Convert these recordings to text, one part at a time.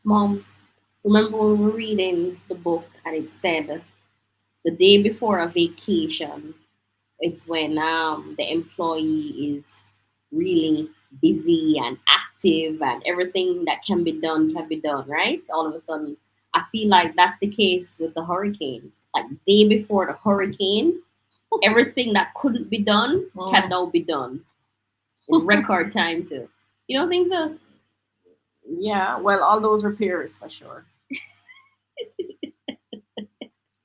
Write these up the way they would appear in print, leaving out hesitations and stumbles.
Mom, remember when we were reading the book and it said the day before a vacation, it's when the employee is really busy and active and everything that can be done, right? All of a sudden, I feel like that's the case with the hurricane. Like day before the hurricane, everything that couldn't be done can now be done in record time too. You don't think so? Yeah, well, all those repairs for sure.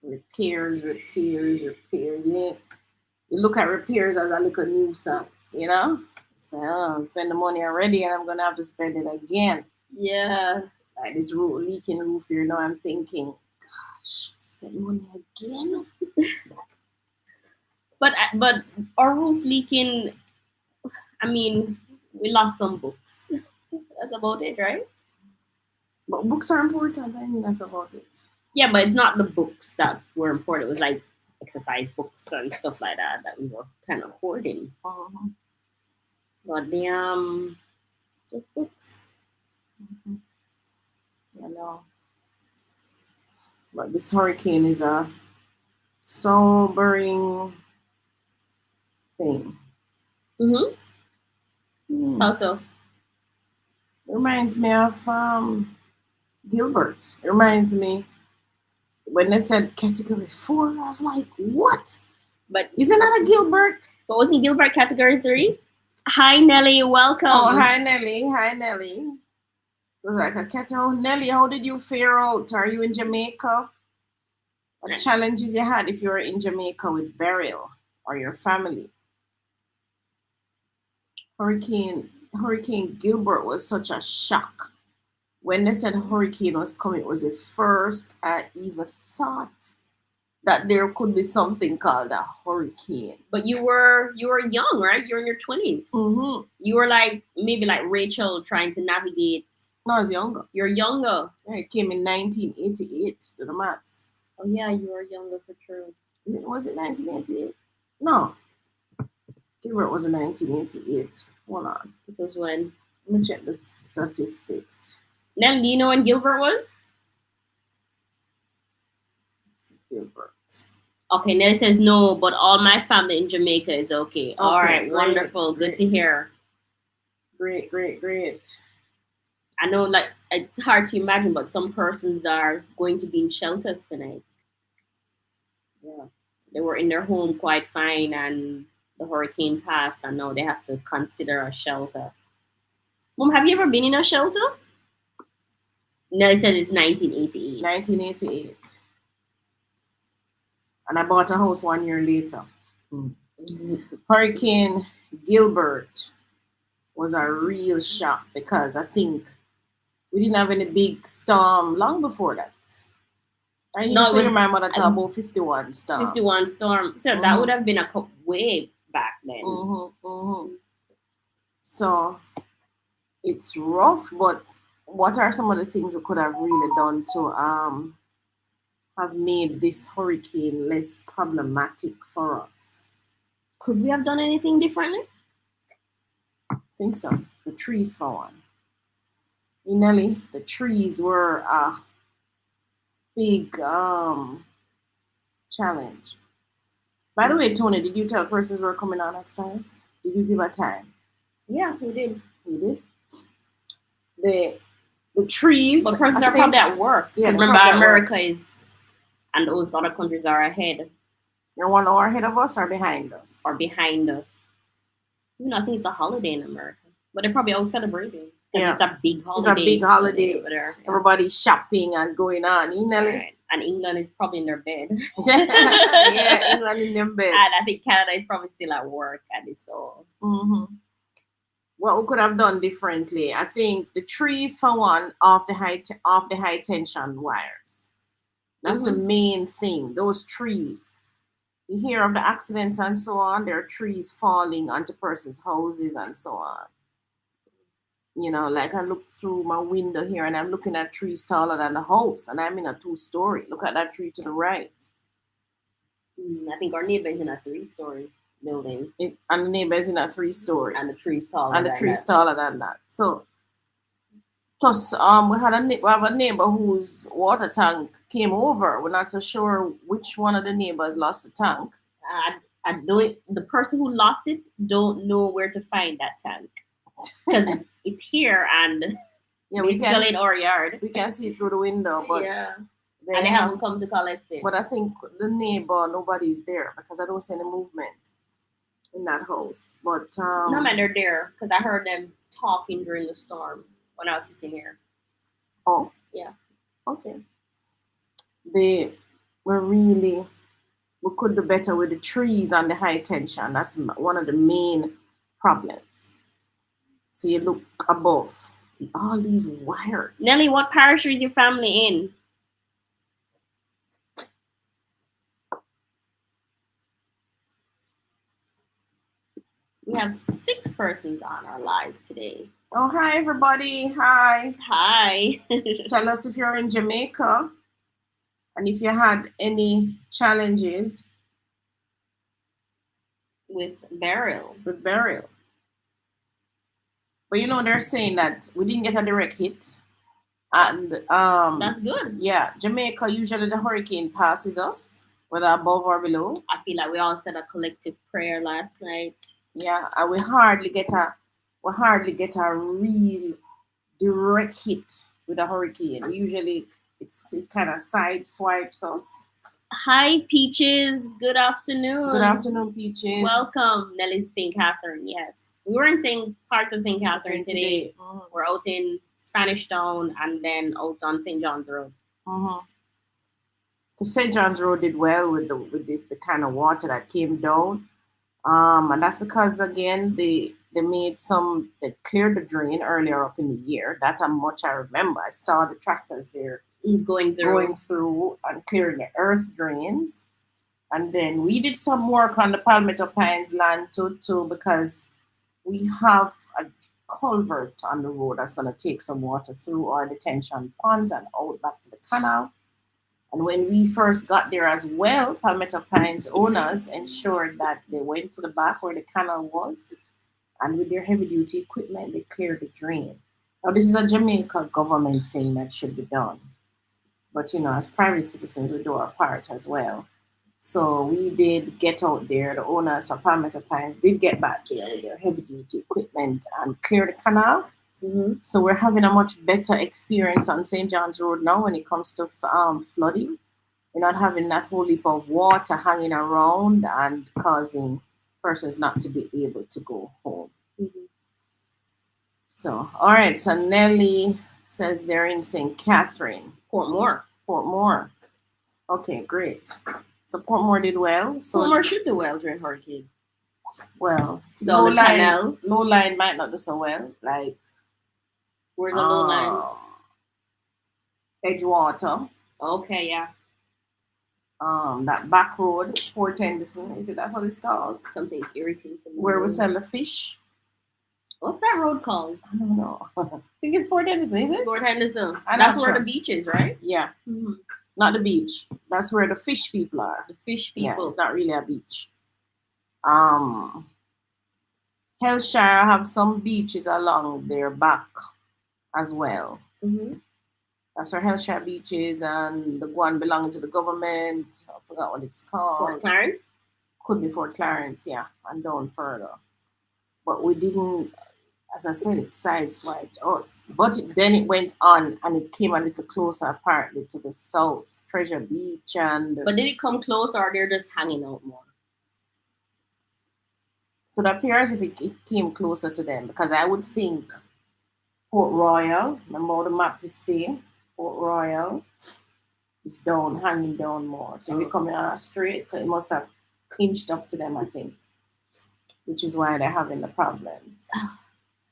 Repairs. You look at repairs as a little nuisance, you know? So, spend the money already and I'm going to have to spend it again. Yeah. Like this roof, leaking roof here, now I'm thinking, gosh, spend money again? But our roof leaking. I mean, we lost some books. That's about it, right? But books are important, I mean, that's about it. Yeah, but it's not the books that were important. It was like exercise books and stuff like that we were kind of hoarding. Uh-huh. But the just books. Mm-hmm. I know. But this hurricane is a sobering thing. Mm-hmm. Hmm. Also, It reminds me of Gilbert. It reminds me when they said category 4, I was like, what? but Isn't that a Gilbert? but wasn't Gilbert category 3? Hi Nelly, welcome. Oh, hi Nelly. Hi Nelly. It was like a cat. Oh, Nelly, how did you fare out? Are you in Jamaica? What challenges you had if you were in Jamaica with Beryl or your family? Hurricane Gilbert was such a shock. When they said hurricane was coming, it was the first I even thought that there could be something called a hurricane. But you were young, right? You're in your 20s. Mm-hmm. You were like maybe like Rachel trying to navigate. No, I was younger. You're younger. Yeah, it came in 1988 to the maths. Oh yeah, you were younger for sure. Was it 1988? No. Gilbert was in 1988. Hold on. It was when. Let me check the statistics. Nell, do you know when Gilbert was? Gilbert. Okay, Nelly says no, but all my family in Jamaica is okay. All right, great, wonderful. great. Good to hear. Great. I know, like, it's hard to imagine, but some persons are going to be in shelters tonight. Yeah. They were in their home quite fine, and the hurricane passed, and now they have to consider a shelter. Mom, have you ever been in a shelter? Nelly says it's 1988. 1988. And I bought a house 1 year later. Hurricane Gilbert was a real shock because I think we didn't have any big storm long before that. I used to hear my mother talk about 51 storm. 51 storm. So that would have been a way back then. So it's rough, but what are some of the things we could have really done to have made this hurricane less problematic for us? Could we have done anything differently? I think so. The trees, for one. Nelly, the trees were a big challenge. By the way, Tony, did you tell persons were coming on at 5? Did you give a time? Yeah, we did. We did. The trees. But persons are probably at work. Yeah, remember, America is, and those other countries are ahead. You're 1 hour ahead of us or behind us? Or behind us. I think it's a holiday in America. But they're probably out celebrating. Yeah. It's a big holiday. It's a big holiday. Over there. Yeah. Everybody's shopping and going on. You know? Right. And England is probably in their bed. Yeah, England in their bed. And I think Canada is probably still at work. And it's all. What we could have done differently, I think the trees, for one, off the high tension wires. That's the main thing. Those trees. You hear of the accidents and so on. There are trees falling onto persons' houses and so on. Like I look through my window here and I'm looking at trees taller than the house, and I'm in a 2-story. Look at that tree to the right. I think our neighbor is in a 3-story. building. And the neighbor is in a 3-story. And the tree's taller And the than tree's that. taller than that. So plus we have a neighbor whose water tank came over. We're not so sure which one of the neighbors lost the tank. I don't. The person who lost it don't know where to find that tank because it's here and Yeah, basically in our yard. we can see through the window, but Yeah, and they haven't come to collect it. But I think the neighbor, nobody's there because I don't see any movement in that house. But no man, they're there because I heard them talking during the storm when I was sitting here. Oh, yeah. Okay. They were really. We could do better with the trees and the high tension. That's one of the main problems. So you look above all these wires. Nelly, what parish is your family in? We have 6 persons on our live today. Oh, hi, everybody. Hi. Hi. Tell us if you're in Jamaica and if you had any challenges with burial. With burial. But they're saying that we didn't get a direct hit. And that's good. Yeah, Jamaica, usually the hurricane passes us, whether above or below. I feel like we all said a collective prayer last night. Yeah, and we hardly get a real direct hit with a hurricane. Usually it kind of side swipes us. Hi, Peaches. Good afternoon. Good afternoon, Peaches. Welcome, Nelly's St. Catherine. Yes. We were in parts of St. Catherine today. We're out in Spanish Town and then out on St. John's Road. The St. John's Road did well with the kind of water that came down. And that's because, again, they cleared the drain earlier up in the year. That's how much I remember. I saw the tractors there going through and clearing the earth drains. And then we did some work on the Palmetto Pines land too, because we have a culvert on the road that's going to take some water through our detention ponds and out back to the canal. And when we first got there as well, Palmetto Pines owners ensured that they went to the back where the canal was, and with their heavy-duty equipment, they cleared the drain. Now, this is a Jamaica government thing that should be done. But, as private citizens, we do our part as well. So we did get out there. The owners for Palmetto Pines did get back there with their heavy-duty equipment and clear the canal. So we're having a much better experience on St. John's Road now when it comes to flooding. We're not having that whole heap of water hanging around and causing persons not to be able to go home. So, all right. So Nelly says they're in St. Catherine. Portmore. Okay, great. So Portmore did well. So Portmore should do well during hurricane. Well, low line might not do so well. Like, where's the low line? Edgewater. Okay, yeah. That back road, Port Henderson. Is it that's what it's called? Something irritating. Where we sell the fish. What's that road called? I don't know. I think it's Port Henderson, is it? Port Henderson. That's where the beach is, right? Yeah. Not the beach. That's where the fish people are. The fish people. Yeah, it's not really a beach. Hellshire have some beaches along their back as well. That's where Hellshire Beach is, and the one belonging to the government. I forgot what it's called. Fort Clarence? Could be Fort Clarence, yeah, and down further. But we didn't, as I said, it sideswiped us. But then it went on and it came a little closer, apparently, to the south, Treasure Beach. But did it come close or they're just hanging out more? It appear as if it came closer to them, because I would think Port Royal, remember how the map is staying? Port Royal is down, hanging down more. So we're coming on a straight, so it must have inched up to them, I think, which is why they're having the problems.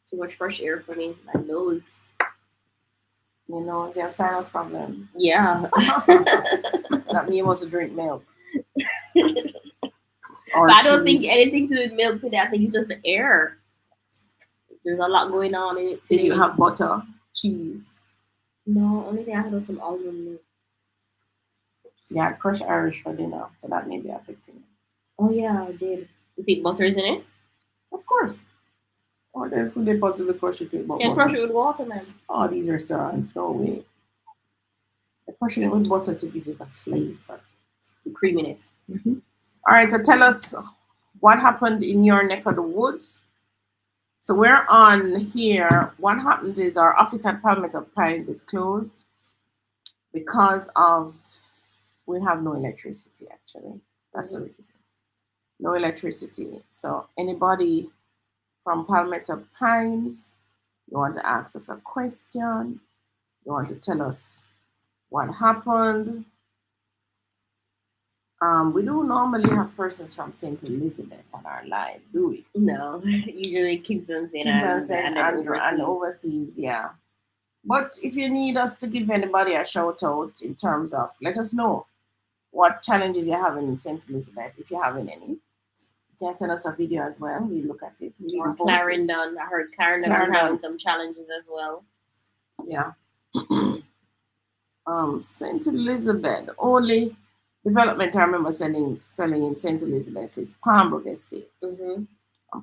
Too much fresh air for me. My nose. Your nose, you have sinus problem? Yeah. That means you must drink milk. But I don't think anything to do with milk today. I think it's just the air. There's a lot going on in it today. Did you have butter, cheese? No, only thing I had was some almond milk. You had crushed Irish for dinner, so that may be affecting you. Oh yeah, I did. You think butter is in it? Of course. Or there's could they possibly crush it with Can crush butter? it with water, man. Oh, these are servants. No way. They're crushing it with butter to give it a flavor. The creaminess. All right, so tell us what happened in your neck of the woods. So we're on here. What happened is our office at Palmetto Pines is closed because of we have no electricity actually. That's the reason. No electricity. So anybody from Palmetto Pines, you want to ask us a question, you want to tell us what happened. We don't normally have persons from St. Elizabeth on our live, do we? No, usually Kingston St. Andrew and overseas, yeah. But if you need us to give anybody a shout out in terms of, let us know what challenges you're having in St. Elizabeth, if you're having any. You can send us a video as well. We look at it. We or Clarendon. I heard Clarendon is having some challenges as well. Yeah. St. Elizabeth, only development I remember selling in St. Elizabeth is Palmbrook Estates. And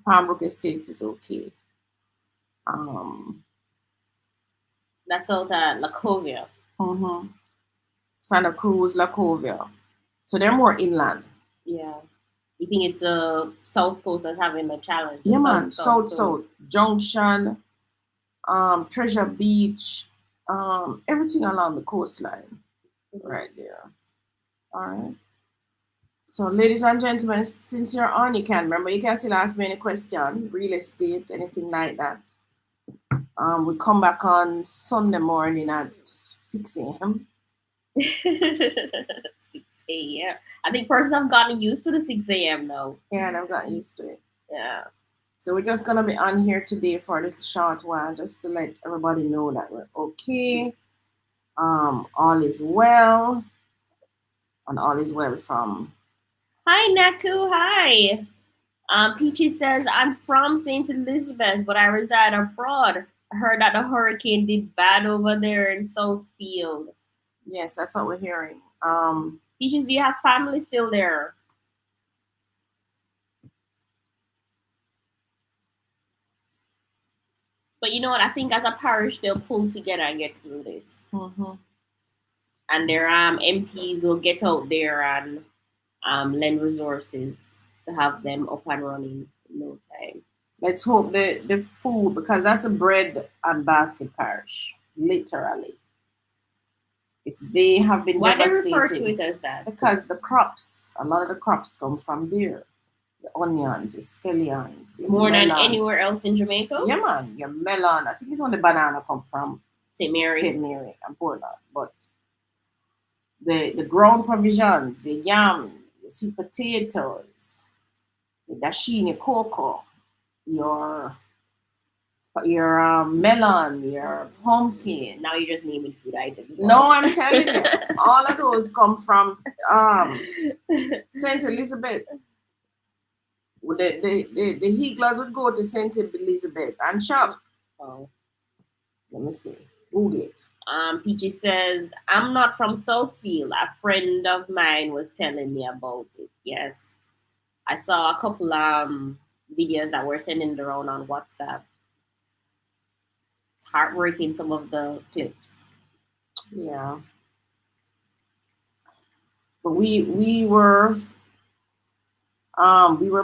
Palmbrook Estates is okay. That's out at Lacovia. Santa Cruz, Lacovia. So they're more inland. Yeah. You think it's the South Coast that's having the challenge? Yeah, man. South Junction, Treasure Beach, everything along the coastline. Right there. All right. So, ladies and gentlemen, since you're on, you can still ask me any question, real estate, anything like that. We come back on Sunday morning at 6 a.m. 6 a.m. I think persons have gotten used to the 6 a.m. now. Yeah, and I've gotten used to it. Yeah. So we're just gonna be on here today for a little short while, just to let everybody know that we're okay. All is well, and all is well from. Hi Naku, hi. Peachy says I'm from St. Elizabeth, but I reside abroad. I heard that the hurricane did bad over there in Southfield. Yes, that's what we're hearing. Peaches, do you have family still there? But you know what? I think as a parish, they'll pull together and get through this. And their MPs will get out there and lend resources to have them up and running in no time. Let's hope the food, because that's a bread and basket parish, literally. If they have been Why devastated, they refer to it as that? Because the crops, a lot of the crops come from there. The onions, the scallions. More melon. Than anywhere else in Jamaica? Yeah, man. Your melon. I think it's when the banana come from St. Mary and Portland. But the ground provisions, the yam, the sweet potatoes, the dasheen, your cocoa, your melon, your pumpkin. Now you're just naming food items. No, I'm telling you, all of those come from St. Elizabeth. The Higglers would go to St. Elizabeth and shop. Oh. Let me see. Google it. Peachy says, I'm not from Southfield. A friend of mine was telling me about it. Yes. I saw a couple videos that were sending around on WhatsApp. It's heartbreaking, some of the clips. Yeah. But we were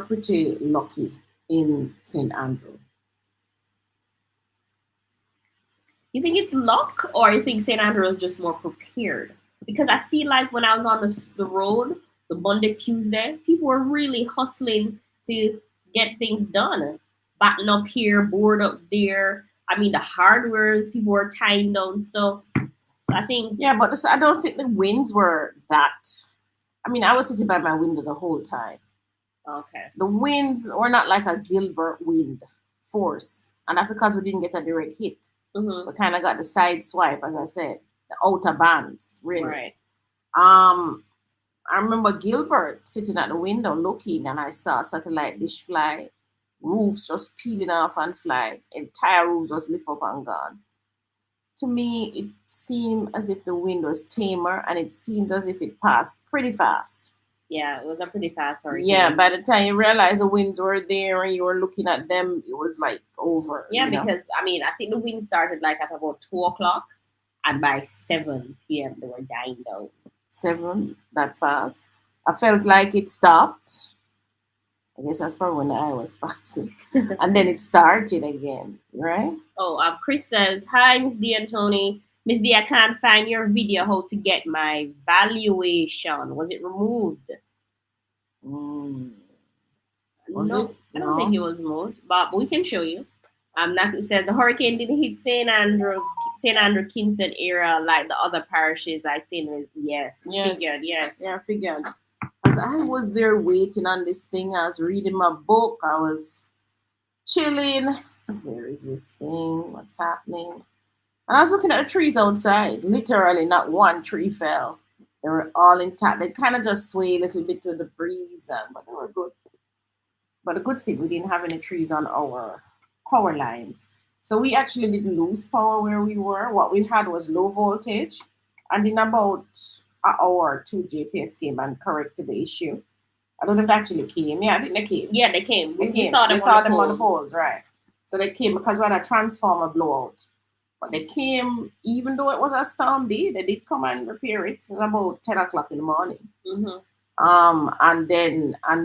pretty lucky in St. Andrew. You think it's luck, or you think St. Andrew is just more prepared? Because I feel like when I was on the road, the Monday, Tuesday, people were really hustling to get things done. Batten up here, board up there. I mean, the hardware, people were tying down stuff. I think. Yeah, but I don't think the winds were that. I mean, I was sitting by my window the whole time. Okay. The winds were not like a Gilbert wind force. And that's because we didn't get a direct hit. We kind of got the side swipe, as I said, the outer bands, really. Right. I remember Gilbert sitting at the window looking, and I saw a satellite dish fly, roofs just peeling off and fly, entire roofs just lift up and gone. To me, it seemed as if the wind was tamer, and it seems as if it passed pretty fast. Yeah, it was a pretty fast Yeah, hurricane. by the time you realize the winds were there and you were looking at them, it was like over, Yeah, because I mean, I think the wind started like at about 2 o'clock, and by 7 p.m. they were dying down. 7, that fast. I felt like it stopped. I guess that's probably when the eye was passing. And then it started again, right? Oh, Chris says, "Hi, Miss D and Tony. Miss D, I can't find your video how to get my valuation. Was it removed?" Mm. Was it? No, I don't think No. it was removed, but we can show you. Naku says the hurricane didn't hit St. Andrew, Kingston area like the other parishes, like St. Louis. Yes, we Yes. figured. Yes. Yeah, I figured. As I was there waiting on this thing, I was reading my book, I was chilling. So, where is this thing? What's happening? And I was looking at the trees outside. Literally, not one tree fell. They were all intact. They kind of just sway a little bit with the breeze, but they were good. But the good thing, we didn't have any trees on our power lines. So we actually didn't lose power where we were. What we had was low voltage. And in about an hour or two, JPS came and corrected the issue. I don't know if they actually came. Yeah, I think they came. Yeah, they came. They We came. saw them, We saw them on the pole. poles, right? So they came because we had a transformer blowout. But they came, even though it was a storm day, they did come and repair it. It was about 10 o'clock in the morning. Mm-hmm. And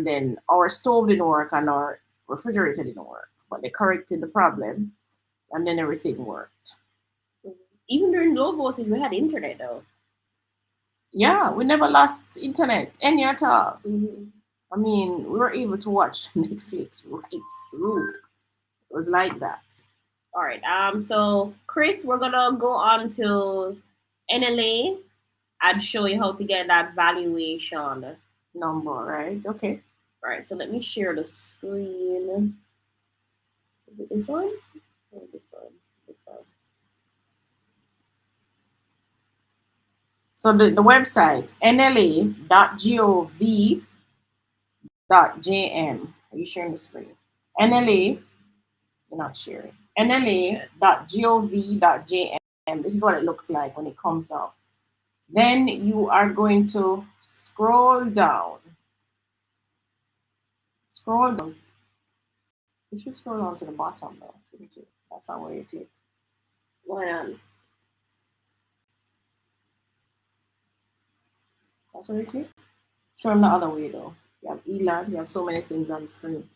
then our stove didn't work and our refrigerator didn't work. But they corrected the problem, and then everything worked. Even during low voltage, we had internet though. Yeah, we never lost internet any at all. Mm-hmm. I mean, we were able to watch Netflix right through. It was like that. All right. So Chris, we're gonna go on to NLA and show you how to get that valuation. Number, right? Okay. All right. So let me share the screen. Is it this one? Or this one? This one. So the website nla.gov.jm. Are you sharing the screen? NLA, you're not sharing. nla.gov.jm. This is what it looks like when it comes up. Then you are going to scroll down. Scroll down. You should scroll down to the bottom though, shouldn't you? That's not where you click. Why not? That's where you click. Show them the other way though. You have ELAN, you have so many things on the screen.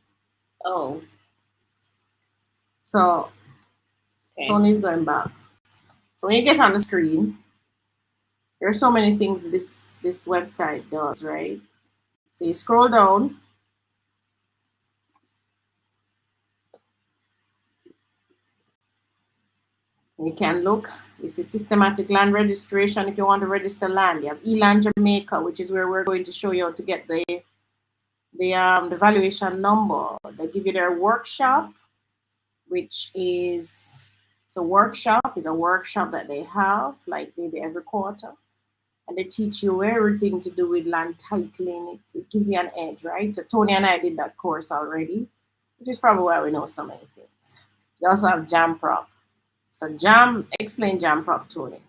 Oh. So Okay. Tony's going back. So when you get on the screen, there are so many things this website does, right? So you scroll down. You can look. You see systematic land registration. If you want to register land, you have ELAN Jamaica, which is where we're going to show you how to get the valuation number. They give you their workshop, which is a workshop that they have like maybe every quarter, and they teach you everything to do with land titling. It gives you an edge, right? So Tony and I did that course already, which is probably why we know so many things. You also have Jam Prop. So explain Jam Prop, Tony.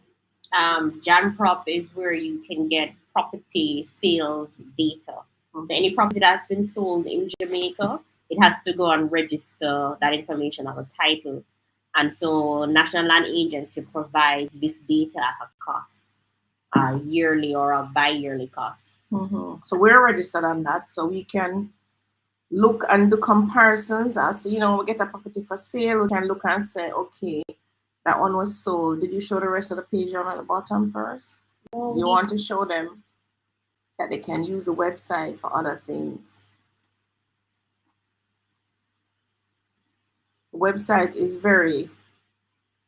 Jam Prop is where you can get property sales data. Mm-hmm. So any property that's been sold in Jamaica, it has to go and register that information on a title. And so National Land Agency provides this data at a cost, a yearly or a bi-yearly cost. Mm-hmm. So we're registered on that, so we can look and do comparisons. As we get a property for sale, we can look and say, okay, that one was sold. Did you show the rest of the page on at the bottom first? You want to show them that they can use the website for other things. The website is very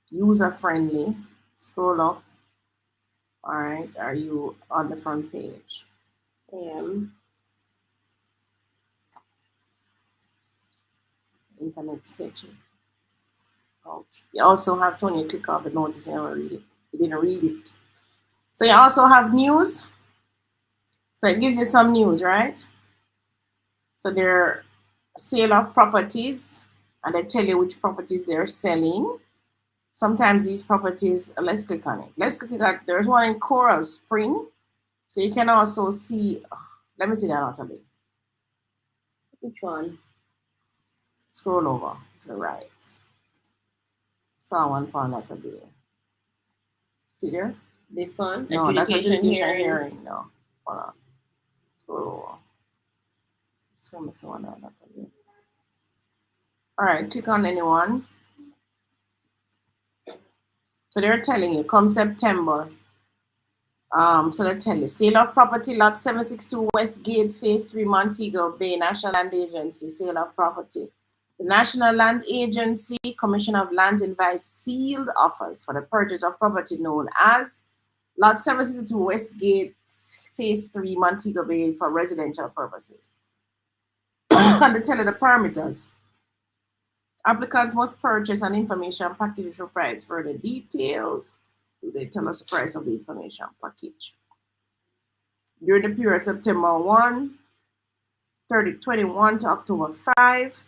user-friendly. Scroll up. All right, are you on the front page? I am. Internet sketching. Oh. You also have Tony click off the notice and read it. You didn't read it. So you also have news. So it gives you some news, right? So they're sale of properties, and they tell you which properties they're selling. Sometimes these properties, let's click on it. Let's click on, there's one in Coral Spring. So you can also see Let me see that out a bit. Which one? Scroll over to the right. Saw one found out a bit. See there? This one? No, that's Adjudication adjudication hearing. hearing. No. Hold on. Scroll over. Scroll this one out a bit. Alright, click on anyone. So they're telling you come September. So they tell you sale of property lot 762 West Gates Phase 3 Montego Bay National Land Agency sale of property. The National Land Agency Commission of Lands invites sealed offers for the purchase of property known as lot 762 West Gates Phase 3 Montego Bay for residential purposes. And they tell you the parameters. Applicants must purchase an information package which provides further details. They tell us the price of the information package. During the period September 1, 2021 to October 5,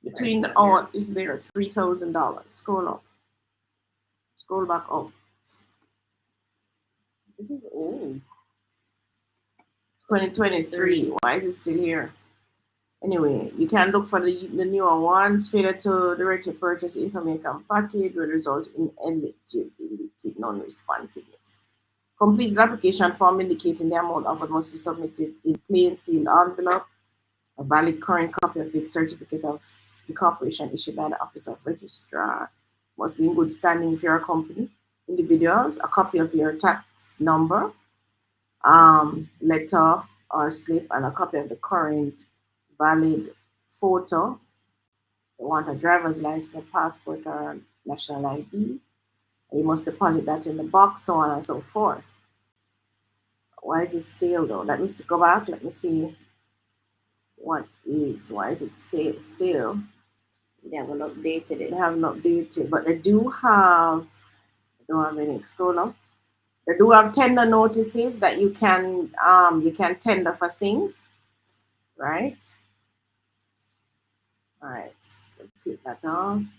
between the hour is there $3,000. Scroll up. Scroll back up. This is old. 2023. Why is it still here? Anyway, you can look for the newer ones. Failure to directly purchase information package will result in eligibility non-responsiveness. Complete the application form indicating the amount offered must be submitted in plain sealed envelope. A valid current copy of its certificate of incorporation issued by the Office of Registrar must be in good standing if you're a company. Individuals, a copy of your tax number, letter or slip, and a copy of the current valid photo. You want a driver's license, a passport, or a national ID. You must deposit that in the box, so on and so forth. Why is it stale though? Let me go back. Let me see why is it stale? They haven't updated it. They haven't updated, but they do have, I don't have any scroll up. They do have tender notices that you can tender for things, right? All right, let's click that on.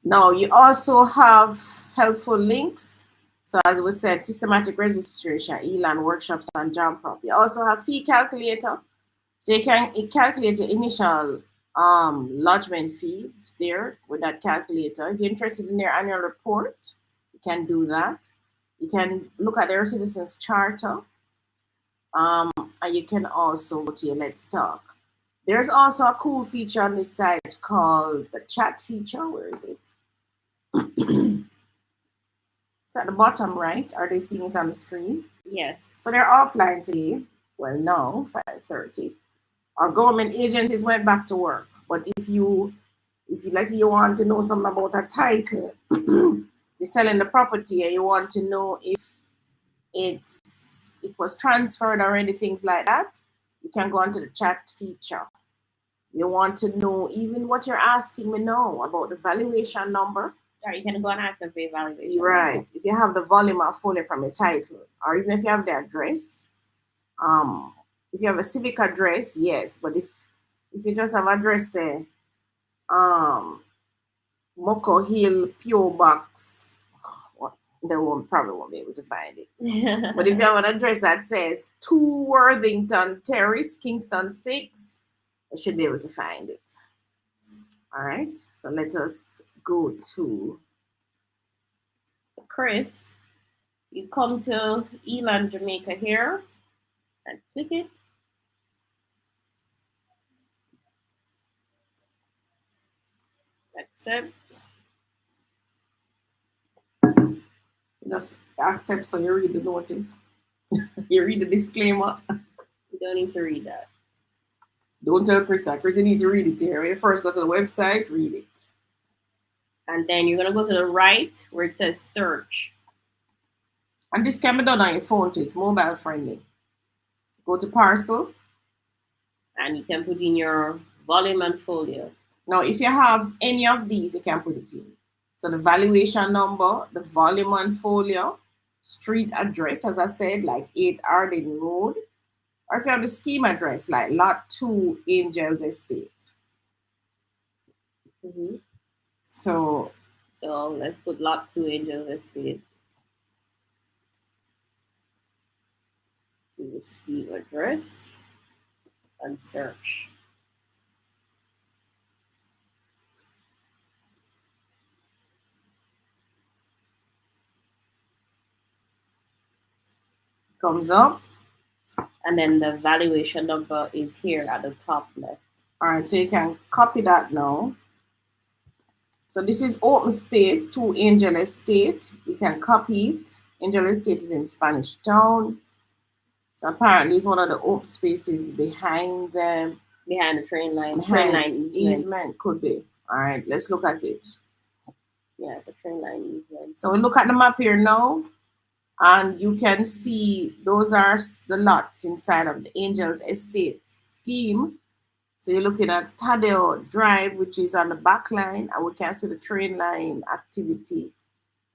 Now you also have helpful links. So as we said, systematic registration, ELAN workshops, and job prop. You also have fee calculator. So you can calculate your initial lodgement fees there with that calculator. If you're interested in their annual report, you can do that. You can look at their citizens charter. And you can also go to your Let's Talk. There's also a cool feature on this site called the chat feature. Where is it? It's at the bottom right. Are they seeing it on the screen? Yes. So they're offline today. Well, no, 5:30. Our government agencies went back to work. But if you want to know something about a title, you're selling the property and you want to know if it was transferred or anything like that, you can go onto the chat feature. You want to know even what you're asking me now about the valuation number. Or you can go and ask them for evaluation. Right. If you have the volume or folio from your title, or even if you have the address, if you have a civic address, yes. But if you just have address, say, Moko Hill PO Box, they probably won't be able to find it. But if you have an address that says 2 Worthington Terrace, Kingston 6, they should be able to find it. All right. So let us go to Chris. You come to Elan, Jamaica here and click it. Accept. Just accept, so you read the notice. You read the disclaimer. You don't need to read that. Don't tell Chris that. Chris, you need to read it here. When you first go to the website, read it. And then you're going to go to the right where it says search. And this can be done on your phone too. It's mobile friendly. Go to parcel. And you can put in your volume and folio. Now, if you have any of these, you can put it in. So the valuation number, the volume and folio, street address, as I said, like 8 Arden Road. Or if you have the scheme address, like Lot 2, Angels Estate. Mm-hmm. So let's put Lot 2, Angels Estate. speed address and search. Comes up. And then the valuation number is here at the top left. All right, so you can copy that now. So this is open space to Angel Estate. You can copy it. Angel Estate is in Spanish Town. So apparently it's one of the open spaces behind them. Behind the train line. Train line easement could be. All right, let's look at it. Yeah, the train line easement. So we look at the map here now, and you can see those are the lots inside of the Angels Estate scheme. So you're looking at Tadeo Drive, which is on the back line, and we can see the train line activity.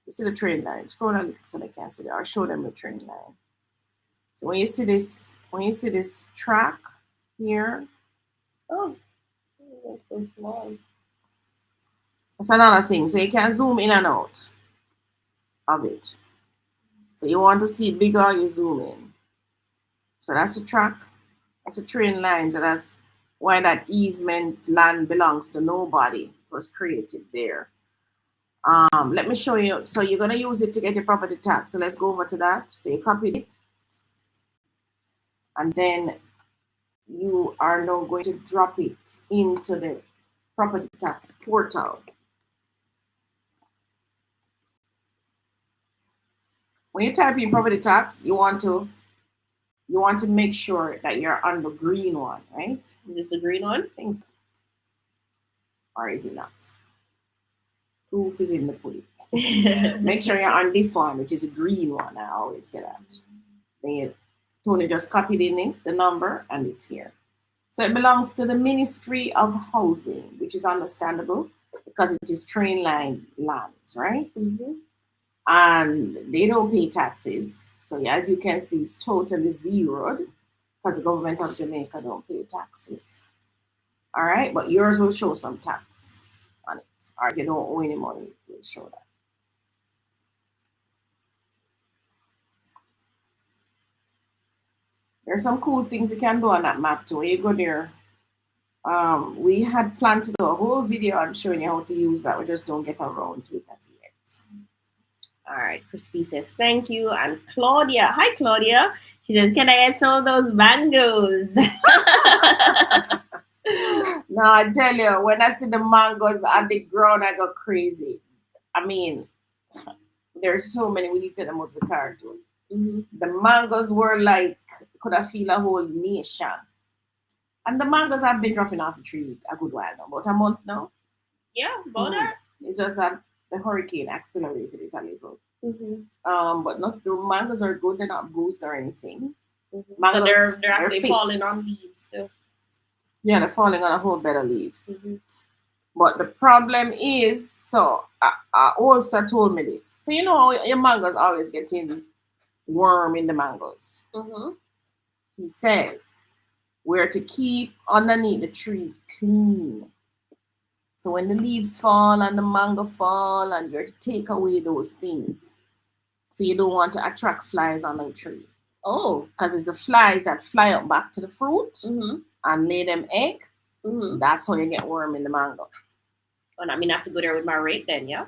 You see the train line. Scroll a little so they can see it. I'll show them the train line. So when you see this track here, oh, that's so small. That's another thing. So you can zoom in and out of it. So you want to see it bigger, you zoom in. So that's the track. That's the train line. So that's why that easement land belongs to nobody. It was created there. Let me show you. So you're going to use it to get your property tax. So let's go over to that. So you copied it. And then you are now going to drop it into the property tax portal. When you type in property tax, you want to make sure that you're on the green one, right? Is this the green one? I think so. Or is it not? Proof is in the pudding. Make sure you're on this one, which is a green one. I always say that. Then Tony just copied in it, the number, and it's here. So it belongs to the Ministry of Housing, which is understandable because it is train line lands, right? Mm-hmm. And they don't pay taxes. So as you can see, it's totally zeroed because the government of Jamaica don't pay taxes. All right, but yours will show some tax on it. Or if you don't owe any money, it will show that. There's some cool things you can do on that map too. When you go there, we had planned to do a whole video on showing you how to use that. We just don't get around to it as yet. All right, Crispy says thank you. And Claudia, hi Claudia. She says, can I get some of those mangoes? No, I tell you, when I see the mangoes on the ground, I go crazy. I mean, there's so many. We need to take them out of the car too. Mm-hmm. The mangoes were like, could I feel a whole nation? And the mangoes have been dropping off the tree a good while now, about a month now. Yeah, about that. It's just that the hurricane accelerated it a little. Mm-hmm. But not the mangoes are good. They're not bruised or anything. Mm-hmm. Mangoes, so they're actually falling on leaves too. Yeah, they're falling on a whole bed of leaves. Mm-hmm. But the problem is, so Ulster told me this. So you know, your mangoes always getting worm in the mangoes. Mm-hmm. He says we're to keep underneath the tree clean. So when the leaves fall and the mango fall, and you're to take away those things. So you don't want to attract flies on the tree. Oh. Because it's the flies that fly up back to the fruit. Mm-hmm. And lay them egg. Mm-hmm. That's how you get worm in the mango. Well, I mean, I have to go there with my rake then, yeah?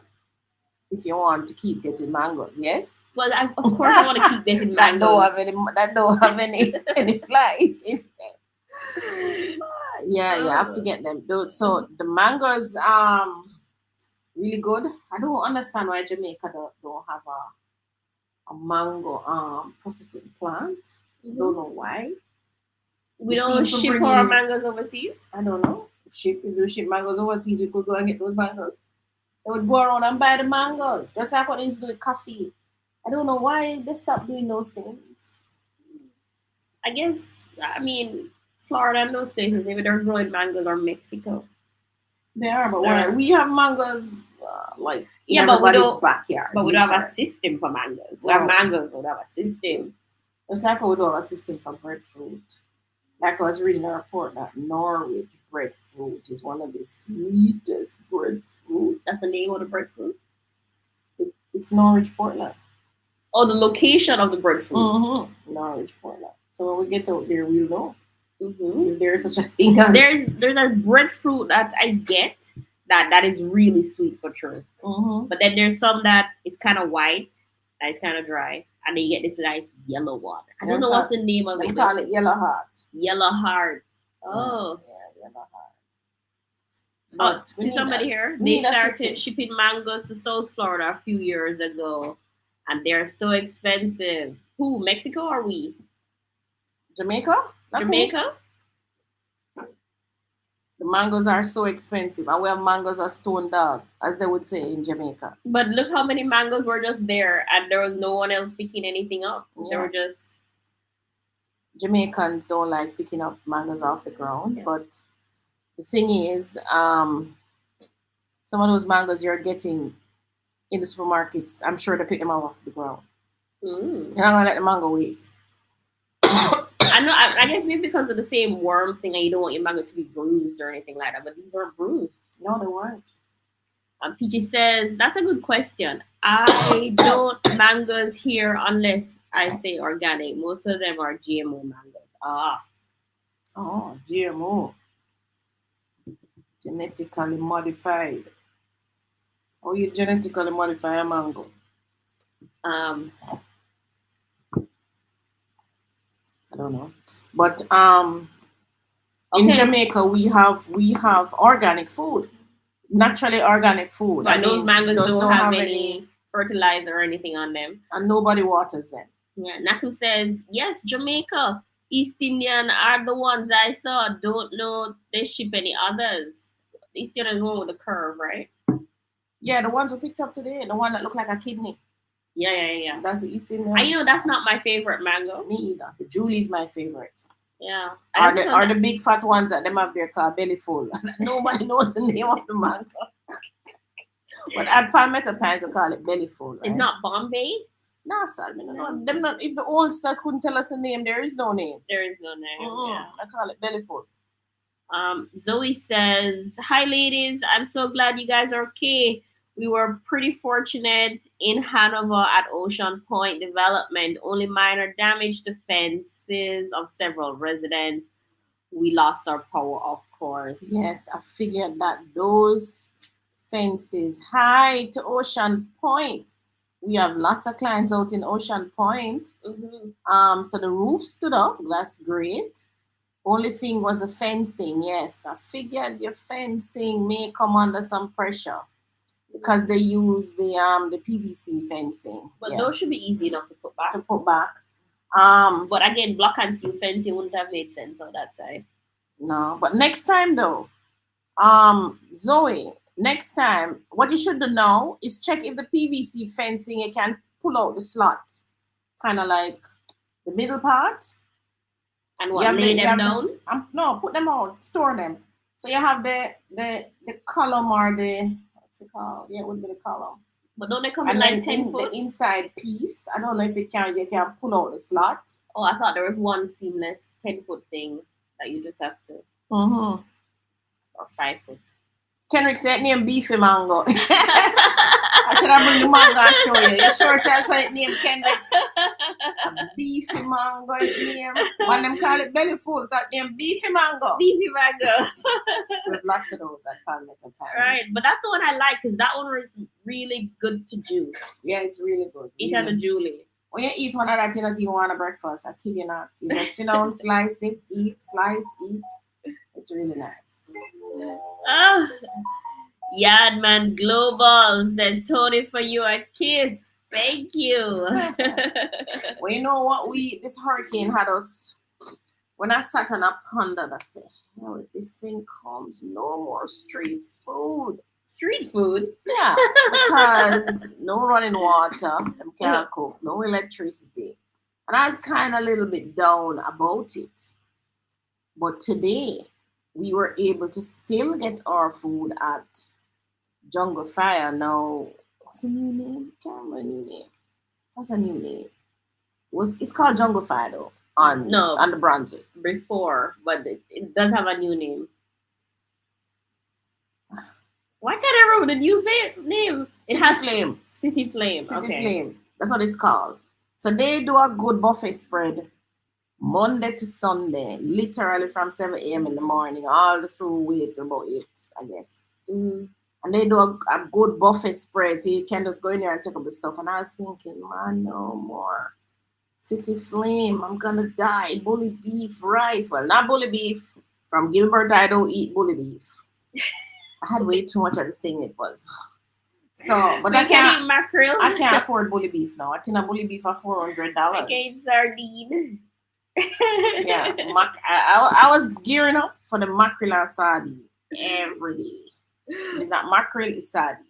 If you want to keep getting mangoes, yes? Well, of course I want to keep getting mangoes. that don't have any flies in them. Yeah, you have to get them. So the mangoes really good. I don't understand why Jamaica don't have a mango processing plant. Mm-hmm. Don't know why. We don't ship our mangoes overseas? I don't know. If we ship mangoes overseas, we could go and get those mangoes. They would go around and buy the mangoes. Just like what they used to do with coffee. I don't know why they stopped doing those things. I guess, I mean, Florida and those places, maybe they're growing mangoes, or Mexico. They are, but we have mangoes like in everybody's backyard. But we don't have a system for mangoes. We have mangoes, but we don't have a system. It's like we don't have a system for breadfruit. Like I was reading a report that Norwich breadfruit is one of the sweetest breadfruit. That's the name of the breadfruit? It's Norwich, Portland. Oh, the location of the breadfruit. Mm-hmm. Norwich, Portland. So when we get out there, we'll know Mm-hmm. if there is such a thing as. There's a breadfruit that I get that is really sweet for sure. Mm-hmm. But then there's some that is kind of white, that is kind of dry, and then you get this nice yellow one. I don't know what's the name of They it. call it yellow heart. Yellow heart. Yeah, Oh. yeah, yellow heart. Oh, But see somebody here? They started assistance. shipping mangoes to South Florida a few years ago, and they're so expensive. Who, Mexico or we? Jamaica? Jamaica? The mangoes are so expensive, and we have mangoes are stone dog, as they would say in Jamaica. But look how many mangoes were just there, and there was no one else picking anything up. Yeah. They were just. Jamaicans don't like picking up mangoes off the ground, but the thing is, some of those mangoes you're getting in the supermarkets, I'm sure they pick them up off the ground. You're not gonna let the mango waste. I know. I guess maybe because of the same worm thing, and you don't want your mango to be bruised or anything like that. But these weren't bruised. No, they weren't. Peachy says that's a good question. I don't mangoes here unless I say organic. Most of them are GMO mangoes. Oh, GMO, genetically modified. Oh, you genetically modify a mango? I don't know, but in Jamaica we have organic food, naturally organic food. But those mangoes don't have any fertilizer or anything on them, and nobody waters them. Yeah, Naku says yes. Jamaica, East Indian are the ones I saw. Don't know they ship any others. East Indian is one with the curve, right? Yeah, the ones we picked up today, the one that looked like a kidney. Yeah. That's the East Indian. And you know that's not my favorite mango. Me either. The Julie's my favorite. Yeah. Are the big fat ones that them have their car belly full. Nobody knows the name of the mango. But at Palmetto Pines we call it belly full. Right? It's not Bombay. No, sir. No. Them not. If the old stars couldn't tell us the name, there is no name. There is no name. Yeah. I call it belly full. Zoe says, "Hi, ladies. I'm so glad you guys are okay. We were pretty fortunate in Hanover at Ocean Point Development. Only minor damage to fences of several residents. We lost our power, of course." Yes, I figured that those fences high to Ocean Point. We have lots of clients out in Ocean Point. Mm-hmm. So the roof stood up. That's great. Only thing was the fencing. Yes, I figured your fencing may come under some pressure because they use the PVC fencing. But those should be easy enough to put back. But again, block and steel fencing wouldn't have made sense on that side. No, but next time though, Zoe, next time, what you should do now is check if the PVC fencing you can pull out the slot, kind of like the middle part. And what, lay them down? No, put them out, store them. So you have the column or the, what's it called? Yeah, it would be the column. But don't they come in like 10 foot? The inside piece, I don't know if you can pull out the slot. Oh, I thought there was one seamless 10-foot thing that you just have to. Mm-hmm. Or 5 foot. Kendrick said name Beefy Mango. I should have bring the mango and show you. You sure say I saw it name Kendrick? A Beefy Mango name. One them call it belly full, so name Beefy Mango. Beefy Mango. With lots of those at Palmetto Pines. Right, but that's the one I like because that one was really good to juice. Yeah, it's really good. Eat at the Julie. When you eat one of that, you don't even want a breakfast. I kid you not. You just sit down, slice it, eat, slice, eat. It's really nice. Oh, Yardman Global says, "Tony, for you a kiss. Thank you." Well, you know what? This hurricane had us. When I sat on a pondered, I said, hell, if this thing comes, no more street food. Street food? Yeah, because no running water, them can't cook, no electricity. And I was kind of a little bit down about it. But today, we were able to still get our food at Jungle Fire. Now, what's the new name? Can't remember the new name. What's the new name? It's called Jungle Fire though. On the Brunswick. Before, but it does have a new name. Why can't I remember the new name? It has Flame. City Flame. City Flame. That's what it's called. So they do a good buffet spread Monday to Sunday, literally from 7 a.m. in the morning, all the through way to about 8, I guess. Mm-hmm. And they do a good buffet spread, so you can just go in there and take up the stuff. And I was thinking, man, no more. City Flame, I'm gonna die. Bully beef, rice. Well, not bully beef. From Gilbert, I don't eat bully beef. I had way too much of the thing it was. So, but We can eat mackerel. I can't afford bully beef now. I think a bully beef for $400. I can eat sardine. Yeah, I was gearing up for the mackerel and sardine every day. If it's not mackerel, it's sardine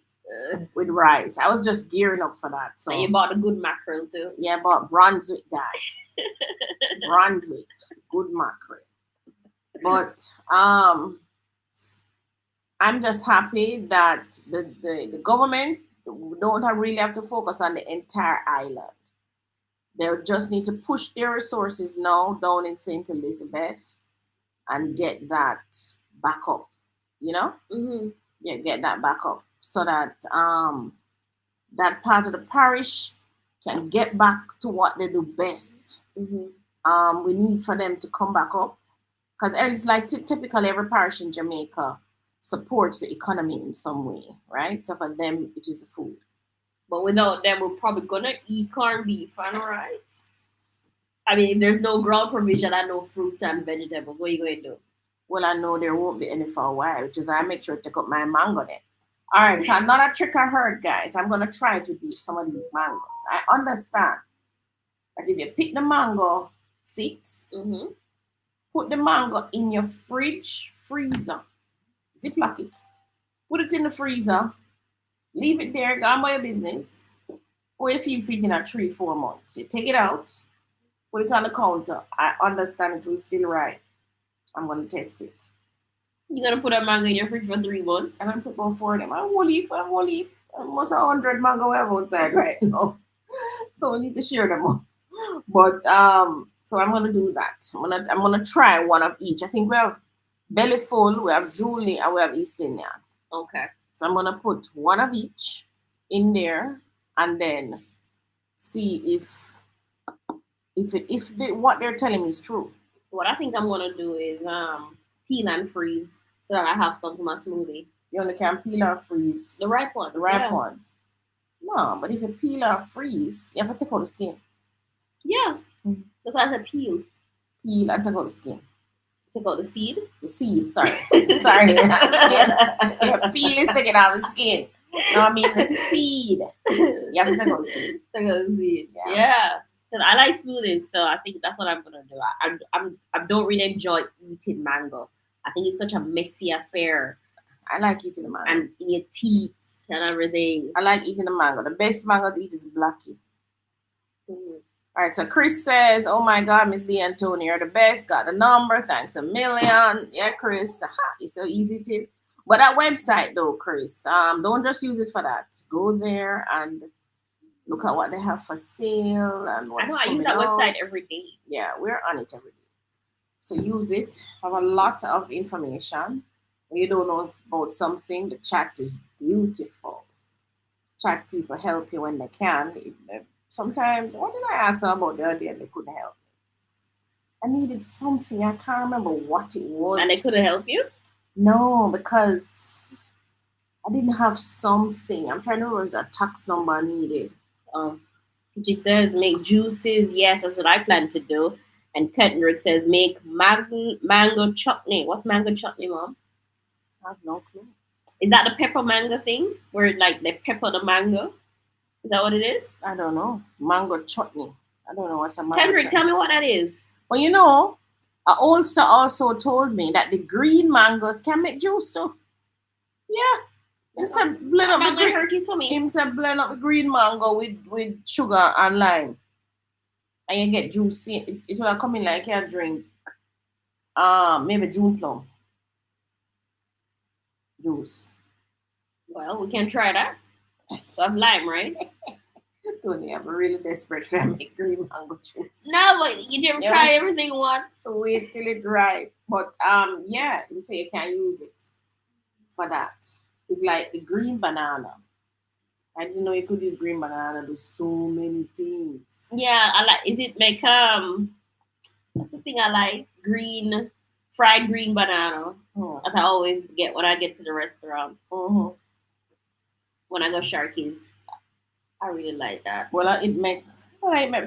with rice. I was just gearing up for that. So and you bought a good mackerel too. Yeah, but Brunswick, guys, Brunswick, good mackerel. But I'm just happy that the government don't really have to focus on the entire island. They'll just need to push their resources now down in St. Elizabeth and get that back up. You know, Mm-hmm. yeah, get that back up so that that part of the parish can get back to what they do best. Mm-hmm. We need for them to come back up because it's like typically every parish in Jamaica supports the economy in some way, right? So for them, it is food. But without them, we're probably gonna eat corned beef and rice. I mean, if there's no ground provision and no fruits and vegetables, what are you going to do? Well, I know there won't be any for a while, which is I make sure to take up my mango then. All right, so another trick I heard, guys. I'm gonna try it with some of these mangoes. I understand that if you pick the mango fit, Mm-hmm. put the mango in your freezer, ziplock it, put it in the freezer, leave it there, go on by your business. Or if you fit in a 3-4 months, you take it out, put it on the counter. I understand it will still ripe. I'm gonna test it. You're gonna put a mango in your fridge for 3 months. And I'm put about 4 of them. I'm whole heap. Almost 100 mango we have outside right now. So we need to share them all. But so I'm gonna do that. I'm gonna try one of each. I think we have belly full, we have Julie, and we have East Indian. Okay. So I'm gonna put one of each in there and then see if what they're telling me is true. What I think I'm gonna do is peel and freeze so that I have some for my smoothie. You only can peel or freeze The ripe ones. the ripe Yeah. ones. No, but if you peel or freeze, you have to take out the skin. Yeah. Mhm. That's why I said peel. Peel and take out the skin. Take out the seed. The seed, sorry. Sorry. Skin. Yeah, peel is taking out the skin. No, I mean the seed. You have to take out the seed. Take out the seed. Yeah. Yeah. Because I like smoothies, so I think that's what I'm gonna do. I don't really enjoy eating mango. I think it's such a messy affair, I like eating the mango. and in your teeth and everything. I like eating the mango. The best mango to eat is Blackie. Mhm. All right, so Chris says, "Oh my God, Miss Lee Antonio, you're the best. Got the number. Thanks a million." Yeah, Chris. Aha, it's so easy to. But that website though, Chris, don't just use it for that. Go there and look at what they have for sale and I what's know I coming use that out. website every day. Yeah, we're on it every day. So use it. Have a lot of information. When you don't know about something, the chat is beautiful. Chat people help you when they can. Sometimes, what did I ask them about the other day and they couldn't help me? I needed something. I can't remember what it was. And they couldn't help you? No, because I didn't have something. I'm trying to remember if it was a tax number I needed. She says make juices. Yes, that's what I plan to do. And Kendrick says make mango chutney. What's mango chutney, Mom? I have no clue. Is that the pepper mango thing? Where like they pepper the mango? Is that what it is? I don't know. Mango chutney. I don't know what's a mango Kendrick, chutney. tell me what that is. Well, you know, Ulster also told me that the green mangoes can make juice too. Yeah. Him said blend up the Mango green. hurt you to me. Him said blend up the green mango with sugar and lime, and you get juice. It will come in like you drink, maybe June plum juice. Well, we can try that. So I have lime, right? Tony, I'm really desperate for make green mango juice. No, but you didn't Yeah. try everything once. So wait till it ripe. But yeah, you say you can use it for that. It's like the green banana. I didn't know you could use green banana to do so many things. Yeah, I like. Is it make That's the thing I like. Green, fried green banana. Mm. That I always get when I get to the restaurant. Mm-hmm. When I go Sharky's, I really like that. It make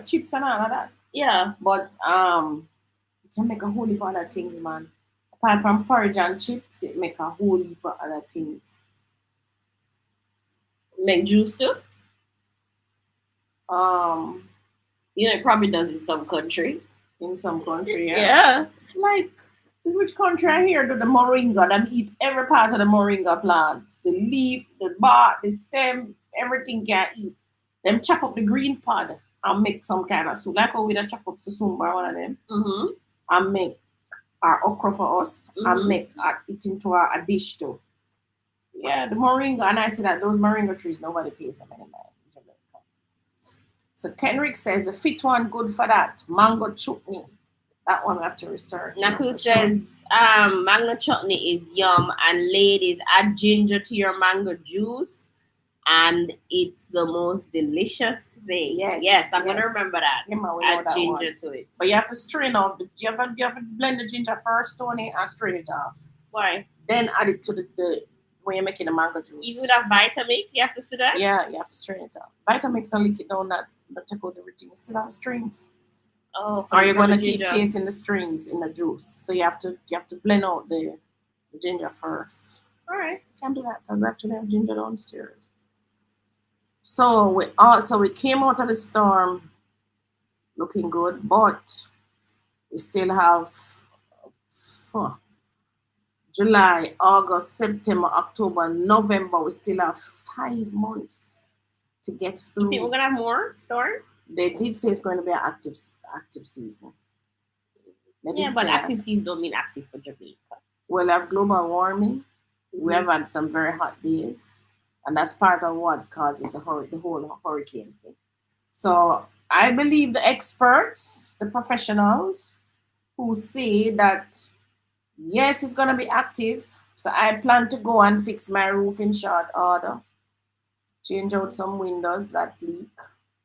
chips and all of that. Yeah. But you can make a whole heap of other things, man. Apart from porridge and chips, it make a whole heap of other things. Make juice too. Um, It probably does in some country. in some country, yeah. Yeah. Like, this which country I hear do the moringa? Them eat every part of the moringa plant. The leaf, the bark, the stem, everything can eat. Them chop up the green pod and make some kind of soup. Like how we da chop up susumba, one of them. Mm-hmm. And make our okra for us and Mm-hmm. make it into a dish too. Yeah, the moringa, and I see that those moringa trees, nobody pays them any mind. So Kenrick says the fit one good for that. Mango chutney. That one we have to research. Naku says mango chutney is yum, and ladies add ginger to your mango juice, and it's the most delicious thing. Yes, I'm gonna remember that. Yeah, man, we know Add that ginger one. to it. But you have to strain off. You have to blend the ginger first, Tony, and strain it off. Why? Then add it to the when you're making the mango juice. Even with that Vitamix, you have to see that. Yeah, you have to strain it off. Vitamix and lick it down that take out everything. It still have strings. Oh, Or you're gonna keep tasting the strings in the juice. So you have to blend out the ginger first. All right, can't do that because we actually have ginger downstairs. So we came out of the storm looking good, but we still have July, August, September, October, November. We still have 5 months to get through. You think we're gonna have more storms? They did say it's going to be an active season. Yeah, but active season don't mean active for Jamaica. We'll have global warming. We have had some very hot days, and that's part of what causes the whole hurricane thing. So I believe the experts, the professionals, who say that yes, it's going to be active. So I plan to go and fix my roof in short order, change out some windows that leak.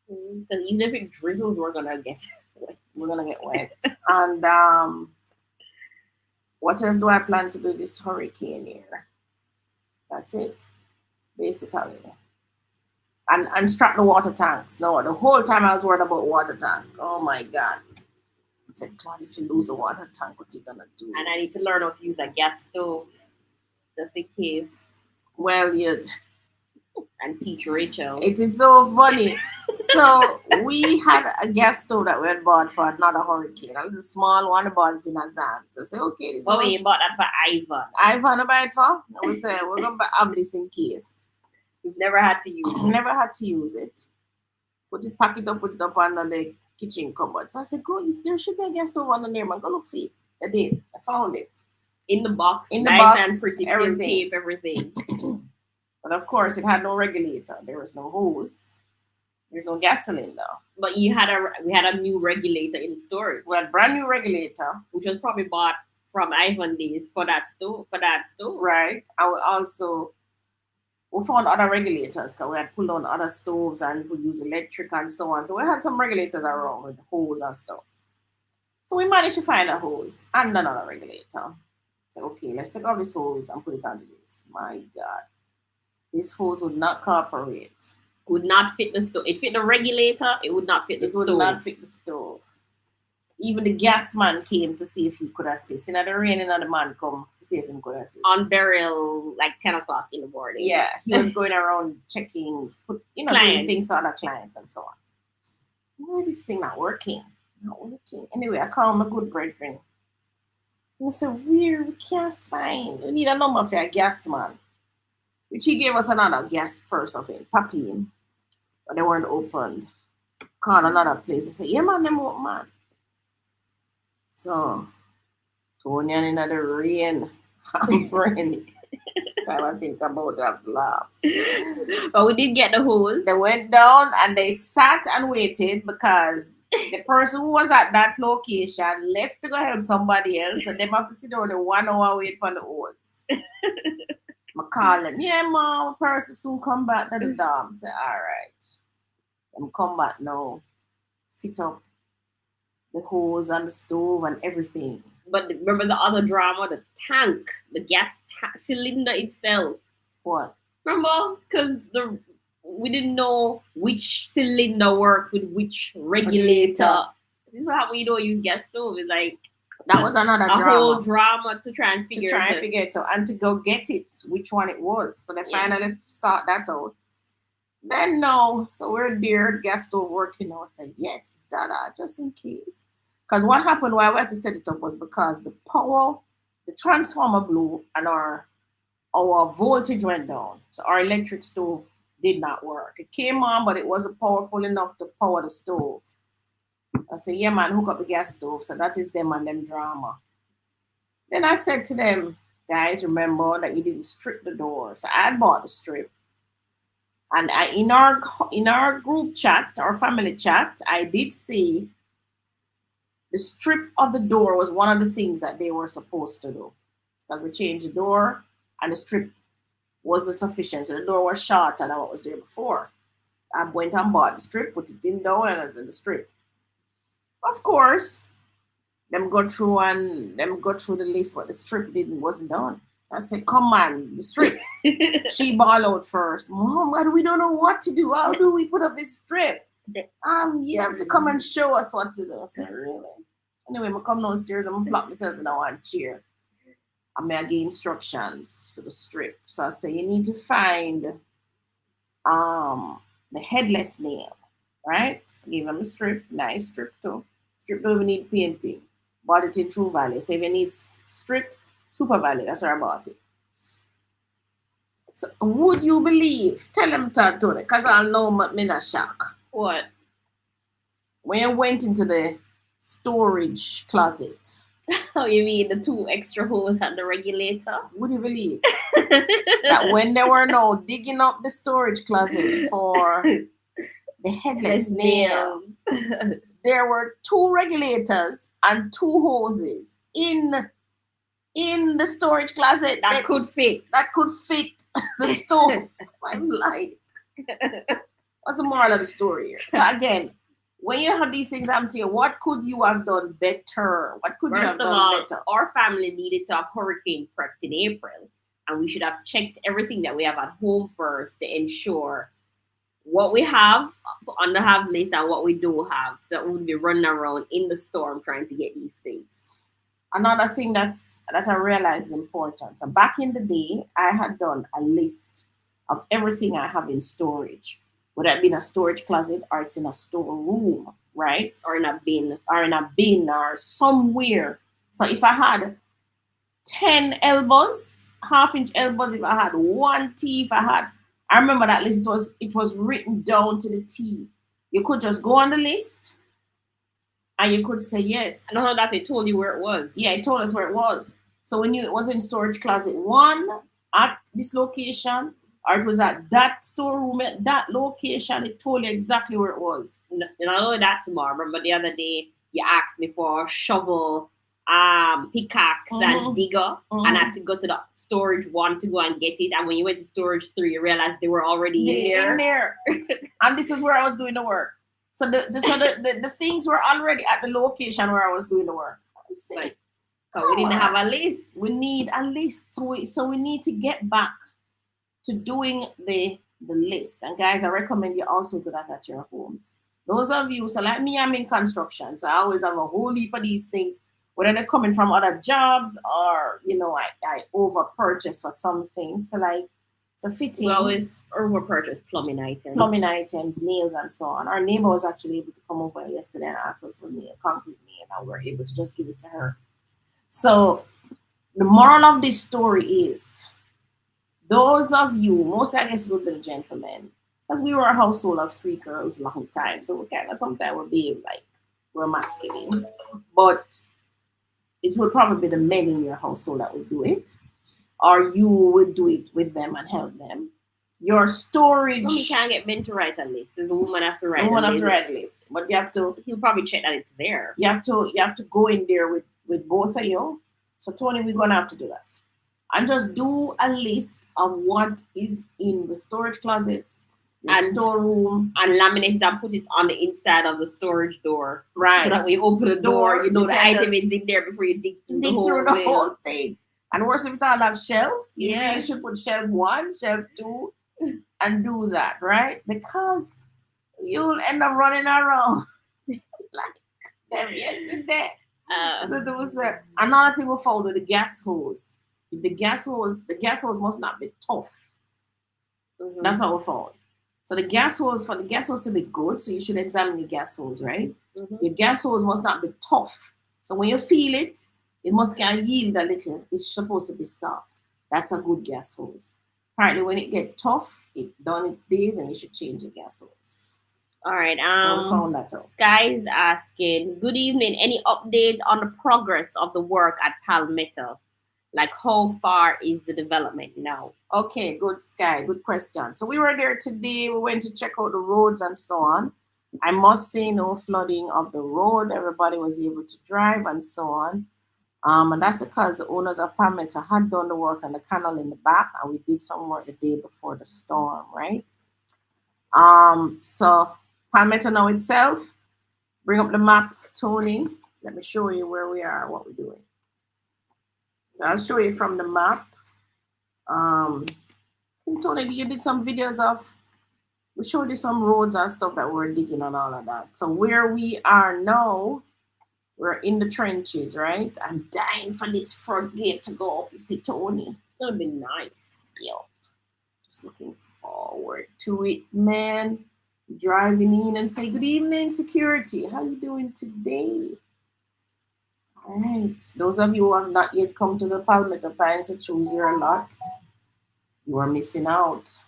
Because even if it drizzles, we're gonna get wet. We're gonna get wet. And what else do I plan to do this hurricane year? That's it, basically. And strap the water tanks. No, the whole time I was worried about water tank. Oh my God. I said, Claudia, if you lose a water tank, what you gonna do? And I need to learn how to use a gas stove, just in case. Well, you and teach Rachel. It is so funny. So we had a gas stove that we had bought for another hurricane. A little small one, bought it in a Zan. So I said, okay, this one. You bought that for Ivan. Ivan buy it for? I would say we're gonna have this in case. We've never had to use it. Never had to use it. Put it up under the kitchen cupboard. So I said, go, there should be a gas stove under there, man. Go look for it. I did. I found it. In the box. In the box. And pretty, everything. Tape, everything. But of course, it had no regulator. There was no hose. There's no gas cylinder. But we had a new regulator in storage. We had a brand new regulator, which was probably bought from Ivan days for that stove. Right. We found other regulators because we had pulled on other stoves and we use electric and so on. So we had some regulators around with hose and stuff. So we managed to find a hose and another regulator. So okay, let's take off this hose and put it under this. My God. This hose would not cooperate. Would not fit the stove. It fit the regulator. It would not fit the stove. It would not fit the stove. Even the gas man came to see if he could assist. In the rain, another man come to see if he could assist. On burial, like 10 o'clock in the morning. Yeah, he was going around checking, doing things to other clients and so on. Why this thing not working? Not working. Anyway, I called my good brethren. And I said, we can't find. We need a number for a gas man. Which he gave us another gas person in Papine, but they weren't opened. Called another place. I said, yeah, man, them open, man. So, Tony and in the rain, I'm rain. I think about that laugh. But we did get the hose. They went down and they sat and waited because the person who was at that location left to go help somebody else, and they have to sit down the 1 hour wait for the hose. I call them, yeah, mom, person soon come back to the dorm. Say, all right. Them come back now. Fit up the hose and the stove and everything. But remember the other drama, the tank, the cylinder itself. What? Remember? Because we didn't know which cylinder worked with which regulator. This is how we don't use gas stove. It's like that was another a drama. whole drama to try and figure it out and to go get it, which one it was. So they finally sought that out. Then no, so we're there, gas stove working. I said yes, Dada, just in case. Because what happened why we had to set it up was because the transformer blew and our voltage went down. So our electric stove did not work. It came on, but it wasn't powerful enough to power the stove. I said, yeah, man, hook up the gas stove. So that is them and them drama. Then I said to them, guys, remember that you didn't strip the door. So I bought the strip. And in our group chat, our family chat, I did see the strip of the door was one of the things that they were supposed to do. Because we changed the door and the strip wasn't sufficient. So the door was shorter than what was there before. I went and bought the strip, put it in down, and I was in the strip. Of course, them go through the list, but the strip wasn't done. I said, come on, the strip. She ball out first. Mom, we don't know what to do. How do we put up this strip? You have to come and show us what to do. I said, really? Anyway, I come downstairs, I'm gonna plop myself in one chair. I'm gonna give instructions for the strip. So I say you need to find the headless nail, right? Give them a strip, nice strip too. Strip don't even need painting. Bought it in True Value. So if you need strips, Super Value, that's where I bought it. So would you believe? Tell them to do it, because I'll know me not shock. What? When I went into the storage closet. Oh, you mean the 2 extra holes and the regulator? Would you believe that when they were now digging up the storage closet for the headless nail, there were 2 regulators and 2 hoses in the storage closet that could fit the stove. I'm like, what's the moral of the story here? So again, when you have these things happen to you, what could you have done better? What could you have done better? Our family needed to have hurricane prepped in April, and we should have checked everything that we have at home first to ensure what we have on the have list and what we do have, so we would be running around in the storm trying to get these things. Another thing that I realized is important. So back in the day, I had done a list of everything I have in storage. Would that be in a storage closet or it's in a storeroom, right? Or in a bin. Or somewhere. So if I had 10 elbows, half-inch elbows, if I had 1 T, I remember that list, it was written down to the T. You could just go on the list and you could say yes. I know that it told you where it was. Yeah, it told us where it was. So we knew it was in storage closet 1 at this location, or it was at that storeroom at that location. It told you exactly where it was. And I know that tomorrow. Remember the other day you asked me for a shovel, pickaxe and digger, and I had to go to the storage 1 to go and get it. And when you went to storage 3, you realized they were already in there. And this is where I was doing the work. So the things were already at the location where I was doing the work. Like, we didn't have a list. We need a list. So we need to get back to doing the list. And guys, I recommend you also do that at your homes. Those of you, so like me, I'm in construction, so I always have a whole heap of these things, whether they're coming from other jobs or, I over purchase for something. So like, so fittings. We always over purchase plumbing items, nails and so on. Our neighbor was actually able to come over yesterday and ask us for concrete nail, and we were able to just give it to her. So the moral of this story is, those of you, most I guess would be the gentlemen, because we were a household of 3 girls long time, so we kind of sometimes would be like, we're masculine, but it would probably be the men in your household that would do it, or you would do it with them and help them. Your storage. No, you can't get men to write a list. It's the woman have to write. A list, but you have to. He'll probably check that it's there. You have to go in there with both of you. So Tony, we're gonna have to do that. And just do a list of what is in the storage closets, your storeroom, and laminate it and put it on the inside of the storage door. right? So that when you open the door, you know you the can item just is in there before you dig through the dig whole through the thing. whole thing. And worse, if you don't have shelves, you Yeah. really should put shelf 1, shelf 2, and do that, right? Because you'll end up running around like them yesterday. So there was another thing we found with the gas hose. If the gas hose must not be tough. That's what we found. So for the gas hose to be good, so you should examine your gas hose, right? Your gas hose must not be tough. So when you feel it, it must can yield a little. It's supposed to be soft. That's a good gas hose. Apparently, when it get tough, it done its days, and you should change your gas hose. All right. So we found that out. Sky is asking, good evening. Any updates on the progress of the work at Palmetto? Like, how far is the development now? Okay, good, Sky. Good question. So we were there today. We went to check out the roads and so on. I must say, no flooding of the road. Everybody was able to drive and so on. And that's because the owners of Palmetto had done the work on the canal in the back, and we did some work the day before the storm, right? So Palmetto now itself, bring up the map, Tony. Let me show you where we are, what we're doing. So I'll show you from the map. Tony, you did some videos of, we showed you some roads and stuff that we're digging and all of that. So where we are now, we're in the trenches, right? I'm dying for this frogate to go up. You see, Tony? It's gonna be nice. Yep. Just looking forward to it, man. Driving in and say, good evening, security. How you doing today? All right. Those of you who have not yet come to the Palmetto Pines to choose your lots, you are missing out.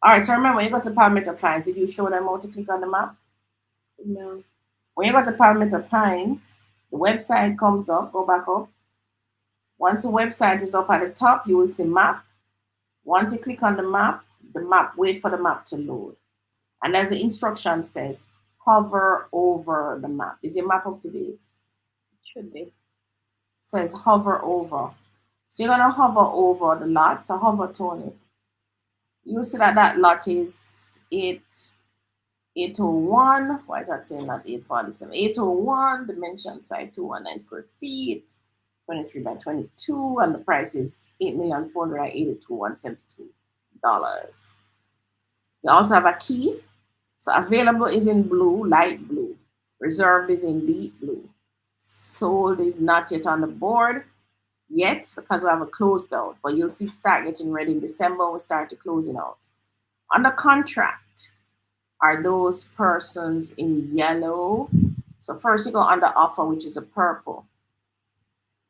All right, so remember, when you go to Palmetto Pines, did you show them how to click on the map? No. When you go to Palmetto Pines, the website comes up, go back up. Once the website is up at the top, you will see map. Once you click on the map, wait for the map to load. And as the instruction says, hover over the map. Is your map up to date? Should be. It says hover over. So you're going to hover over the lot. So hover, Tony. You see that lot is 801. Why is that saying that 847? 801, dimensions 5219 square feet, 23 by 22, and the price is $8,482,172. You also have a key. So available is in blue, light blue. Reserved is in deep blue. Sold is not yet on the board yet because we have a closed out. But you'll see start getting ready in December. We'll start to closing out. On the contract are those persons in yellow. So first you go on the offer, which is a purple.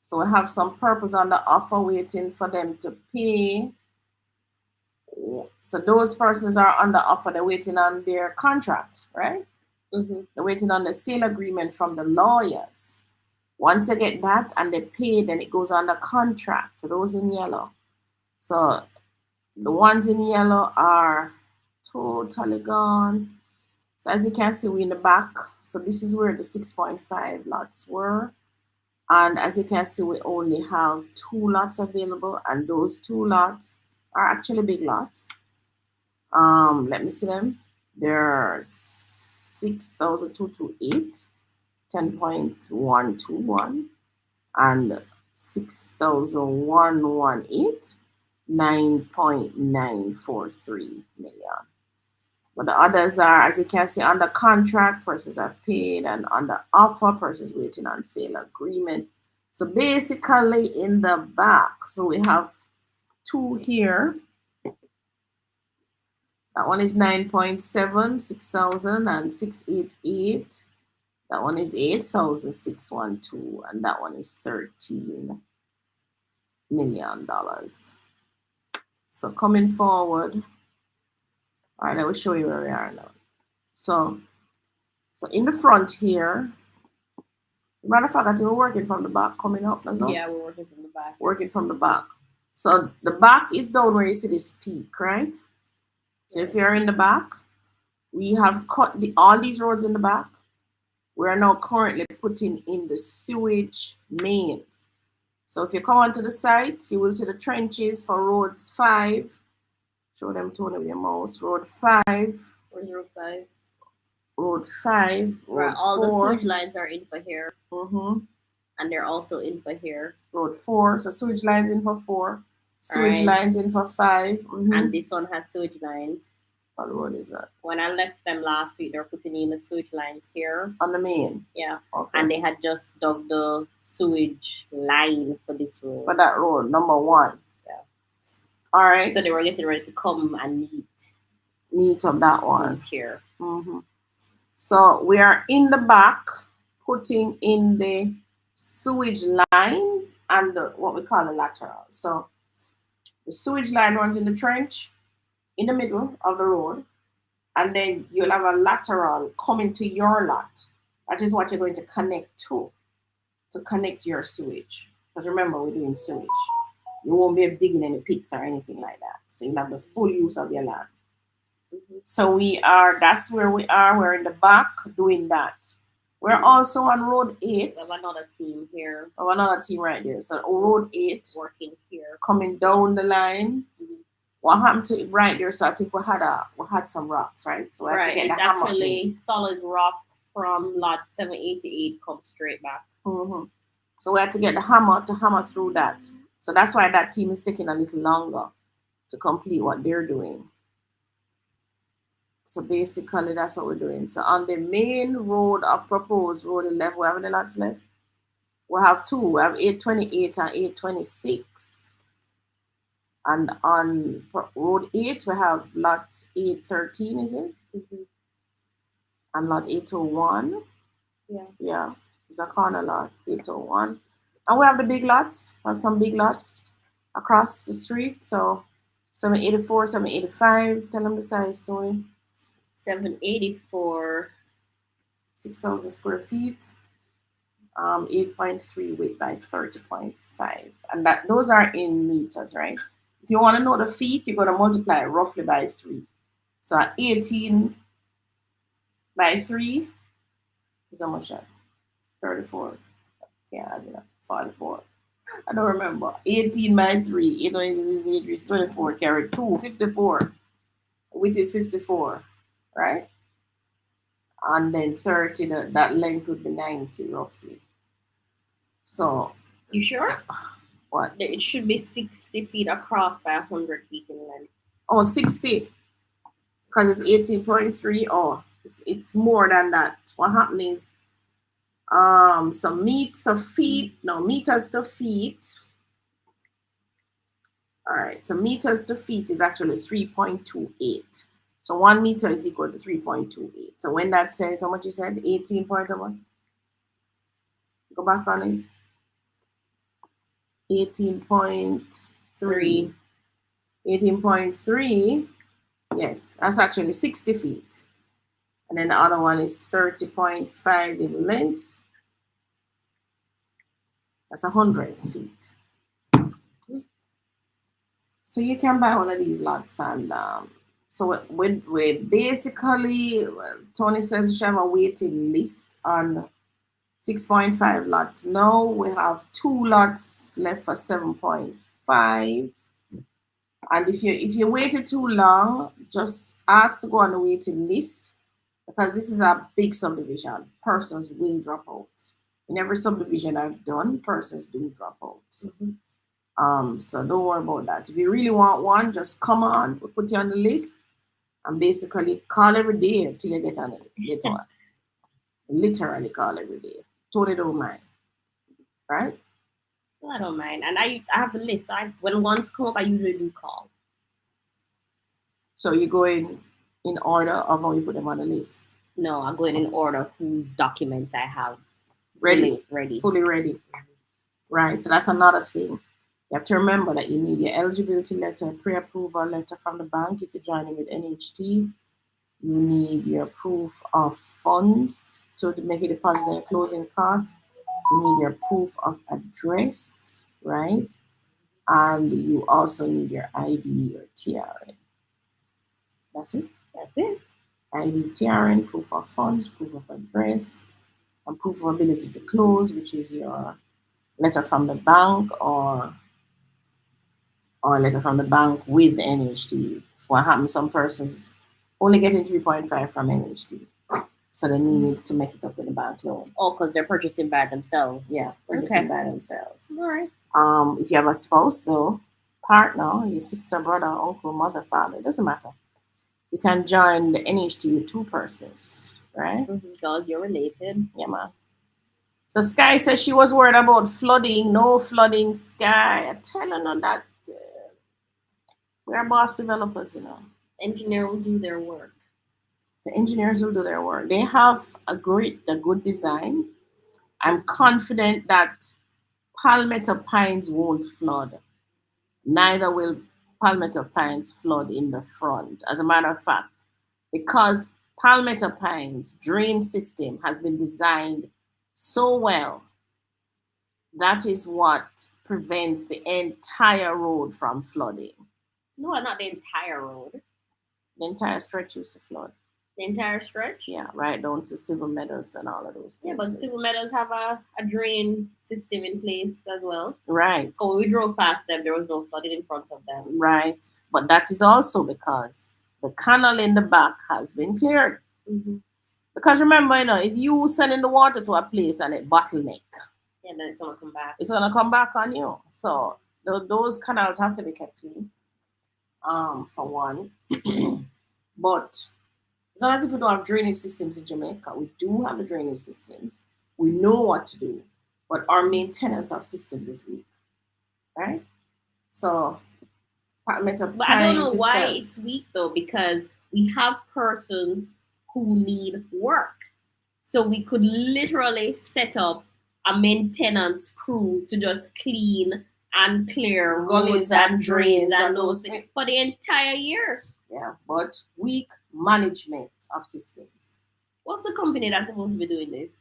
So we have some purples on the offer waiting for them to pay. So those persons are on the offer, they're waiting on their contract, right? They're waiting on the sale agreement from the lawyers. Once they get that and they pay, then it goes on the contract to those in yellow. So the ones in yellow are totally gone. So as you can see, we're in the back. So this is where the 6.5 lots were. And as you can see, we only have 2 lots available, and those 2 lots are actually big lots. Let me see them. They're 6,228, 10.121, and 6,118, 9.943 million. But the others are, as you can see, under contract, persons have paid, and under offer, persons waiting on sale agreement. So basically in the back, so we have 2 here. That one is 9.7, 6,000 and 688. That one is 8,612, and that one is $13 million. So coming forward, all right, I will show you where we are now. So in the front here, matter of fact, I think we're working from the back coming up. Yeah, we're working from the back. Working from the back. So the back is down where you see this peak, right? So if you're in the back, we have cut all these roads in the back. We are now currently putting in the sewage mains. So if you come onto the site, you will see the trenches for roads 5 Show them Tony with your mouse. Road 5. Where's road 5? Road 5. Right, Road all 4. the sewage lines are in for here. And they're also in for here. Road 4. So sewage lines in for 4. Sewage Right. lines in for 5. And this one has sewage lines. What road is that? When I left them last week, they're putting in the sewage lines here. On the main? Yeah. Okay. And they had just dug the sewage line for this road. For that road, number 1. Yeah. All right. So they were getting ready to come and meet up that one. Meet here. So we are in the back putting in the sewage lines and what we call the lateral. So the sewage line runs in the trench in the middle of the road, and then you'll have a lateral coming to your lot. That is what you're going to connect to connect your sewage. Because remember, we're doing sewage. You won't be digging any pits or anything like that. So you'll have the full use of your land. So that's where we are. We're in the back doing that. We're also on road 8. We have another team here. Oh, another team right there. So road 8. Working here. Coming down the line. What happened to it right there? So I think we had some rocks, right? So we had to get the hammer. It's actually solid rock from lot 788 comes straight back. So we had to get the hammer to hammer through that. So that's why that team is taking a little longer to complete what they're doing. So basically, that's what we're doing. So on the main road of proposed road 11, we have any lots left? We have 2. We have 828 and 826. And on road 8, we have lot 813, is it? And lot 801. Yeah. It's a corner lot, 801. And we have the big lots. We have some big lots across the street. So 784, 785. Tell them the size, Tony. 784. 6,000 square feet. 8.3 width by 30.5. And those are in meters, right? If you want to know the feet, you're going to multiply it roughly by 3. So 18 by 3 is how much that? 34. Yeah, I did that. 44. I don't remember. 18 by 3. You know, is 24 carried 2. 54. Which is 54. Right? And then 30, that length would be 90 roughly. So. You sure? What? It should be 60 feet across by 100 feet in length. Oh, 60. Because it's 18.3. Oh, it's more than that. What happened is, meters to feet. All right, so meters to feet is actually 3.28. So 1 meter is equal to 3.28. So when that says, how much you said? 18.1? Go back on it. 18.3. 18.3. Yes, that's actually 60 feet. And then the other one is 30.5 in length. That's 100 feet. So you can buy one of these lots, and so we basically, Tony says we should have a waiting list on 6.5 lots. Now we have 2 lots left for 7.5. And if you waited too long, just ask to go on the waiting list, because this is a big subdivision. Persons will drop out. In every subdivision I've done, persons do drop out. So don't worry about that. If you really want one, just come on. We'll put you on the list and basically call every day until you get on it. Get one. Literally call every day. Totally don't mind. Right? I don't mind. And I have the list. So when ones come up, I usually do call. So you go in order of how you put them on the list? No, I go in order whose documents I have fully ready. Right. So that's another thing. You have to remember that you need your eligibility letter, pre-approval letter from the bank if you're joining with NHT. You need your proof of funds to make a deposit and closing costs. You need your proof of address, right? And you also need your ID or TRN. That's it? That's it. ID, TRN, proof of funds, proof of address, and proof of ability to close, which is your letter from the bank or or a letter from the bank with NHT. So what happens? Some persons only getting 3.5 from NHT, so they need to make it up with the bank loan. Oh, because they're purchasing by themselves. Yeah, Okay. purchasing by themselves. All right. If you have a spouse though, partner, your sister, brother, uncle, mother, father, it doesn't matter. You can join the NHT with two persons, right? Because you're related. Yeah, man. So Sky says she was worried about flooding. No flooding, Sky. I tell her that we're boss developers, you know. Engineer will do their work. The engineers will do their work. They have a good design. I'm confident that Palmetto Pines won't flood. Neither will Palmetto Pines flood in the front. As a matter of fact, because Palmetto Pines drain system has been designed so well, that is what prevents the entire road from flooding. No, not the entire road. The entire stretch used to flood. The entire stretch? Yeah, right down to Civil Meadows and all of those places. Yeah, but Civil Meadows have a drain system in place as well. Right. So when we drove past them, there was no flooding in front of them. Right. But that is also because the canal in the back has been cleared. Mm-hmm. Because remember, if you send in the water to a place and it bottleneck, yeah, then it's gonna come back. It's gonna come back on you. So those canals have to be kept clean. For one. But it's not as if we don't have drainage systems in Jamaica. We do have the drainage systems. We know what to do. But our maintenance of systems is weak. Right? So but I don't know why it's weak though, because we have persons who need work. So we could literally set up a maintenance crew to just clean and clear roads and drains and those things for the entire year. Yeah, but weak management of systems. What's the company that's supposed to be doing this?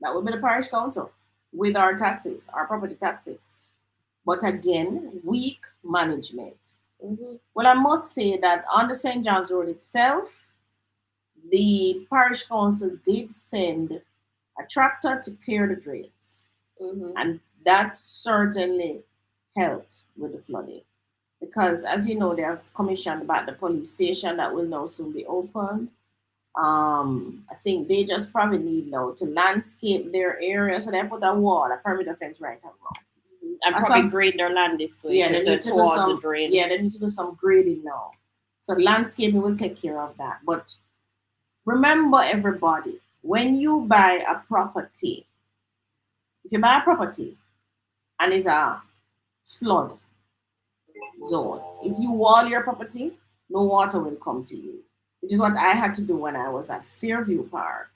That would be the parish council with our taxes, our property taxes. But again, weak management. Mm-hmm. Well, I must say that on the St. John's Road itself, the parish council did send a tractor to clear the drains. Mm-hmm. And that certainly helped with the flooding. Because, as you know, they have commissioned about the police station that will now soon be opened. I think they just probably need now to landscape their area. So they put a wall, a perimeter fence right around. And probably grade their land this way. Yeah, they need to do some, yeah, they need to do some grading now. So landscaping will take care of that. But remember, everybody, when you buy a property, if you buy a property and it's a flood zone, if you wall your property, no water will come to you, which is what I had to do when I was at Fairview Park.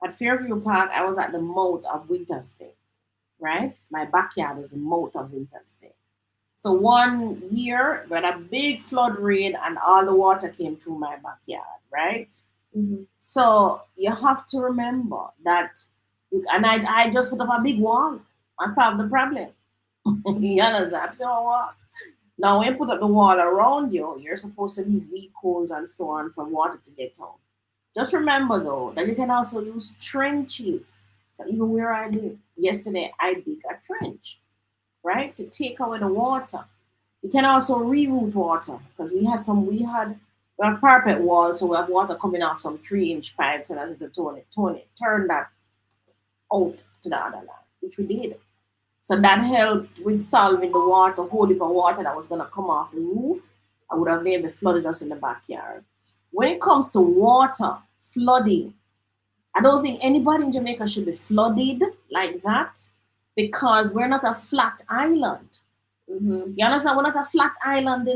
At Fairview Park, I was at the mouth of Winter's Bay, right? My backyard was the mouth of Winter's Bay. So one year, we had a big flood rain and all the water came through my backyard, right? Mm-hmm. So you have to remember that, and I just put up a big wall and solved the problem. You understand? Now, when you put up the wall around you, you're supposed to leave weak holes and so on for water to get out. Just remember, though, that you can also use trenches. So even where I live, yesterday I dig a trench, right, to take away the water. You can also reroute water because we have parapet walls, so we have water coming off some 3-inch pipes, and as it turn that out to the other line, which we did. So that helped with solving the water, whole heap of water that was going to come off the roof. I would have maybe flooded us in the backyard. When it comes to water, flooding, I don't think anybody in Jamaica should be flooded like that because we're not a flat island. Mm-hmm. You understand? We're not a flat island,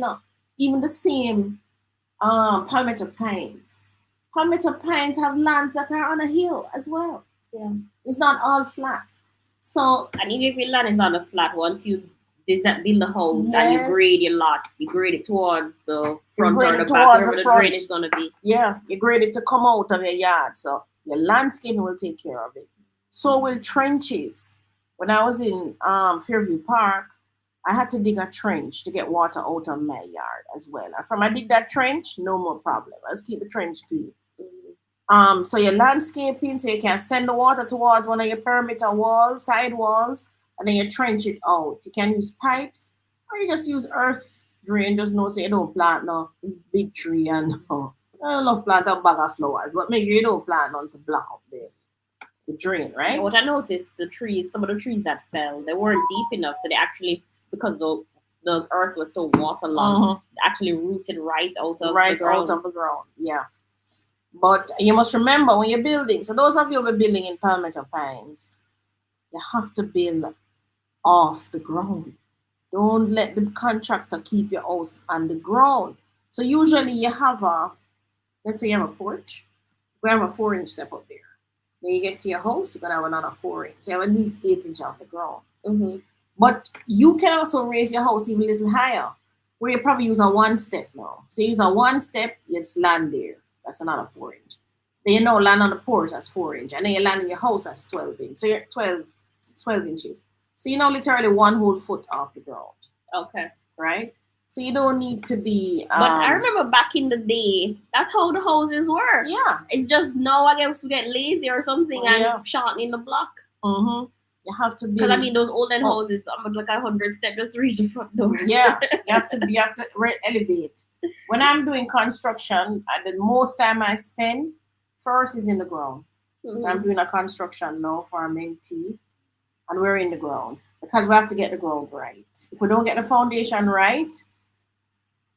Even the same Palmetto Pines. Palmetto Pines have lands that are on a hill as well. Yeah. It's not all flat. So, and even if your land is on a flat, once you build the house, yes, and you grade your lot, you grade it towards the front or the back, wherever the drain is going to be. Yeah, you grade it to come out of your yard. So your landscaping will take care of it. So will trenches. When I was in Fairview Park, I had to dig a trench to get water out of my yard as well. And from I dig that trench, no more problem. Let's keep the trench clean. So your landscaping, so you can send the water towards one of your perimeter walls, side walls, and then you trench it out. You can use pipes Or you just use earth drain, just know say you don't plant no big tree and no. I love plant a bag of flowers, but make sure you don't plant none to block up the drain, Yeah, right? what I noticed, the trees, some of the trees that fell, they weren't deep enough, so they actually, because the earth was so waterlogged, Mm-hmm. they actually rooted right out of the Right out ground. of the ground. Yeah. But you must remember when you're building, so those of you who are building in Palmetto Pines, you have to build off the ground. Don't let the contractor keep your house on the ground. So usually you have let's say you have a porch, you have a 4 inch step up there. Then you get to your house, you're gonna have another 4 inch. You have at least 8 inch off the ground. Mm-hmm. But you can also raise your house even a little higher, where you probably use a one step now. So you use a one step, you just land there. That's another 4 inch. Then you know land on the porch, that's 4 inch. And then you land in your house, that's 12 inch. So you're 12 inches. So you know literally one whole foot off the ground, Okay. right? So you don't need to be But I remember back in the day, that's how the houses were. yeah. It's just now I guess we get lazy or something Yeah. and shortening the block. Mm-hmm. You have to Because I build. mean, those olden Oh, houses, I'm like 100 steps just to reach the front door. yeah, you have to elevate. When I'm doing construction, the most time I spend first is in the ground. So I'm Mm-hmm. doing a construction now for a mentee, and we're in the ground because we have to get the ground right. If we don't get the foundation right,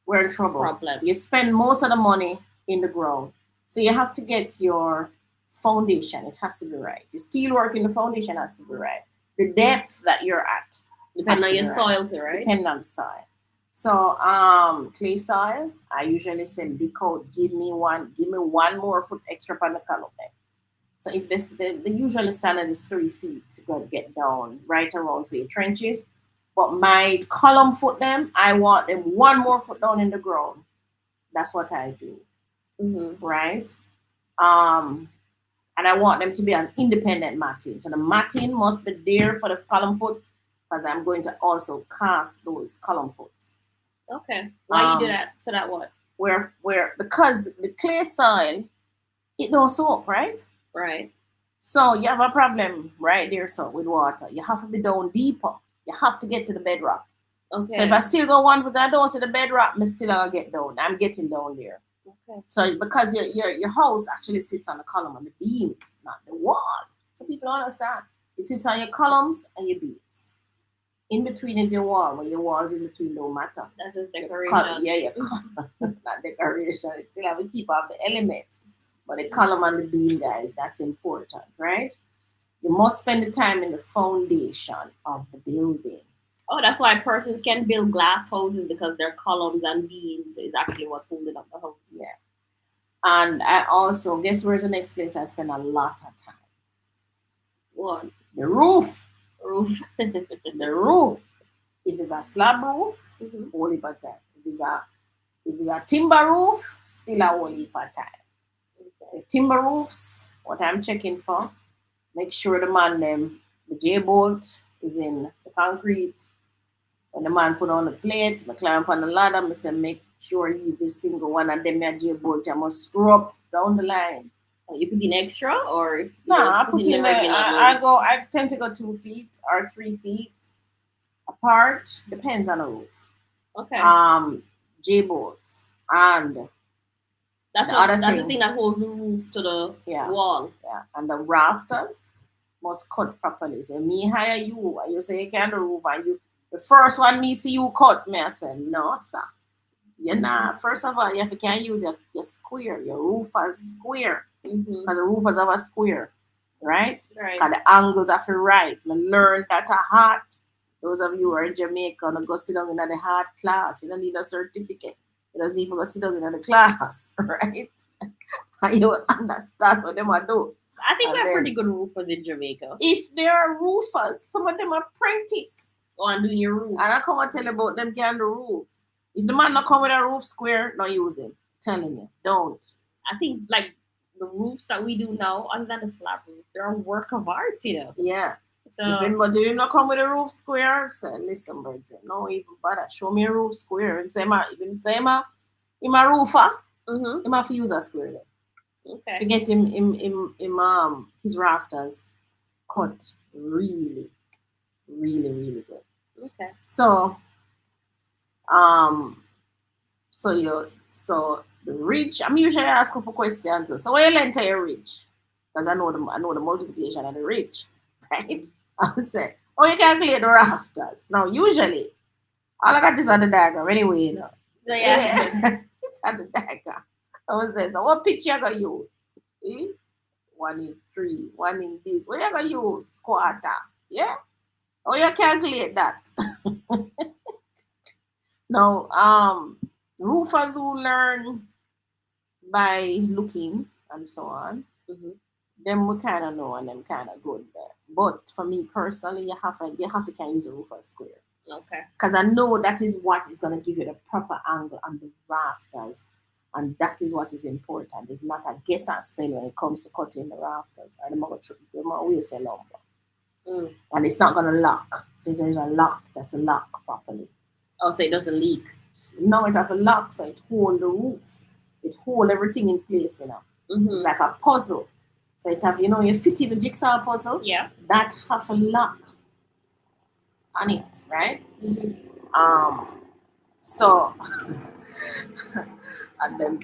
we're in trouble. Problem. You spend most of the money in the ground, so you have to get your foundation. It has to be right. Your steel work in the foundation has to be right. The depth that you're at Depending has on to your be right. soil too, right? Depending on the soil. So clay soil, I usually say the code, give me one more foot extra on the column there. So if this the usual standard is 3 feet to go get down right around for your trenches. But my column foot them, I want them one more foot down in the ground. That's what I do. Mm-hmm. Right? Um and I want them to be an independent matting. So the matting must be there for the column foot because I'm going to also cast those column foots. Okay. Why you do Um, that? So that what? where because the clay soil it don't soak, right? Right. So you have a problem right there, so with water. You have to be down deeper. You have to get to the bedrock. So if Okay. I still go one foot, I don't see the bedrock, I'm still gonna get down. I'm getting down there. Okay. So because your house actually sits on the column and the beams, not the wall. So people don't understand. It sits on your columns and your beams. In between is your wall. When your walls in between don't matter. That's just Your decoration. yeah, your not decoration. It still have to keep up the elements. But the column and the beam, guys, that's important, right? You must spend the time in the foundation of the building. Oh, that's why persons can build glass houses because their columns and beams is actually what's holding up the house. Yeah. And I also, guess where's the next place I spend a lot of time? What? The roof. Roof. The roof. If it's a slab roof, Mm-hmm. whole heap of time. If it's a timber roof, still a whole heap of time. The timber roofs, what I'm checking for, make sure the J bolt is in the concrete. When the man put on the plate, I climb up on the ladder, I say make sure every single one of them J bolt I must screw up down the line. You put in extra or you No, just I put put in the in regular I tend to go 2 feet or 3 feet apart, depends on the roof. Okay. J bolts and the other That's the thing, thing that holds the roof to the yeah, wall. yeah, and the rafters must cut properly. So me hire you, and you say you can the roof, and you the first one me see you cut me, I said no sir. You know, first of all, you have to can use your square, your roof as square, Mm-hmm. because the roofers have a square, right? Right. Because the angles have to right. I learned that a heart. Those of you who are in Jamaica and go sit down in the heart class, you don't need a certificate. You just need to go sit down in the class, right? And you will understand what they are do. I think And we have then, pretty good roofers in Jamaica. if there are roofers, some of them are apprentice. Oh, and doing your roof. And I come and tell you about them can do roof. If the man not come with a roof square, don't use him. Telling you, don't. I think like the roofs that we do now, other than the slab roof, they're a work of art, you know. Yeah. So If him not come with a roof square, say, listen, brethren, no even bother. Show me a roof square. If him say him a roofer, mm-hmm. him have to use a square then. Okay. Forget his rafters cut really, really, really good. Okay. So Um, so the ridge. I'm usually ask a couple questions. So what you length of your ridge? Because I know the multiplication of the ridge, right? I say, oh, you calculate the rafters. Now usually all of that is on the diagram anyway, you know. So yeah. Yeah, it's on the diagram. I was saying, so what picture you gonna use? Eh? 1 in 3, 1 in this. What you gonna use? Quarter. Yeah? How you calculate that? Now, roofers who learn by looking and so on, Mhm. them we kind of know and them kind of good there. But for me personally, you have to can use a roofer square Okay. because I know that is what is going to give you the proper angle on the rafters, and that is what is important. It's not a guess and spell when it comes to cutting the rafters. Or the more waste your lumber, Mm. and it's not going to lock. So if there's a lock, that's a lock properly. Oh, so it doesn't leak. Now it have a lock, so it hold the roof. It hold everything in place, you know. It's Mm-hmm. like a puzzle. So it have, you fit in the jigsaw puzzle. Yeah. That have a lock on it, right? Mm-hmm. So and them.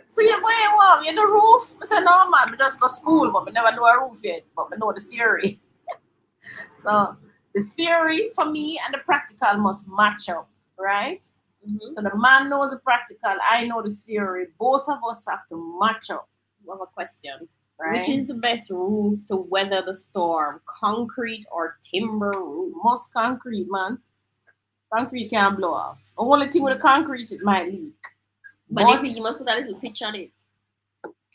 So you boy, wow, you the roof? I said no man, we just go school, but we never do a roof yet, but we know the theory. So the theory for me and the practical must match up, right? Mm-hmm. So the man knows the practical, I know the theory. Both of us have to match up, I have a question. Which right? is the best roof to weather the storm? Concrete or timber roof? Most concrete, man. Concrete can't blow off. The only thing with the concrete, it might leak. But if But you must put a little pitch on it.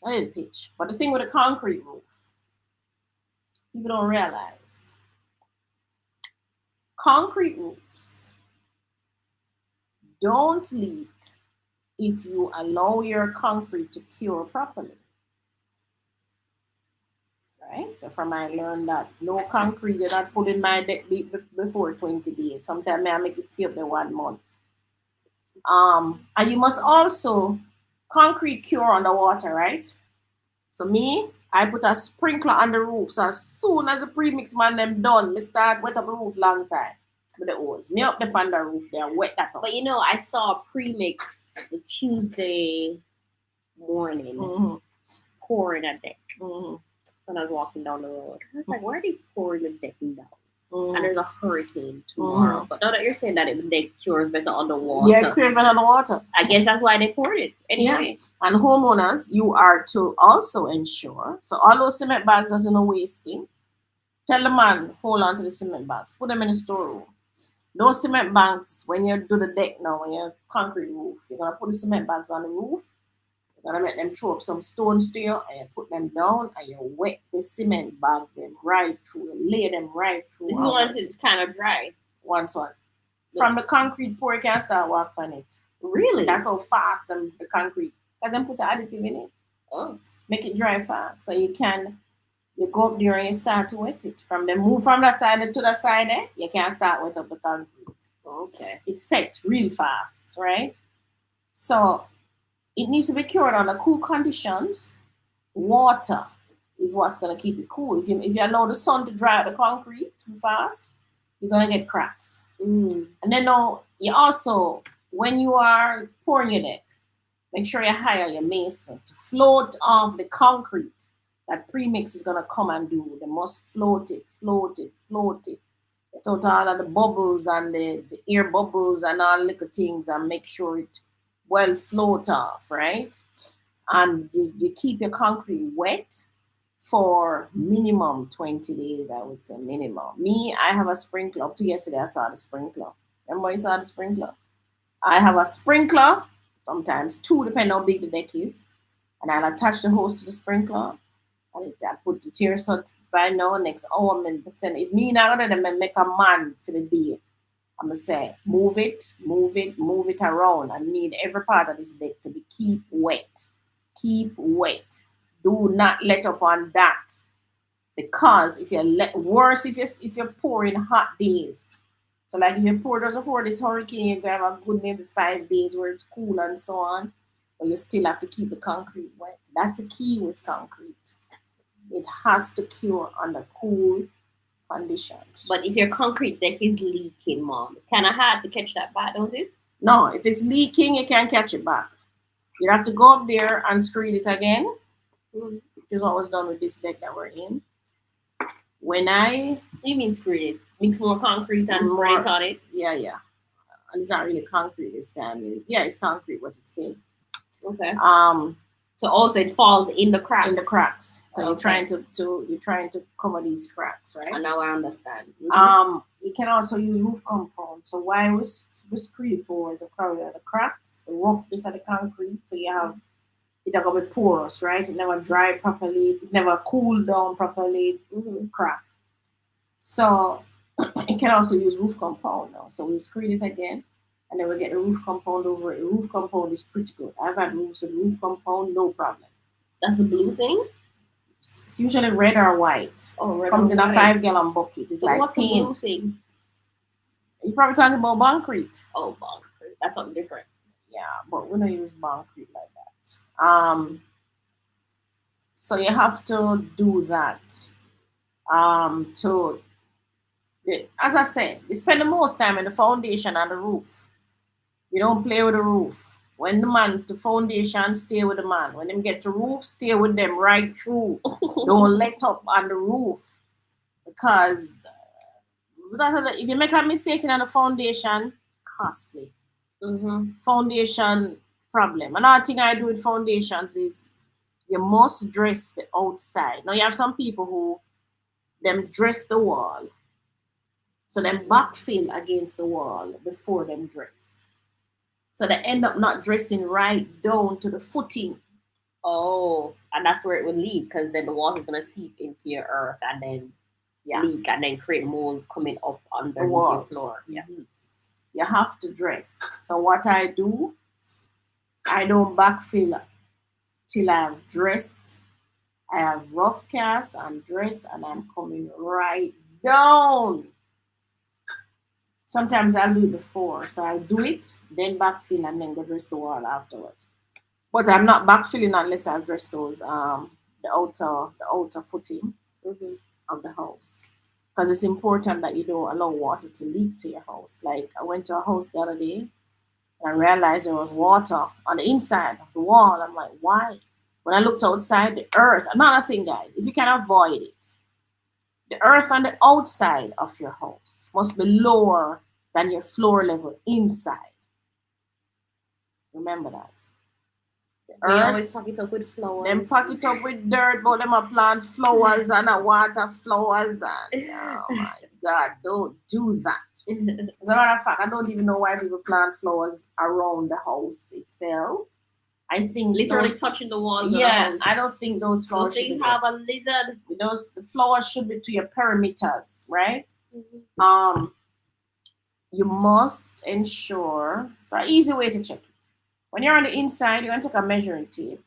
I didn't pitch. But the thing with the concrete roof, people don't realize concrete roofs don't leak if you allow your concrete to cure properly. Right? So from I learned that no concrete you're not put in my deck before 20 days. Sometimes I make it stay up there 1 month. And you must also concrete cure underwater, right? So me, I put a sprinkler on the roof. So as soon as the premix man them done, me start wet up the roof long time with the hose. Me up the on the roof there, wet that up. But you know, I saw a premix the Tuesday morning Mm-hmm. pouring a deck Mm-hmm. when I was walking down the road. I was like, why are they pouring the deck down? And Mm-hmm. there's a hurricane tomorrow. But now that you're saying that it, the cure is better underwater, Yeah, cure better underwater. I guess that's why they poured it anyway. And homeowners, you are to also ensure. So all those cement bags that you're not wasting, tell the man, hold on to the cement bags, put them in the storeroom. Those cement bags, when you do the deck now, when you're concrete roof, you're gonna put the cement bags on the roof. You're gonna make them throw up some stones to you, and you put them down, and you wet the cement bag them right through. You lay them right through. This is once it's kind of dry. Once what? From the concrete pour, you can start work on it. Really? That's how fast the concrete. Because then put the additive in it. Oh. Make it dry fast. So you go up there and you start to wet it. From the move from the side to the side there, you can start wet up the concrete. Okay. It's set real fast, right? So it needs to be cured under cool conditions. Water is what's gonna keep it cool. If you allow the sun to dry out the concrete too fast, you're gonna get cracks. And then now you also, when you are pouring your deck, make sure you hire your mason to float off the concrete that premix is gonna come and do. They must float it, float it, float it. Get out all of the bubbles and the air bubbles and all little things and make sure it well float off, right? And you keep your concrete wet for minimum 20 days, I would say minimum. Me, I have a sprinkler. Up to yesterday, I saw the sprinkler. Remember you saw the sprinkler? I have a sprinkler, sometimes two, depending how big the deck is. And I'll attach the hose to the sprinkler. And I put the tear salt by now, next hour, if me now gonna make a man for the day. I'm gonna say, move it, move it, move it around. I need every part of this deck to be keep wet. Keep wet. Do not let up on that. Because if you let worse if you're pouring hot days. So like if you pour just before this hurricane, you have a good maybe 5 days where it's cool and so on. But you still have to keep the concrete wet. That's the key with concrete. It has to cure under cool conditions. But if your concrete deck is leaking, mom, it's kind of hard to catch that bad, don't it? No, if it's leaking, you can't catch it back. You have to go up there and screed it again, Mm. which is always done with this deck that we're in. When I You mean screwed it? Mix more concrete and more, paint on it. yeah, and it's not really concrete this time. Yeah, it's concrete. What you think? Okay. Um, So also it falls in the cracks. in the cracks. So you're Okay. trying you're trying to cover these cracks, right? And now I understand. You can also use roof compound. So why we screed towards the cracks, the roughness of the concrete, so you have it not gonna be porous, right? It never dry properly, it never cool down properly, crack. So you can also use roof compound now. So we screen it again, and then we get the roof compound over it. The roof compound is pretty good. I've had roofs with roof compound, no problem. That's a blue thing? It's usually red or white. Oh, red Comes or in a white. 5-gallon bucket. It's So like what's the blue paint. thing? You're probably talking about concrete. Oh, concrete. That's something different. Yeah, but we don't use concrete like that. So you have to do that. To as I said, you spend the most time in the foundation and the roof. You don't play with the roof. When the man to foundation, stay with the man. When them get to roof, stay with them right through. Don't let up on the roof because if you make a mistake in the foundation, costly. Foundation problem. Another thing I do with foundations is you must dress the outside. Now you have some people who them dress the wall, so them backfill against the wall before them dress. So they end up not dressing right down to the footing. Oh, and that's where it would leak because then the water's gonna seep into your earth and then leak and then create mold coming up under the floor. Yeah. You have to dress. So what I do, I don't backfill till I've dressed. I have rough cast and dress and I'm coming right down. Sometimes I'll do it before. So I'll do it, then backfill and then go dress the wall afterwards. But I'm not backfilling unless I've dressed those the outer footing of the house. Because it's important that you don't allow water to leak to your house. Like I went to a house the other day and I realized there was water on the inside of the wall. I'm like, why? When I looked outside, the earth, another thing, guys, if you can avoid it, the earth on the outside of your house must be lower than your floor level inside. Remember that. They always pack it up with flowers. Them pack it up with dirt, but them a plant flowers and a water flowers and oh my God, don't do that. As a matter of fact, I don't even know why people plant flowers around the house itself. I think literally touching the walls. Yeah, I don't think those flowers. Those things have a lizard. The flowers should be to your perimeters, right? You must ensure. So an easy way to check it. When you're on the inside, you're gonna take a measuring tape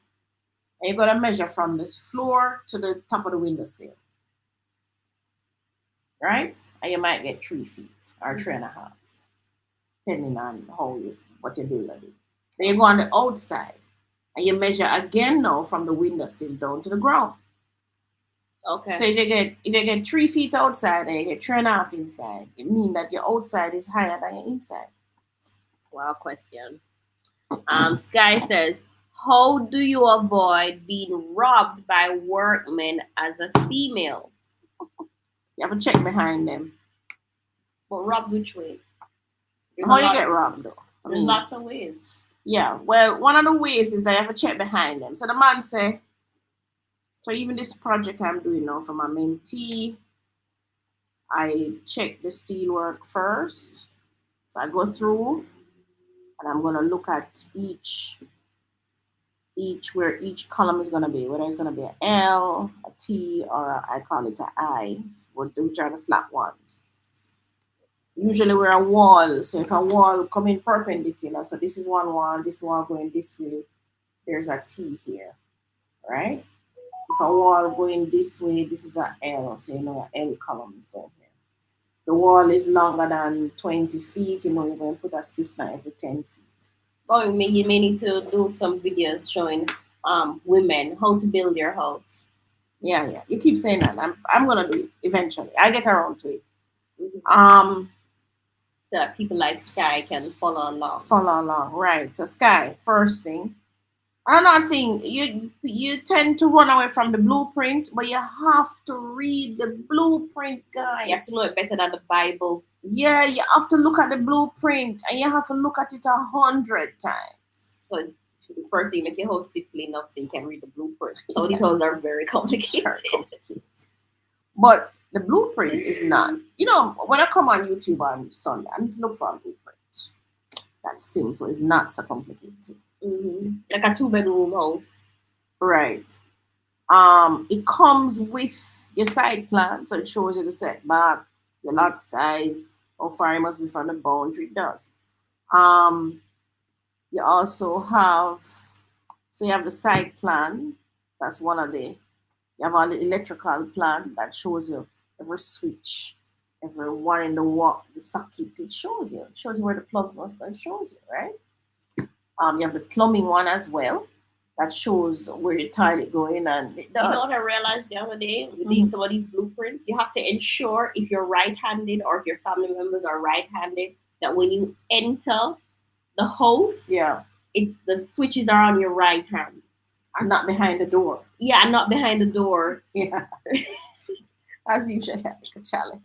and you're gonna measure from the floor to the top of the windowsill. Right? And you might get 3 feet or 3.5, depending on what your builder do. Then you go on the outside and you measure again now from the windowsill down to the ground. Okay. So if you get 3 feet outside and you get 3.5 inside, it means that your outside is higher than your inside. Wow, question. Sky says, how do you avoid being robbed by workmen as a female? You have to check behind them. But robbed which way? How you get robbed though? There's lots of ways. Yeah, well, one of the ways is that you have to check behind them. So the man say, so even this project I'm doing now for my mentee, I check the steel work first. So I go through and I'm gonna look at each where each column is gonna be, whether it's gonna be an L, a T, or I call it an I, which are the flat ones. Usually we're a wall, so if a wall come in perpendicular, so this is one wall, this wall going this way, there's a T here, right? If a wall going this way, this is an L, so you know an L column is going here. The wall is longer than 20 feet, you know, you're going to put a stiffener every 10 feet. Oh, you may need to do some videos showing women how to build your house. Yeah. You keep saying that. I'm gonna do it eventually. I get around to it. so that people like Sky can follow along. Follow along, right? So Sky, first thing. Another thing, you tend to run away from the blueprint, but you have to read the blueprint, You have to guys. know it better than the Bible. Yeah, you have to look at the blueprint, and you have to look at it 100 times. So it's first you make your house simple enough so you can read the blueprint. So these houses are very complicated. Very complicated. But the blueprint is not. You know, when I come on YouTube on Sunday, I need to look for a blueprint. That's simple. It's not so complicated. Like a 2 bedroom house. Right. It comes with your side plan, so it shows you the setback, your lot size, how far it must be from the boundary. It does. Um, you also have, so you have the site plan. That's one of the. You have all the electrical plan that shows you every switch, every one in the wall, the socket. It shows you. It shows you where the plugs must go. It shows you, right? You have the plumbing one as well. That shows where the toilet going, and it does. You know what I realized the other day with some of these blueprints? You have to ensure if you're right-handed or if your family members are right-handed that when you enter the house, Yeah, it's the switches are on your right hand. and not behind the door. Yeah, and not behind the door. Yeah, as usual, like a challenge.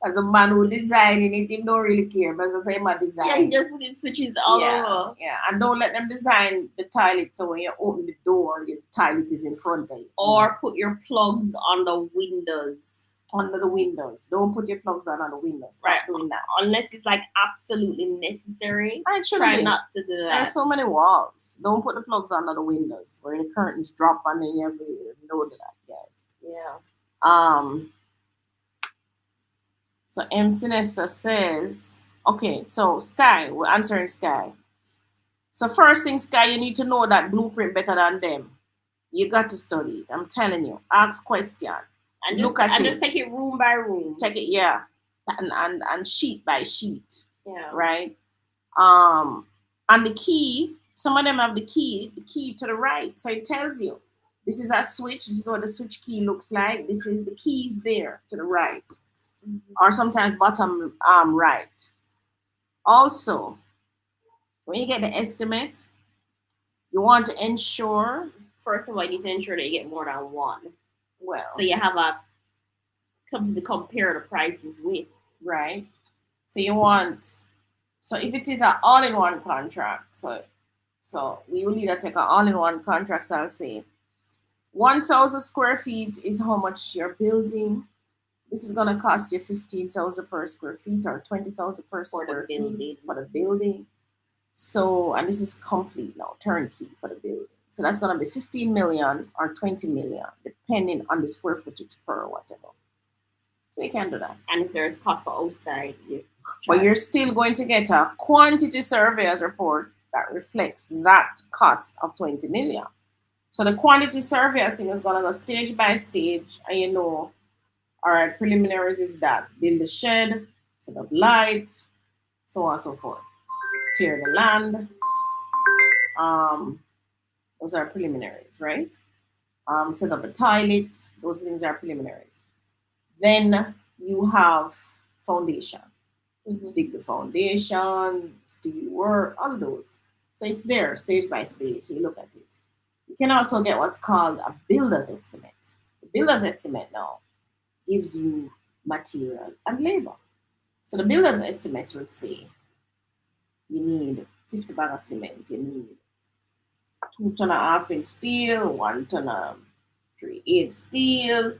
As a man who designing it, he don't really care. But as I say, my design. Yeah, he just put his switches all over. Yeah, and don't let them design the toilet so when you open the door, the toilet is in front of you. Or put your plugs on the windows. Under the windows. Don't put your plugs on the windows. Stop doing that. Unless it's like absolutely necessary. And it should Try be. not to do that. There are so many walls. Don't put the plugs under the windows where the curtains drop and then you have to know that, guys. Yeah. So M. Sinester says, okay, so Sky, we're answering Sky. So first thing, Sky, you need to know that blueprint better than them. You got to study it. I'm telling you. Ask question. And look at it. Just take it room by room. Take it, yeah. And sheet by sheet. Yeah. Right? And the key, some of them have the key to the right. So it tells you this is a switch, this is what the switch key looks like. This is the keys there to the right. Or sometimes bottom right. Also, when you get the estimate, you want to ensure. First of all, you need to ensure that you get more than one. Well, so you have something to compare the prices with. Right. So you want. So if it is an all-in-one contract, so we will either take an all-in-one contract. So I'll say 1,000 square feet is how much you're building. This is going to cost you 15,000 per square feet or 20,000 per square feet for the building. So, and this is complete now, turnkey for the building. So that's going to be 15 million or 20 million, depending on the square footage per whatever. So you can do that. And if there's cost for outside, but you're still going to get a quantity surveyor's report that reflects that cost of 20 million. So the quantity surveyor thing is going to go stage by stage, and you know, all right, preliminaries is that build the shed, set up lights, so on and so forth. Clear the land. Those are preliminaries, right? Set up a toilet. Those things are preliminaries. Then you have foundation. Dig the foundation, steel work, all of those. So it's there, stage by stage. So you look at it. You can also get what's called a builder's estimate. The builder's estimate now gives you material and labor. So the builder's estimate will say you need 50 bags of cement, you need 2.5 ton steel, 1 ton of 3/8 steel,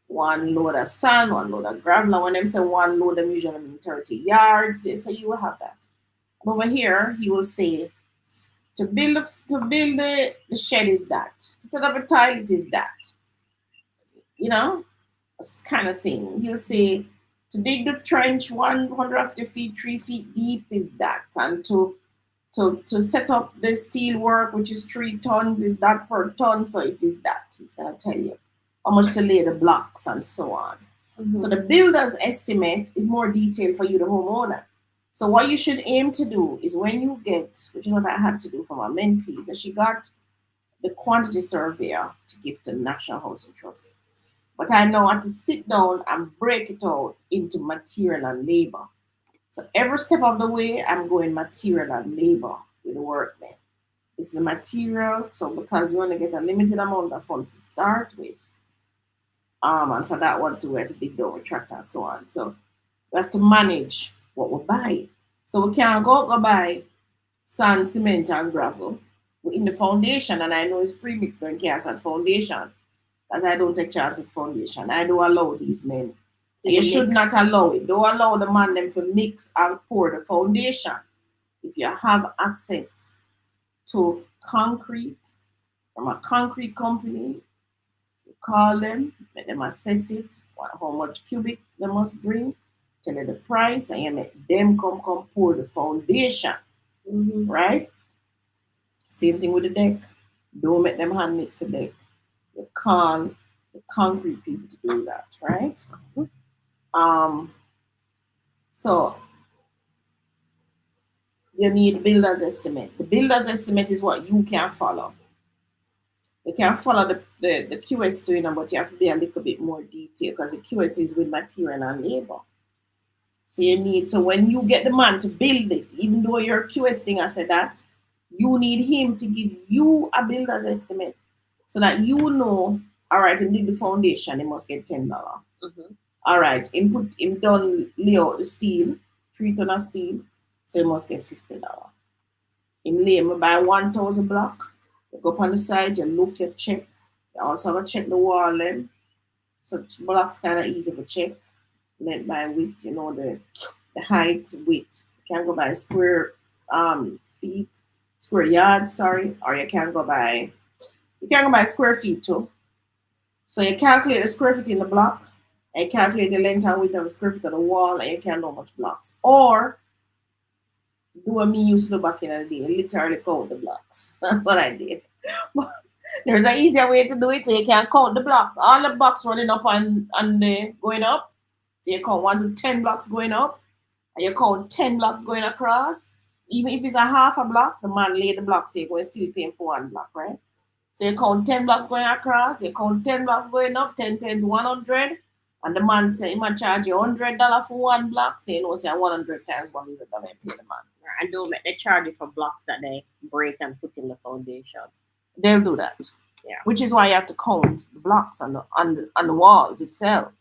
1 load of sand, 1 load of gravel. And when them say 1 load, them usually mean 30 yards. So you will have that. Over here, he will say to build the shed is that. To set up a toilet is that. You know, this kind of thing. He'll say to dig the trench 150 feet, 3 feet deep is that. And to set up the steel work, which is 3 tons, is that per ton. So it is that. He's going to tell you how much to lay the blocks and so on. So the builder's estimate is more detailed for you, the homeowner. So what you should aim to do is when you get, which is what I had to do for my mentees, that she got the quantity surveyor to give to National Housing Trust. But I know how to sit down and break it out into material and labor. So every step of the way, I'm going material and labor with the workmen. This is the material. So because we only get a limited amount of funds to start with, and for that one too, we have to dig down with tractor and so on. So we have to manage what we buy. So we can't go buy sand, cement, and gravel. We're in the foundation, and I know it's premix going cast and foundation, as I don't take charge of foundation. I do allow these men. You should not allow it. Don't allow the man them to mix and pour the foundation. If you have access to concrete from a concrete company, you call them, let them assess it, how much cubic they must bring, tell you the price, and you make them come pour the foundation. Right? Same thing with the deck. Don't make them hand mix the deck. You call the concrete people to do that, right? Um, so you need builder's estimate. The builder's estimate is what you can follow. You can follow the QS to it, but you have to be a little bit more detailed because the QS is with material and labor. So you need, so when you get the man to build it, even though your QS thing I said that, you need him to give you a builder's estimate so that you know, all right, him did the foundation, he must get $10. All right, him done lay out the steel, 3 ton of steel, so he must get $50. Him lay him buy 1,000 block. You go up on the side, you look, you check. You also have to check the wall then. So blocks kind of easy to check. Length by width, you know, the height, width. You can go by square feet, square yards, sorry, or you can go by square feet too. So you calculate the square feet in the block, and you calculate the length and width of the square feet of the wall, and you can know how much blocks. Or do what me used to do back in the day, literally count the blocks. That's what I did. There's an easier way to do it, so you can count the blocks. All the blocks running up and the going up. So you count 1 to 10 blocks going up, and you count 10 blocks going across. Even if it's a half a block, the man laid the blocks, so you're going to still pay him for 1 block, right? So you count 10 blocks going across, you count 10 blocks going up, 10 tens 100, and the man say he might charge you $100 for 1 block, so you know, say 100 times $100 pay the man. And don't make they charge you for blocks that they break and put in the foundation. They'll do that. Yeah. Which is why you have to count the blocks on the walls itself.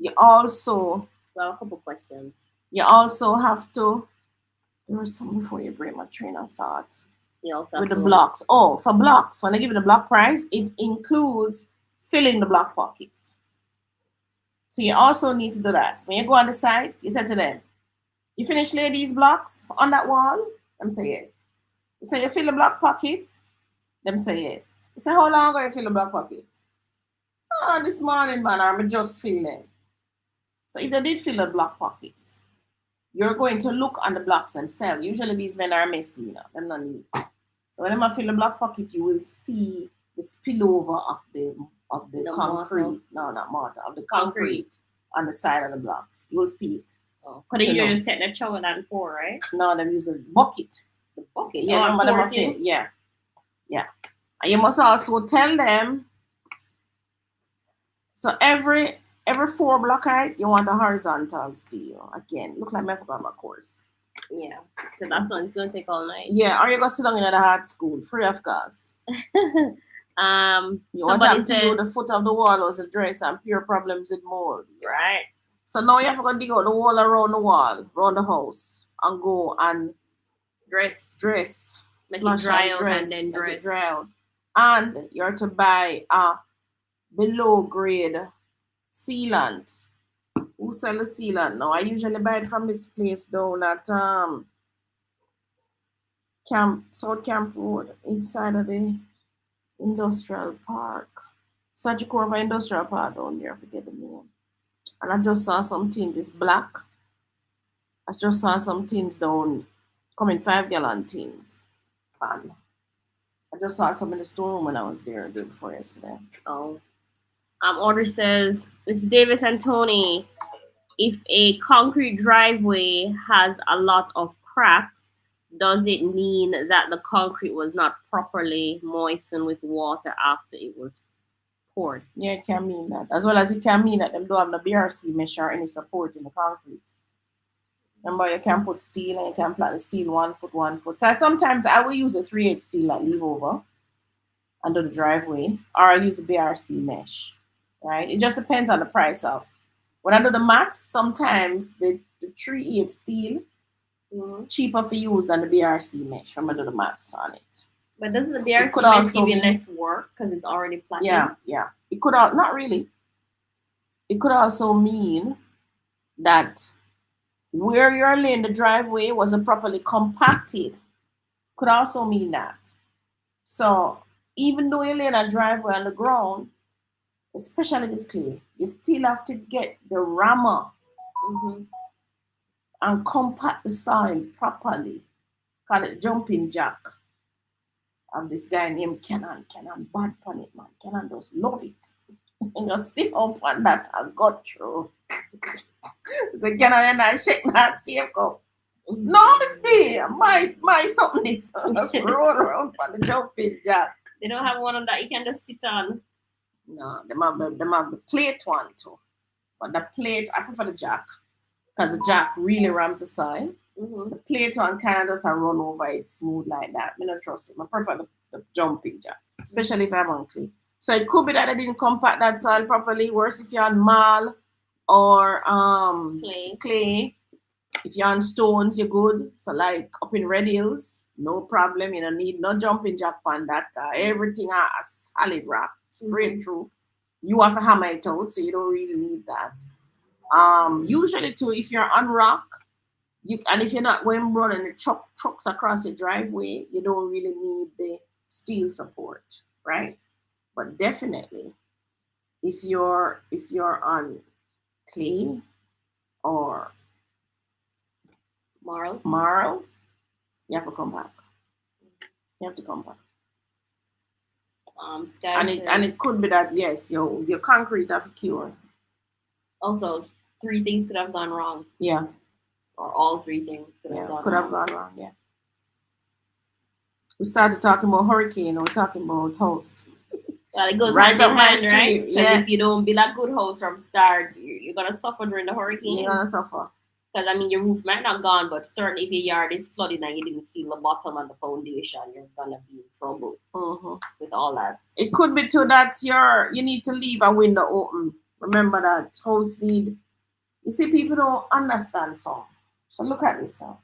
You also Well, a couple questions. You also have to. There was something before you break my train of thought. You also with the blocks. Oh, for blocks, when I give you the block price, it includes filling the block pockets. So you also need to do that. When you go on the site, you say to them, "You finish lay these blocks on that wall?" Them say yes. You say you fill the block pockets. Them say yes. You say how long ago you fill the block pockets? Oh, this morning, man. I'm just filling. So if they did fill the block pockets, you're going to look on the blocks themselves. Usually these men are messy, you know. They're not neat. So when I fill the block pocket, you will see the spillover of the concrete. Mortar. No, not mortar. Of the concrete on the side of the blocks. You will see it. Oh, but you just take the shovel and pour, right? No, they use a bucket. The bucket. Yeah, yeah. And you must also tell them. So every 4 block height, you want a horizontal steel. Again, look like I forgot my course. Yeah, because that's what it's going to take all night. Yeah, or you go sit down in the hard school, free of cost. You want to have to do the foot of the wall as a dress and pure problems with mold. Right. So now you have to go dig out the wall around the wall, around the house, and go and dress. Make it dry out and then dress. Dry out. And you have to buy a below grade sealant. Who sell the sealant now? I usually buy it from this place down at South Camp Road, inside of the industrial park. Sajikova Industrial Park down there, I forget the name. And I just saw some tins, it's black. I just saw some tins down, coming 5-gallon tins. And I just saw some in the storeroom when I was there the day before yesterday. Oh. Order says, Mr. Davis and Tony, if a concrete driveway has a lot of cracks, does it mean that the concrete was not properly moistened with water after it was poured? Yeah, it can mean that. As well as it can mean that them don't have the BRC mesh or any support in the concrete. Remember, you can put steel and you can plant the steel 1 foot, 1 foot. So sometimes I will use a 3/8 steel like leave over under the driveway, or I'll use a BRC mesh. Right? It just depends on the price of. When I do the mats, sometimes the 3/8 steel cheaper for use than the BRC mesh when I do the mats on it. But doesn't the It could BRC mesh also give you be less work because it's already plotted? yeah. It could not really. It could also mean that where you're laying the driveway wasn't properly compacted. Could also mean that. So even though you're laying a driveway on the ground, especially if it's clay, you still have to get the rammer Mm-hmm. and compact the soil properly. Call it jumping jack. And this guy named Kenan. Kenan bad on it, man. Kenan just love it. And just sit up on that and go through. So Kenan and I shake that shape up. No mistake. My something this. Just roll around on the jumping jack. They don't have one on that you can just sit on. No, them have the plate one too. But the plate, I prefer the jack. Because the jack really rams the soil. The plate one kind of doesn't run over it smooth like that. I don't trust it. I prefer the jumping jack, especially if I'm on clay. So it could be that I didn't compact that soil properly. Worse if you're on marl or clay. If you're on stones, you're good. So like up in Red Hills, no problem. You don't need no jumping jack on that. Everything are a solid rock, straight through. You have to hammer it out, so you don't really need that. Usually too, if you're on rock, and if you're not going running the trucks across the driveway, you don't really need the steel support, right? But definitely, if you're on clay or marl, you have to come back. You have to come back. And it could be that yes, your concrete have cured. Also, 3 things could have gone wrong. Yeah. Or all 3 things could have gone wrong. Yeah. We started talking about hurricane, or we're talking about house. Well, it goes right hand in hand, right? Because if you don't build a good house from start, you're gonna suffer during the hurricane. You're gonna suffer. Because I mean, your roof might not gone, but certainly if your yard is flooded and you didn't seal the bottom and the foundation, you're gonna be in trouble with all that. It could be too that you need to leave a window open. Remember that house need. You see, people don't understand so. So look at this now.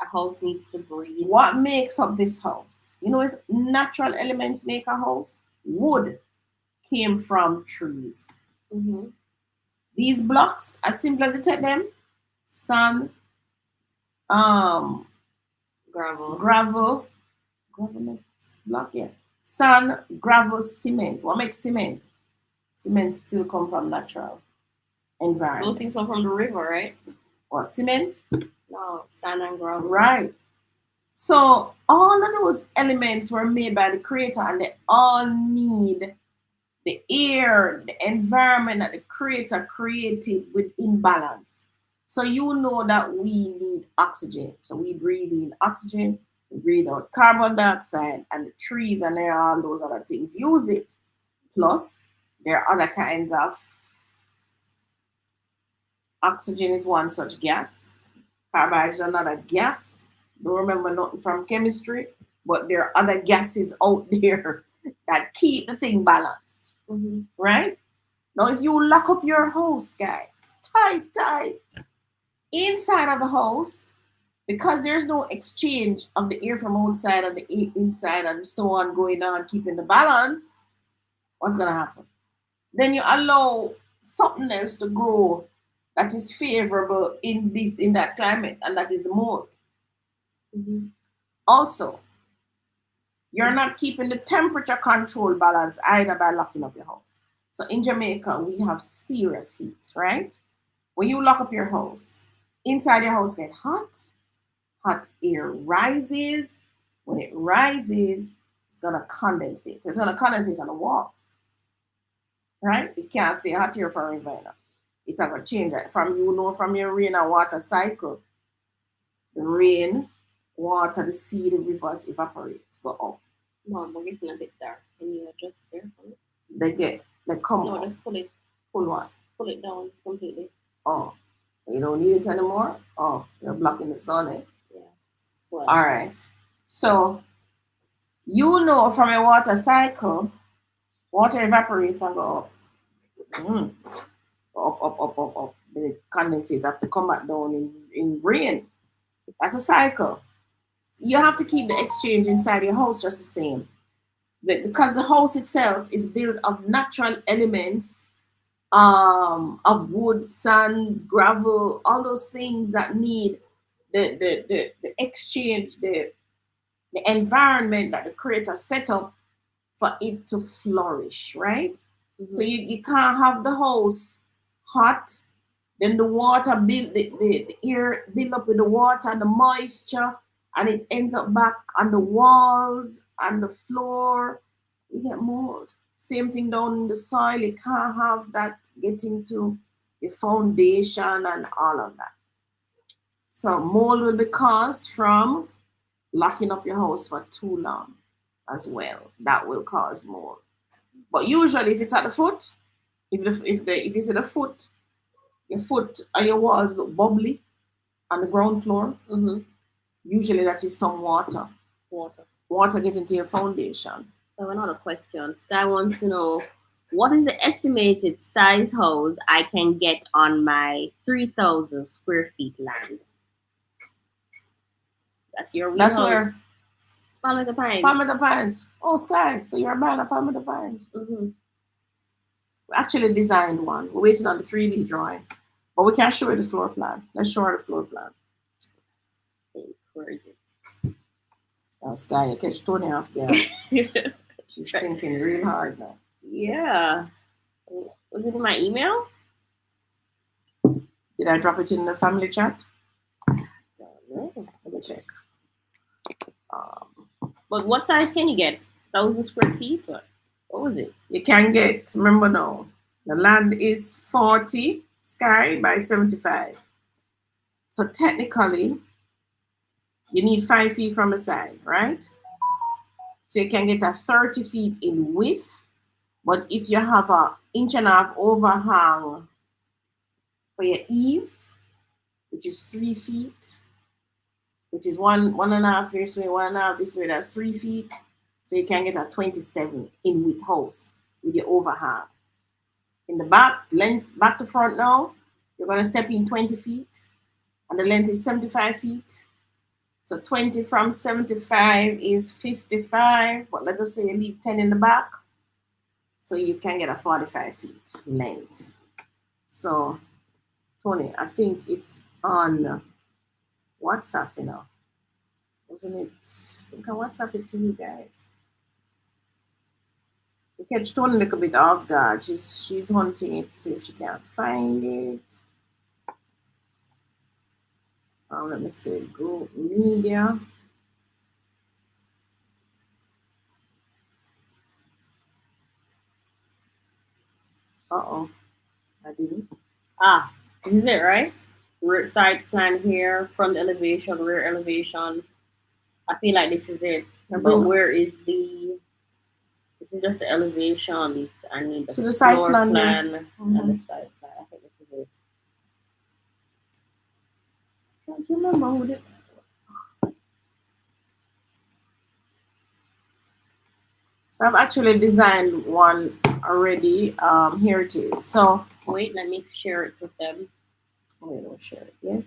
A house needs to breathe. What makes up this house? You know, it's natural elements make a house. Wood came from trees. These blocks, as simple as you take them, sand, gravel block, yeah. Sand, gravel, cement. What makes cement? Cement still come from natural environment. Those things come from the river, right? What, cement? No, sand and gravel. Right. So all of those elements were made by the creator, and they all need the air, the environment that the creator created within balance. So you know that we need oxygen. So we breathe in oxygen, we breathe out carbon dioxide, and the trees and there are all those other things use it. Plus, there are other kinds of oxygen is one such gas. Carbon is another gas. Don't remember nothing from chemistry, but there are other gases out there that keep the thing balanced. Right? Now, if you lock up your house, guys, tight, inside of the house, because there's no exchange of the air from outside and the inside and so on going on, keeping the balance, what's going to happen? Then you allow something else to grow that is favorable in that climate, and that is the mold. Also, you're not keeping the temperature control balance either by locking up your house. So in Jamaica, we have serious heat, right? When you lock up your house, inside your house get hot air rises. When it rises, it's going to condensate. It's going to condensate on the walls, right? It can't stay hot here forever. It's going to change that from your rain and water cycle. The rain, water, the sea, the rivers evaporate, go up. Mom, we're getting a bit dark. Can you adjust there for me? They come No, just pull it. Pull what? Pull it down completely. Oh. You don't need it anymore. Oh, you're blocking the sun. Eh? Yeah. Well, All right. So you know from a water cycle, water evaporates and go up. Mm. Up. Then it condensates, have to come back down in rain. That's a cycle. You have to keep the exchange inside your house just the same. Because the house itself is built of natural elements, of wood, sand, gravel, all those things that need the exchange, the environment that the creator set up for it to flourish, right? Mm-hmm. So you can't have the house hot, then the water build the air build up with the water and the moisture, and it ends up back on the walls and the floor. You get mold. Same thing down in the soil. You can't have that getting to your foundation and all of that. So mold will be caused from locking up your house for too long as well. That will cause mold. But usually if it's at the foot, if it's at the foot, your foot and your walls look bubbly on the ground floor, mm-hmm. Usually that is some water. Water getting to your foundation. So another question. Sky wants to know, what is the estimated size house I can get on my 3,000 square feet land? That's your wheelhouse. That's where Palmetto Pines. Palmetto Pines. Oh, Sky. So you're buying a Palmetto Pines. Mm-hmm. We actually designed one. We're waiting on the 3D drawing. But we can't show you the floor plan. Let's show her the floor plan. Where is it? Oh, Sky, you catch Tony off there. She's thinking real hard now. Yeah. Was it in my email? Did I drop it in the family chat? No. Let me check. But what size can you get? 1,000 square feet? Or what was it? You can get, remember now, the land is 40 Sky by 75. So technically, you need 5 feet from the side, right? So you can get a 30 feet in width, but if you have an inch and a half overhang for your eave, which is 3 feet, which is one and a half this way, 1.5 this way, that's 3 feet. So you can get a 27 in width house with your overhang. In the back, length back to front now, you're going to step in 20 feet, and the length is 75 feet. So 20 from 75 is 55, but let us say you leave 10 in the back. So you can get a 45 feet length. So, Tony, I think it's on WhatsApp, you know. Wasn't it? I think I WhatsApp it to you guys. We catch Tony a little bit off guard. She's hunting it, see if she can find it. Let me see, go media. Uh-oh, I didn't. This is it, right? Rear side plan here, front elevation, rear elevation. I feel like this is it. But where is the... This is just the elevations. I need the side floor plan mm-hmm. and the side plan. I think this is it. Can't you remember who did... So I've actually designed one already. Here it is. So wait, let me share it with them. Wait, don't share it yet.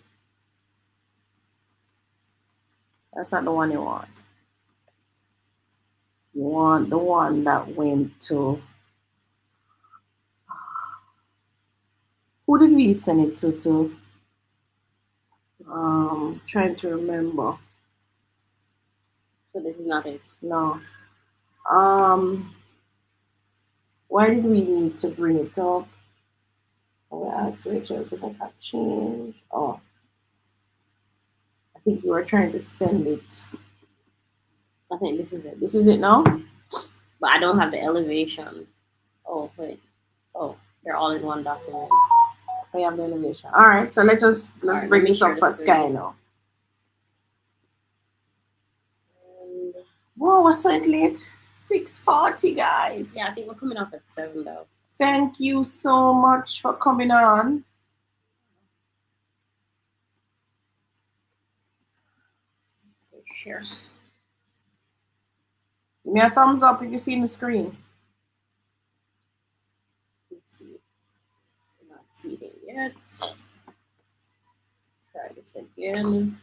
That's not the one you want. You want the one that went to... Who did we send it to? Trying to remember. So this is not it. No. Why did we need to bring it up? I asked Rachel to make a change. Oh, I think you were trying to send it. I think this is it. This is it now? But I don't have the elevation. Oh, wait. Oh, they're all in one document. I have the elevation. All right, so let's bring this up for Sky now. Whoa, was so late? 6:40, guys. Yeah, I think we're coming off at 7 though. Thank you so much for coming on. Sure. Give me a thumbs up if you see the screen. Let's see. I'm not seeing yet. Try this again.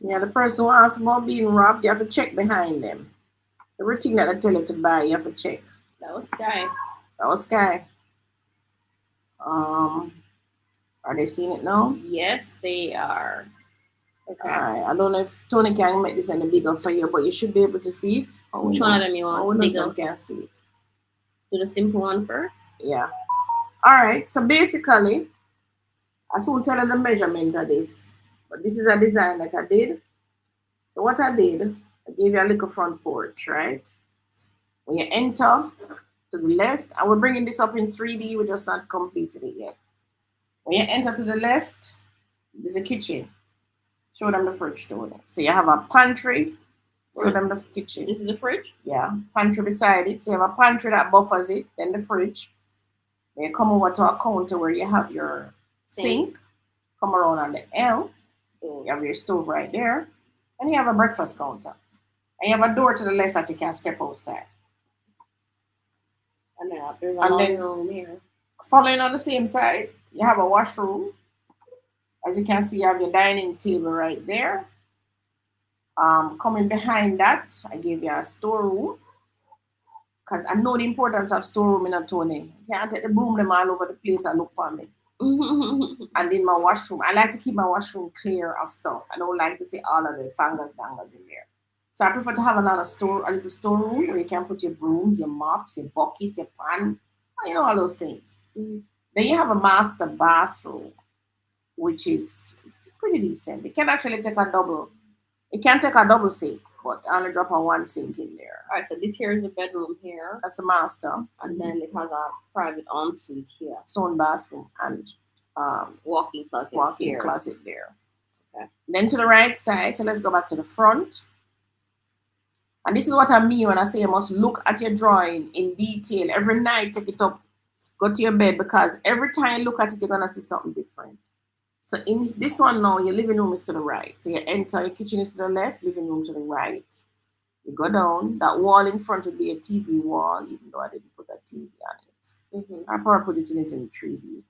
Yeah, the person who asks about being robbed, you have to check behind them. Everything that I tell you to buy, you have to check. That was Sky. That was Sky. Um, are they seeing it now? Yes, they are. Okay. I don't know if Tony can make this any bigger for you, but you should be able to see it. Which one of them you want? Bigger. Can see it. Do the simple one first. Yeah. All right. So basically, I soon tell you the measurement of this, but this is a design that I did. So what I did, I gave you a little front porch, right? When you enter to the left, and we're bringing this up in 3D, we're just not completed it yet. When you enter to the left, there's a kitchen. Show them the fridge door. So you have a pantry. Show them the kitchen. This is the fridge? Yeah, pantry beside it. So you have a pantry that buffers it, then the fridge. Then you come over to a counter where you have your sink. Come around on the L. You have your stove right there. And you have a breakfast counter. And you have a door to the left that you can step outside. And there's another room here. Following on the same side, you have a washroom. As you can see, you have your dining table right there. Coming behind that, I gave you a storeroom. Because I know the importance of storeroom in a Tony. You can't take the broom them all over the place and look for me. And in my washroom, I like to keep my washroom clear of stuff. I don't like to see all of the fungus dangers in there. So I prefer to have a little storeroom where you can put your brooms, your mops, your buckets, your pan, all those things. Then you have a master bathroom, which is pretty decent. It can actually take a double. It can take a double sink, but I only drop a one sink in there. All right, so this here is the bedroom here. That's the master. And then it has a private ensuite here. Its own bathroom and walk-in closet there. Okay. Then to the right side, so let's go back to the front. And this is what I mean when I say you must look at your drawing in detail. Every night, take it up, go to your bed, because every time you look at it, you're going to see something different. So in this one now, your living room is to the right. So you enter, your kitchen is to the left, living room to the right. You go down. That wall in front would be a TV wall, even though I didn't put a TV on it. I probably put it in 3D.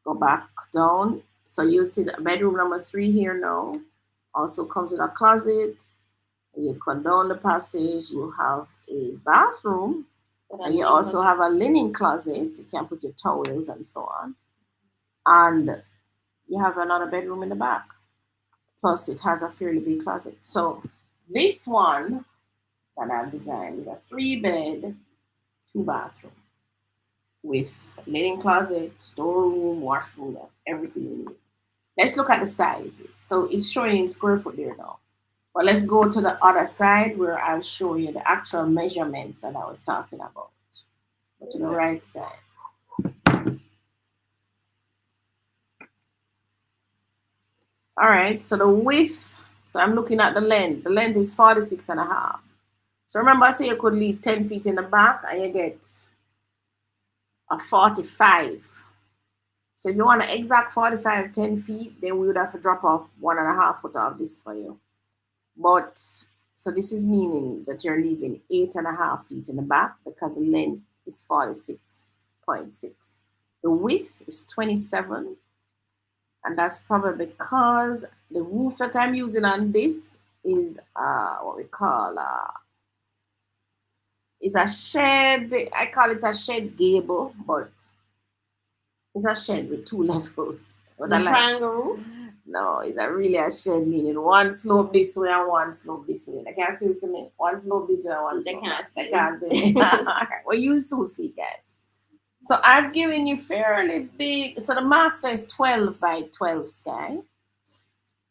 Go back down. So you'll see the bedroom number 3 here now. Also comes with a closet. You come down the passage, you have a bathroom. And you also have a linen closet. You can put your towels and so on. And you have another bedroom in the back. Plus, it has a fairly big closet. So this one that I've designed is a 3-bed, 2-bathroom with linen closet, storeroom, washroom, everything you need. Let's look at the sizes. So it's showing in square foot there now. But let's go to the other side where I'll show you the actual measurements that I was talking about. Go to the right side. All right, so the width, so I'm looking at the length. The length is 46.5. So remember I said you could leave 10 feet in the back and you get a 45. So if you want an exact 45, 10 feet, then we would have to drop off 1.5 foot of this for you. But, so this is meaning that you're leaving 8.5 feet in the back because the length is 46.6. The width is 27. And that's probably because the roof that I'm using on this is what we call is a shed. I call it a shed gable, but it's a shed with 2 levels. The triangle roof? No, it's really a shed, meaning one slope this way and one slope this way. I can't still see me. One slope this way and one slope. I can't see me. Well, you so see, guys. So I've given you fairly big. So the master is 12 by 12 sky.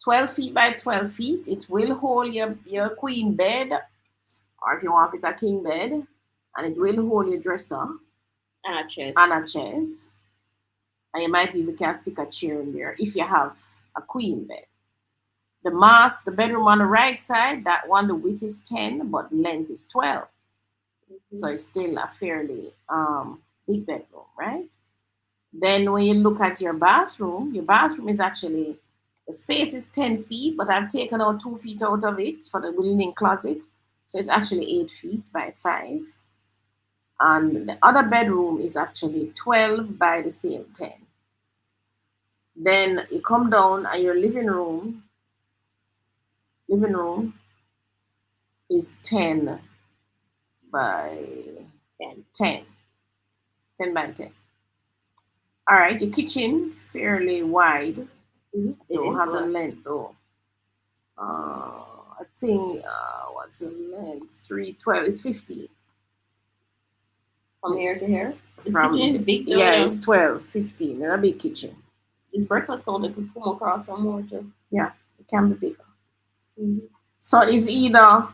12 feet by 12 feet. It will hold your queen bed, or if you want it a king bed, and it will hold your dresser. And a chest. And a chest. And you might even can stick a chair in there if you have a queen bed. The bedroom on the right side, that one, the width is 10, but the length is 12. So Mhm. it's still a fairly big bedroom, right? Then when you look at your bathroom is actually, the space is 10 feet, but I've taken out 2 feet out of it for the linen closet. So it's actually 8 feet by 5. And the other bedroom is actually 12 by the same 10. Then you come down and your living room is 10 by Ten. 10. 10 by 10. All right, your kitchen fairly wide. It Don't is have the what? length though. I think what's the length? 312 is 50. From here to here. This kitchen From is big though, yeah, you it's know. 12, 15. In a big kitchen. This breakfast counter could come across some more too. Yeah, it can be bigger. Mm-hmm. So it's either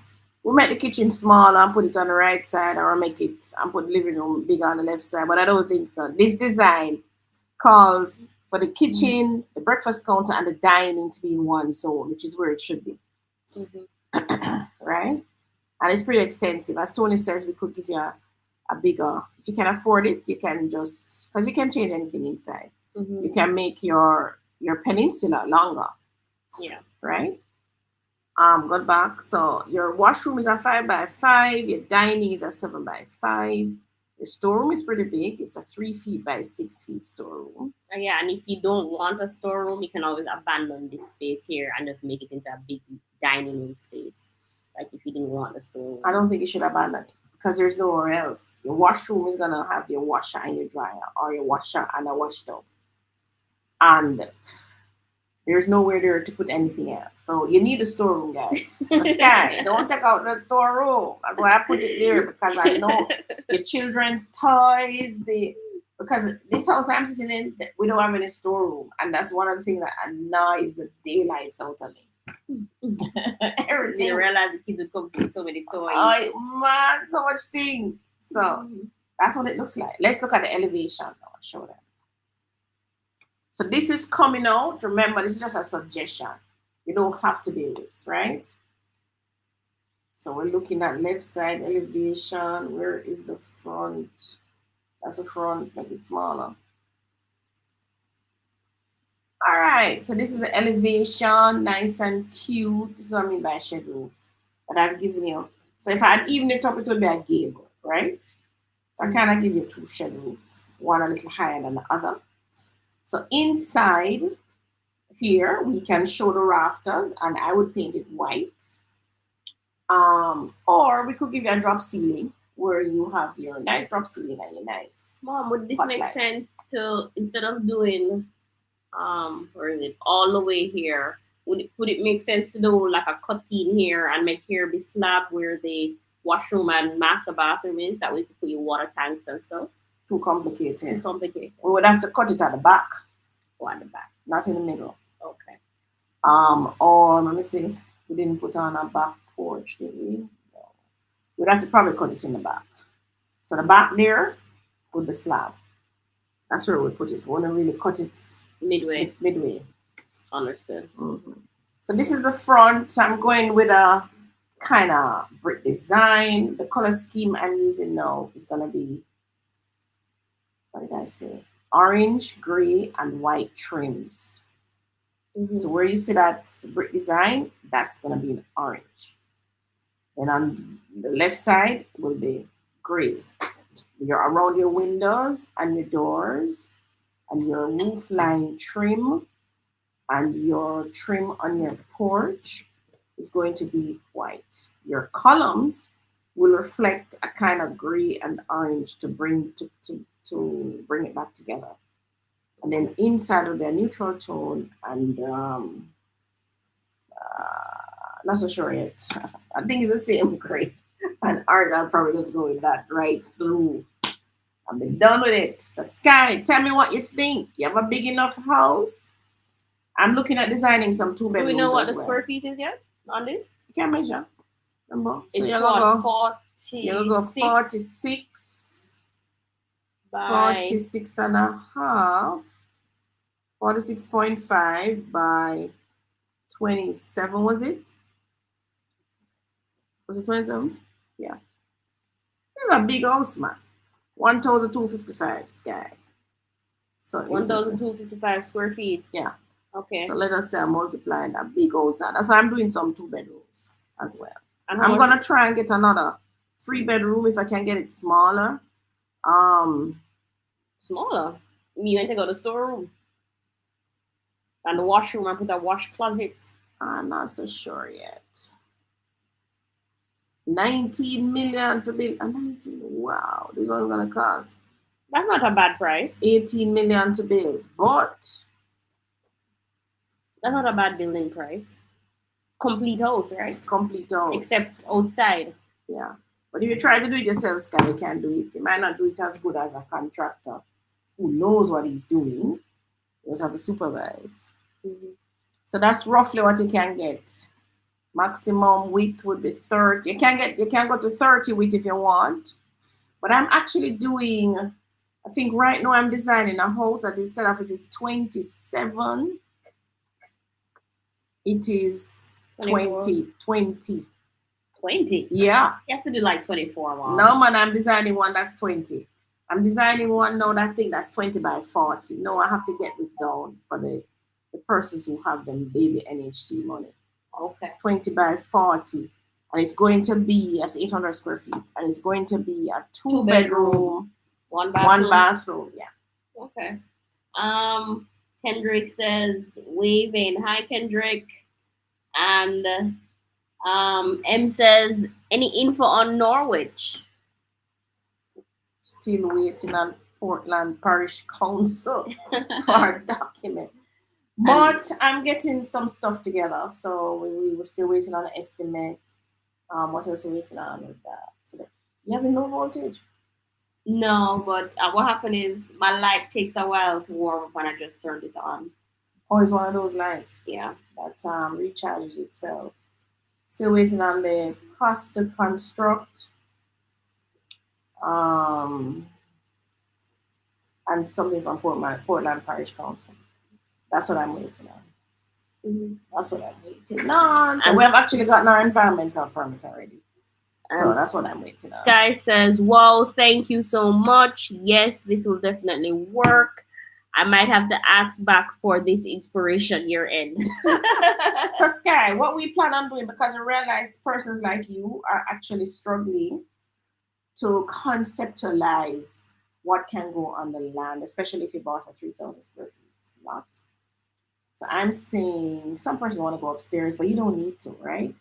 we make the kitchen smaller and put it on the right side, or make it and put the living room bigger on the left side. But I don't think so. This design calls for the kitchen, the breakfast counter, and the dining to be in one zone, which is where it should be. Mm-hmm. Right? And it's pretty extensive. As Tony says, we could give you a bigger, if you can afford it, you can just, because you can change anything inside. You Mm-hmm. can make your peninsula longer, Yeah. right? Got back. So your washroom is a 5 by 5. Your dining is a 7 by 5. Your storeroom is pretty big. It's a 3 feet by 6 feet storeroom. Yeah, and if you don't want a storeroom, you can always abandon this space here and just make it into a big dining room space. Like if you didn't want the I storeroom. don't think you should abandon it because there's nowhere else. Your washroom is gonna have your washer and your dryer, or your washer and a wash tub, and there's nowhere there to put anything else. So you need a storeroom, guys. The sky. Don't take out the storeroom. That's why I put it there, because I know your children's toys. Because this house I'm sitting in, we don't have any storeroom, and that's one of the things that annoys the daylights out of me. You Everything. realize the kids will come with so many toys. Oh man, so much things. So Mhm. that's what it looks like. Let's look at the elevation now. I'll show them. So this is coming out. Remember, this is just a suggestion. You don't have to do this, right? So we're looking at left side elevation. Where is the front? That's the front. Make it smaller. All right. So this is the elevation, nice and cute. This is what I mean by shed roof that I've given you. So if I had even it up, it would be a gable, right? So I kind of give you two shed roof, one a little higher than the other. So inside here, we can show the rafters, and I would paint it white. Or we could give you a drop ceiling where you have your nice drop ceiling and your nice Mom, would this hot make lights. sense to instead of doing or is it all the way here? Would it make sense to do like a cut in here and make here be slab where the washroom and master bathroom is? That way you could put your water tanks and stuff. Too Too complicated. complicated. We would have to cut it at the back, Or at the back. not in the middle. Okay. Or let me see. We didn't put on a back porch, did we? No. We'd have to probably cut it in the back. So the back there with the slab. That's where we put it. We want to really cut it Midway. midway. Understood. Mm-hmm. So this is the front. I'm going with a kind of brick design. The color scheme I'm using now is going to be, what did I say? Orange, gray, and white trims. So Mm-hmm. where you see that brick design, that's going to be in orange. And on the left side will be gray. You're around your windows and your doors and your roof line trim and your trim on your porch is going to be white. Your columns will reflect a kind of gray and orange to bring it back together. And then inside will be a neutral tone, and not so sure yet. I think it's the same gray. And orange, I'll probably just go with that right through. I'm done with it. So Sky, tell me what you think. You have a big enough house? I'm looking at designing some two Do we know bedrooms what the as well. square feet is yet on this? You can measure. Remember? So It's you're what, gonna go 46, by 46 and a half, 46.5 by 27, was it? Was it 27? Yeah. This is a big house, man. 1,255 sky. So you just 1,255 square feet. yeah. Okay. So let us say I multiply that big house. That's why I'm doing some 2 bedrooms as well. And how I'm much? gonna try and get another 3 bedroom if I can get it smaller. Um, Smaller. You want to go to the storeroom and the washroom and put a wash closet. I'm not so sure yet. 19 million for build. 19. Wow, this one's gonna cost That's not a bad price. 18 million to build, but That's not a bad building price. Complete house, right? complete house. Except outside. Yeah. But if you try to do it yourself, Sky, you can't do it. You might not do it as good as a contractor who knows what he's doing. You just have to supervise. Mm-hmm. So that's roughly what you can get. Maximum width would be 30. You can go to 30 width if you want. But I'm actually doing, I think right now I'm designing a house that is set up, it is 27. It is 20. 20? Yeah. You have to do like 24 one. No, man, I'm designing one that's 20. I'm designing one now that I think that's 20 by 40. No, I have to get this down for the persons who have them baby NHT money. Okay. 20 by 40. And it's going to be, as 800 square feet. And it's going to be a two-bedroom, one bathroom. Yeah. Okay. Kendrick says, waving. Hi, Kendrick. And M says, any info on Norwich? Still waiting on Portland Parish Council for a document. But I'm getting some stuff together. So we were still waiting on an estimate. What else are we waiting on with that today? You having low voltage? No, but what happened is my light takes a while to warm up when I just turned it on. Oh, it's one of those lights. Yeah. That recharges itself. Still waiting on the cost to construct. And something from Portland Parish Council. That's what I'm waiting on. Mm-hmm. That's what I'm waiting on. So we have actually gotten our environmental permit already. So that's what I'm waiting on. Sky says, wow, thank you so much. Yes, this will definitely work. I might have to ask back for this inspiration year end. So Sky, what we plan on doing, because we realize persons like you are actually struggling to conceptualize what can go on the land, especially if you bought a 3,000 square feet lot. So I'm saying some persons want to go upstairs, but you don't need to, right?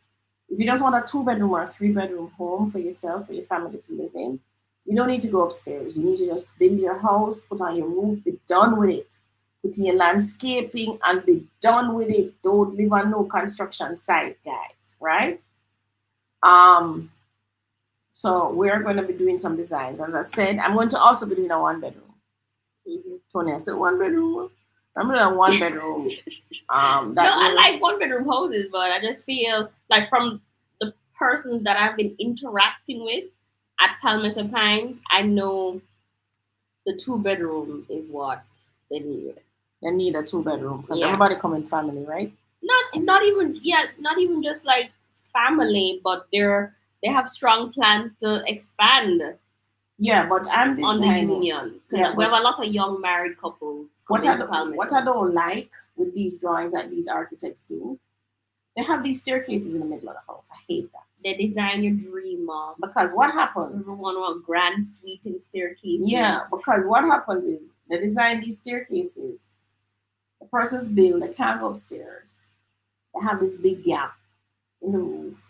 If you just want a 2 bedroom or a 3 bedroom home for yourself, for your family to live in, you don't need to go upstairs. You need to just build your house, put on your roof, be done with it. Put in your landscaping and be done with it. Don't live on no construction site, guys, right? So we're going to be doing some designs. As I said, I'm going to also be doing a 1 bedroom. Mm-hmm. Tony, I said 1 bedroom. I'm doing a 1 bedroom. I like 1 bedroom houses, but I just feel like from the persons that I've been interacting with at Palmetto Pines, I know the 2 bedroom is what they need. They need a 2 bedroom because everybody come in family, right? Not even just like family, but they have strong plans to expand. Yeah, but I'm designing on the union. Yeah, we have a lot of young married couples. What I don't like with these drawings that these architects do, they have these staircases in the middle of the house. I hate that. They design your dream of. Because what happens? Everyone want grand sweeping staircases. Yeah, because what happens is they design these staircases. The person's build, they can't go upstairs. They have this big gap in the roof.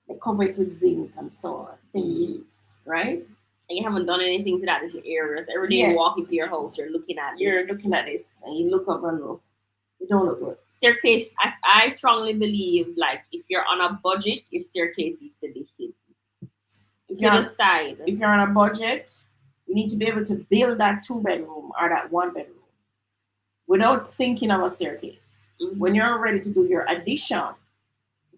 They cover it with zinc and so on. Thin leaves, right? And you haven't done anything to that area. So every day you walk into your house, you're looking at this, and you look up and look. You don't look good. Staircase, I strongly believe, like, if you're on a budget, your staircase needs to be hidden. If you're on a budget, you need to be able to build that 2 bedroom or that 1 bedroom without thinking of a staircase. Mm-hmm. When you're ready to do your addition,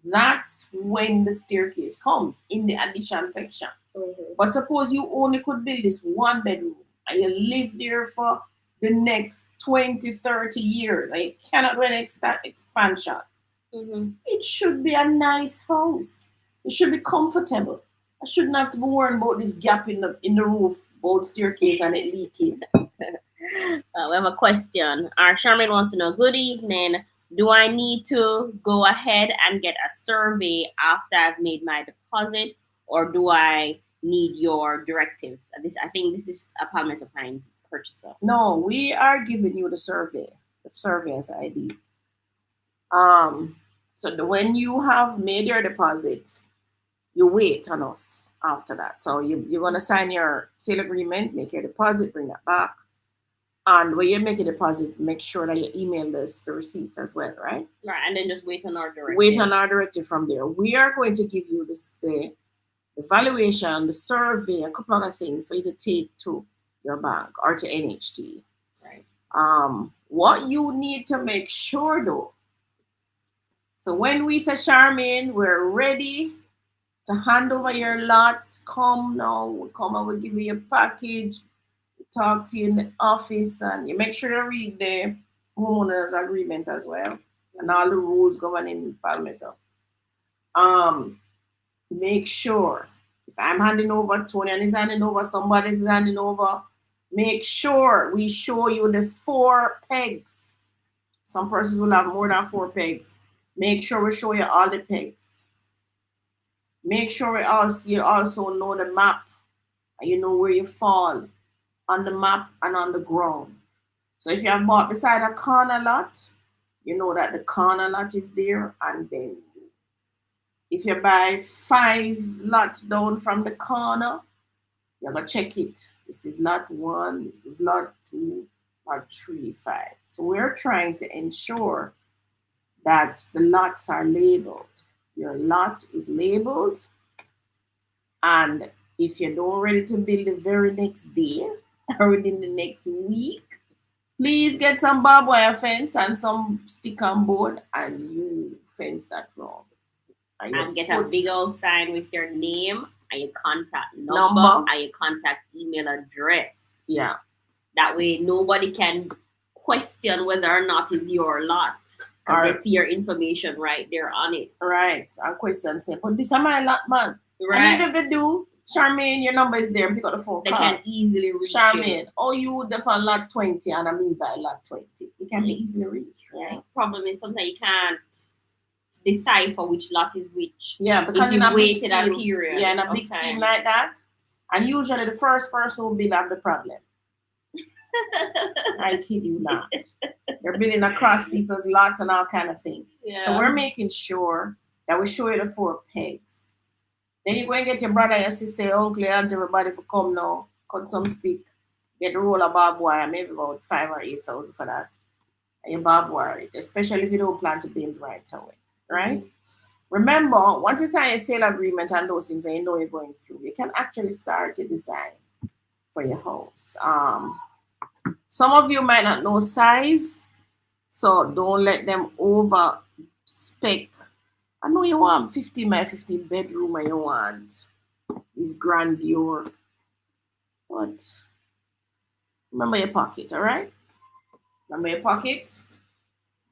that's when the staircase comes in the addition section. Mm-hmm. But suppose you only could build this 1 bedroom and you live there for the next 20, 30 years and you cannot do an expansion. Mm-hmm. It should be a nice house. It should be comfortable. I shouldn't have to be worrying about this gap in the roof, both staircase and it leaking. We have a question. Our Charmaine wants to know, good evening. Do I need to go ahead and get a survey after I've made my deposit, or do I need your directive? I think this is a Palmetto Pines purchaser. No, we are giving you the survey as ID. So when you have made your deposit, you wait on us after that. So you're gonna sign your sale agreement, make your deposit, bring that back. And when you make a deposit, make sure that you email us the receipts as well, right? Right, and then just wait on our directive. Wait on our directive from there. We are going to give you the evaluation, the survey, a couple other things for you to take to your bank or to NHT. Right. What you need to make sure though. So when we say Charmaine, we're ready to hand over your lot. Come now, we come and we give you your package. We talk to you in the office, and you make sure you read the homeowners agreement as well, and all the rules governing Palmetto. Make sure if I'm handing over, Tony and is handing over, somebody is handing over. Make sure we show you the 4 pegs. Some persons will have more than 4 pegs. Make sure we show you all the pegs. Make sure you also know the map and you know where you fall on the map and on the ground. So if you have bought beside a corner lot, you know that the corner lot is there, and then if you buy 5 lots down from the corner, you're gonna check it. This is lot 1, this is lot 2, lot 3, 5. So we're trying to ensure that the lots are labeled. Your lot is labeled, and if you're not ready to build the very next day or within the next week, please get some barbed wire fence and some stick on board, and you fence that round. And get a big old sign with your name and your contact number and your contact email address. Yeah. That way nobody can question whether or not it's your lot. Because they see your information right there on it. Right. Our question say, but this is my lot, man. Right. And if they do, Charmaine, your number is there. Pick up the phone. They can easily reach Charmaine, you up on lot 20 and I'm me by lot 20. It can be easily reached. Right? Yeah. Problem is sometimes you can't decipher which lot is which. Yeah, because in a big scheme, a period. Yeah, in a big scheme like that. And usually the first person will be like the problem. I kid you not. They're building across people's lots and all kind of thing. Yeah. So we're making sure that we show you the 4 pegs. Then you go and get your brother, your sister, your uncle, your aunt, everybody for come now, cut some stick, get a roll of barbed wire, maybe about 5 or 8,000 for that. And you barbed wire it, especially if you don't plan to build right away. Right? Mm-hmm. Remember, once you sign a sale agreement and those things and you know you're going through, you can actually start your design for your house. Some of you might not know size, so don't let them over spec. I know you want 15 by 15 bedroom and you want this grandeur, but remember your pocket, all right? Remember your pocket.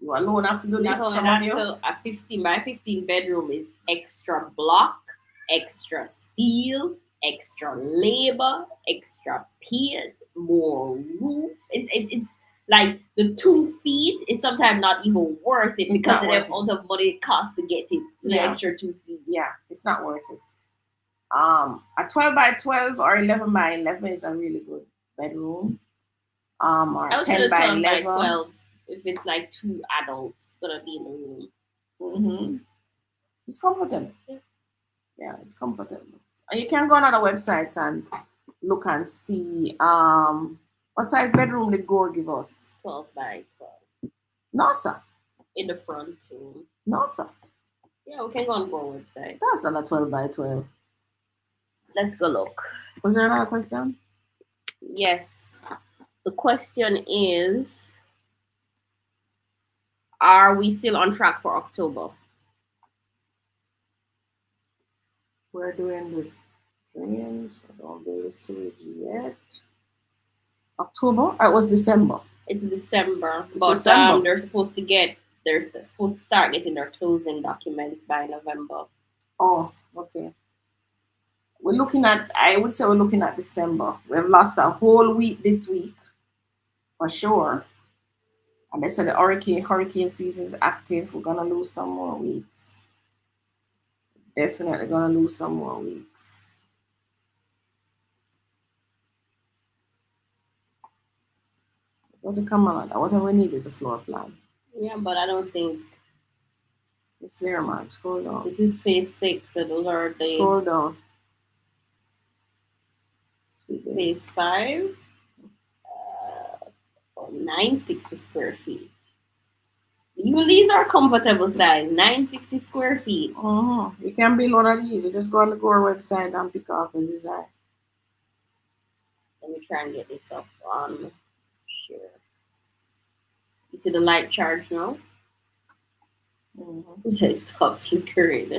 You alone have to do this. A 15 by 15 bedroom is extra block, extra steel, extra labor, extra paint, more roof. It's like the 2 feet is sometimes not even worth it because of the amount of money it costs to get it. The extra 2 feet. Yeah, it's not worth it. A 12 by 12 or 11 by 11 is a really good bedroom. Or 10 by 11. By 12. If it's like 2 adults gonna be in the room. Mm-hmm. It's comfortable. Yeah, it's comfortable. And you can go on other websites and look and see what size bedroom did Gore give us? 12 by 12. No, sir. In the front too. No, sir. Yeah, we can go on Gore website. That's not a 12 by 12. Let's go look. Was there another question? Yes. The question is, are we still on track for October? We're doing the drains. I don't do the sewage yet. October? It was December. It's December. But they're supposed to start getting their closing documents by November. Oh, okay. we're looking at, I would say we're looking at December. We've lost a whole week this week for sure. And they said the hurricane season is active. We're gonna lose some more weeks. Definitely gonna lose some more weeks. What to come on? What we need is a floor plan. Yeah, but I don't think It's there, man. Scroll down. this is phase 6, so those are the Scroll down. phase 5. 960 square feet. Even these are comfortable size, 960 square feet. You can build one of these. You just go on the Gore website and pick off the design. Let me try and get this up on share. You see the light charge now? So it stopped flickering.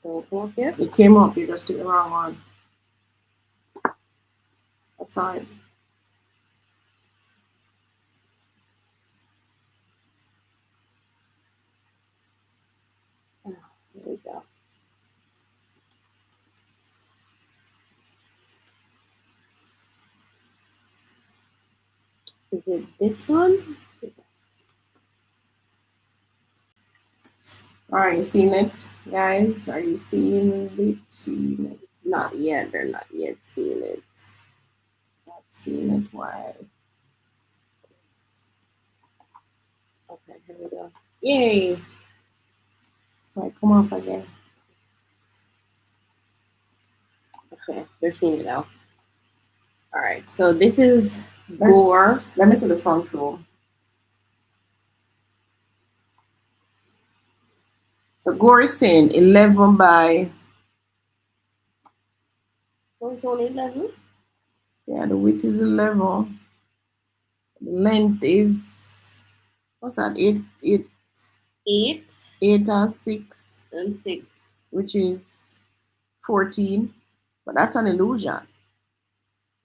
It came up, you just clicked the wrong one. That's all right. There we go. Is it this one? Yes. All right, you seeing it, guys? Are you seeing it? Seeing it? Not yet. They're not yet seeing it. Not seeing it. Why? Okay, here we go. Yay! Why come off again? Okay, they're seeing it now. All right, so this is Gore. Let me see the front row. So Gore is saying 11 by. Oh, it's only 11? Yeah, the width is 11. The length is, what's that? 8 and 6. And 6. Which is 14. But that's an illusion.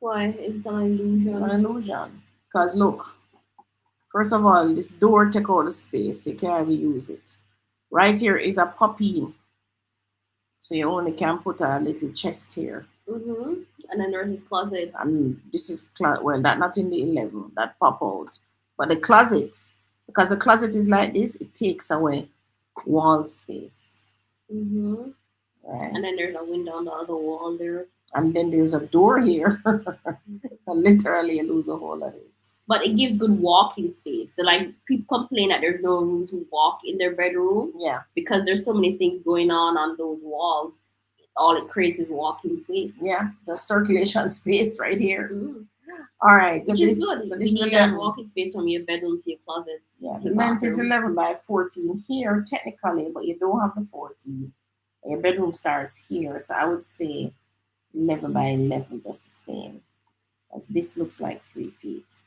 Why? It's an illusion. It's an illusion. Because look, first of all, this door take all the space. You can't even use it. Right here is a pop-in. So you only can put a little chest here. And then there's his closet. And this is, well, that not in the 11. That pop out. But the closet, because the closet is like this, it takes away wall space. Right. And then there's a window on the other wall there. And then there's a door here. Literally, you lose a whole of it. But it gives good walking space. So, like, people complain that there's no room to walk in their bedroom. Yeah. Because there's so many things going on those walls. All it creates is walking space. Yeah, the circulation space right here. All right. Which is good. So this is a walking space from your bedroom to your closet. Yeah, the length is 11 by 14 here, technically, but you don't have the 14. Your bedroom starts here, so I would say 11 by 11, just the same. As this looks like 3 feet.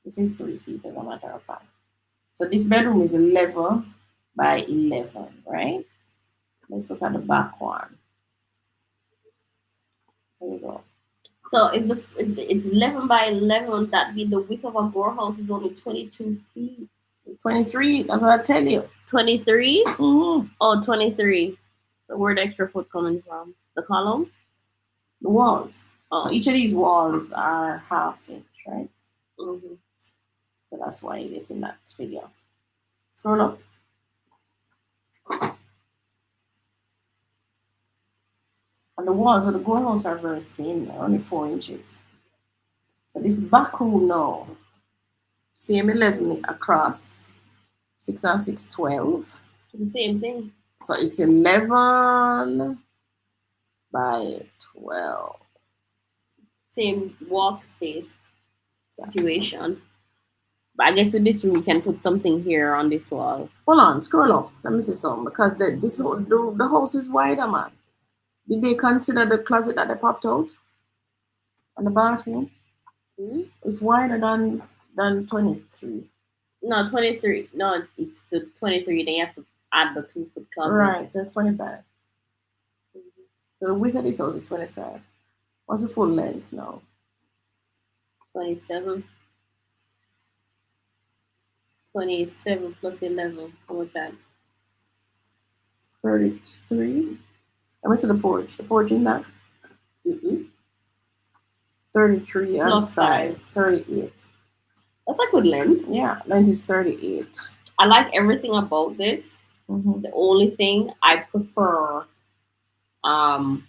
This is 3 feet, as a matter of fact. So this bedroom is 11 by 11, right? Let's look at the back one. There we go. So if it's 11 by 11, that means the width of a Gore house is only 22 feet. 23, that's what I tell you. 23? Oh, 23. So where the extra foot coming from? The column? The walls. Oh. So each of these walls are ½ inch, right? So that's why it's in that figure. Scroll up. And the walls of the Gore house are very thin, they're only 4 inches. So this back room now, same 11 across, 6 and 6, 12. The same thing. So it's 11 by 12. Same walk space situation. But I guess with this room, you can put something here on this wall. Hold on, scroll up. Let me see something. Because the house is wider, man. Did they consider the closet that they popped out? And the bathroom? It's wider than 23. No, 23. No, it's the 23. Then you have to add the 2-foot closet. Right, that's 25. So the width of this house is 25. What's the full length now? 27. 27 plus 11. How much that? 33. Let me see the porch. The porch in that Mm-mm. 33 and Plus 5. 5. 38. That's a good length. Yeah, length is 38. I like everything about this. Mm-hmm. The only thing I prefer um,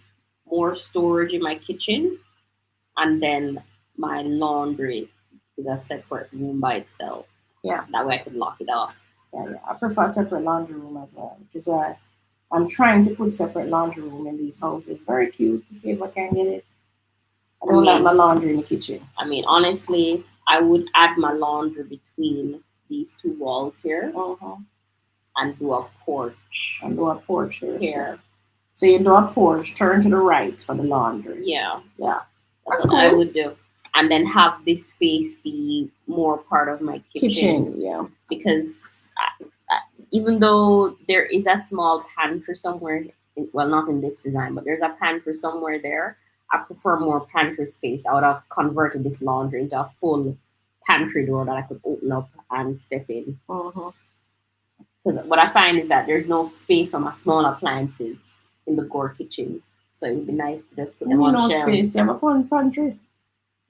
more storage in my kitchen, and then my laundry is a separate room by itself. Yeah. That way I could lock it off. Yeah. I prefer separate laundry room as well, which is why I'm trying to put separate laundry room in these houses. Very cute to see if I can get it. I don't like my laundry in the kitchen. I mean, honestly, I would add my laundry between these two walls here and do a porch. And do a porch here. So you do a porch, turn to the right for the laundry. Yeah. Yeah. That's what I would do. And then have this space be more part of my kitchen. Yeah. Because even though there is a small pantry somewhere, well, not in this design, but there's a pantry somewhere there, I prefer more pantry space. I would have converted this laundry into a full pantry door that I could open up and step in. Because what I find is that there's no space on my small appliances in the Gore kitchens. So it would be nice to just put them on shelves. No space. You have a pantry.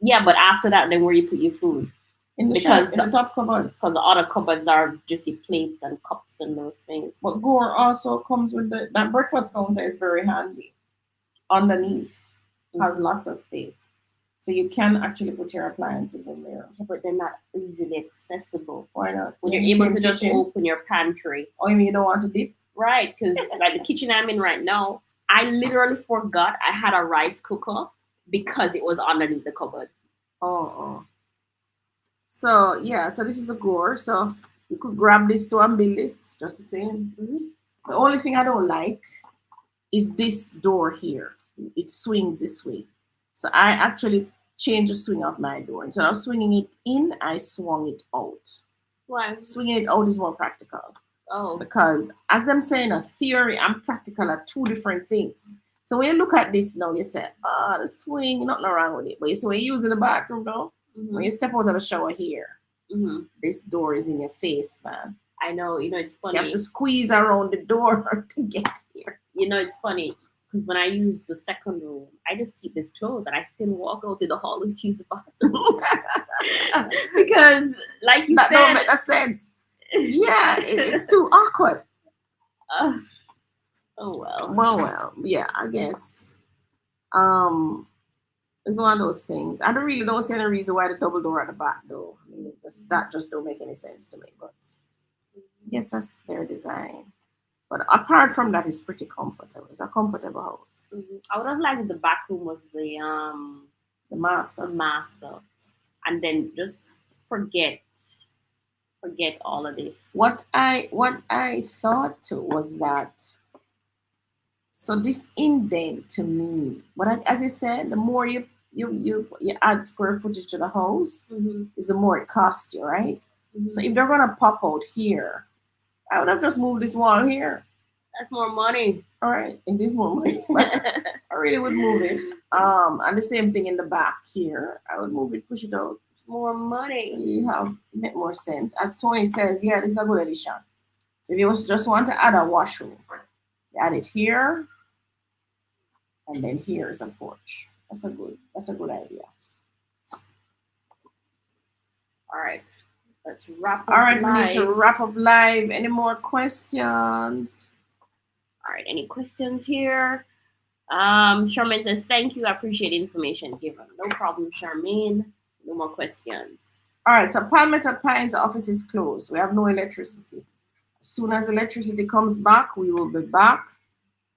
Yeah, but after that, then where you put your food? In the shelf, in the top cupboards. Because the other cupboards are just your plates and cups and those things. But Gore also comes with that breakfast counter is very handy. Underneath has lots of space. So you can actually put your appliances in there. Yeah, but they're not easily accessible. Why not? When you're able to just open your pantry. Oh, you mean you don't want to dip? Right, because like the kitchen I'm in right now, I literally forgot I had a rice cooker because it was underneath the cupboard. Oh. So yeah, so this is a Gore. So you could grab this too and build this just the same. The only thing I don't like is this door here. It swings this way. So I actually changed the swing of my door. Instead of swinging it in, I swung it out. Why? Swinging it out is more practical. Oh. Because as I'm saying, a theory and practical are two different things. So when you look at this now, you say, the swing, nothing wrong with it. But so when you use it in the bathroom though, when you step out of the shower here, this door is in your face, man. I know, it's funny. You have to squeeze around the door to get here. It's funny. Because when I use the second room, I just keep this closed and I still walk out to the hallway to use the bathroom. Because, like you that said... That don't make no sense. Yeah, it's too awkward. Oh, well. Well, yeah, I guess. It's one of those things. I don't see any reason why the double door at the back, though. I mean, that just don't make any sense to me. But I guess that's their design. But apart from that, it's pretty comfortable. It's a comfortable house. I would have liked if the back room was the master, and then just forget all of this. What I thought was that. So this indent to me, but as I said, the more you add square footage to the house, is the more it costs you, right? So if they're gonna pop out here, I would have just moved this wall here. That's more money. All right, it is more money. But I really would move it. And the same thing in the back here. I would move it, push it out. More money. It make more sense. As Tony says, yeah, this is a good addition. So if you just want to add a washroom, you add it here, and then here is a porch. That's a good idea. All right. Let's wrap up. All right, we need to wrap up live. Any more questions? All right, any questions here? Charmaine says, thank you. I appreciate the information given. No problem, Charmaine. No more questions. All right, so Palmetto Pines office is closed. We have no electricity. As soon as electricity comes back, we will be back.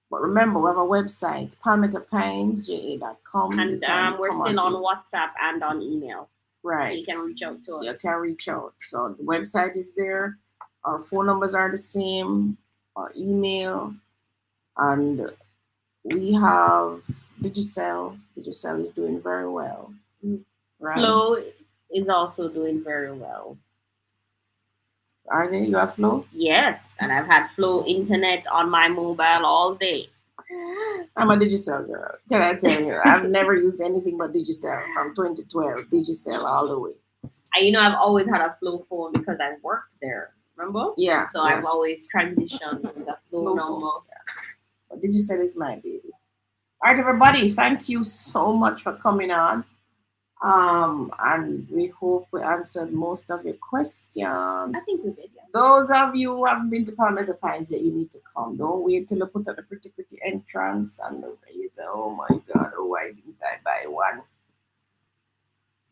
But remember, we have a website, palmettopinesja.com. And we're still on WhatsApp and on email. Right. So you can reach out to us. You can reach out. So the website is there. Our phone numbers are the same. Our email. And we have Digicel. Digicel is doing very well. Right. Flow is also doing very well. Are they? You have Flow? Yes. And I've had Flow internet on my mobile all day. I'm a Digicel girl. Can I tell you? I've never used anything but Digicel from 2012. Digicel all the way. I've always had a flow phone because I worked there. Remember? Yeah. So Yeah. I've always transitioned with the flow Flow phone. number. What did you say is my baby? All right, everybody. Thank you so much for coming on. And we hope we answered most of your questions. I think we did. Yeah. Those of you who haven't been to Palmetto Pines yet, you need to come. Don't wait till you put up the pretty, pretty entrance and you say, oh my God, oh, why didn't I buy one?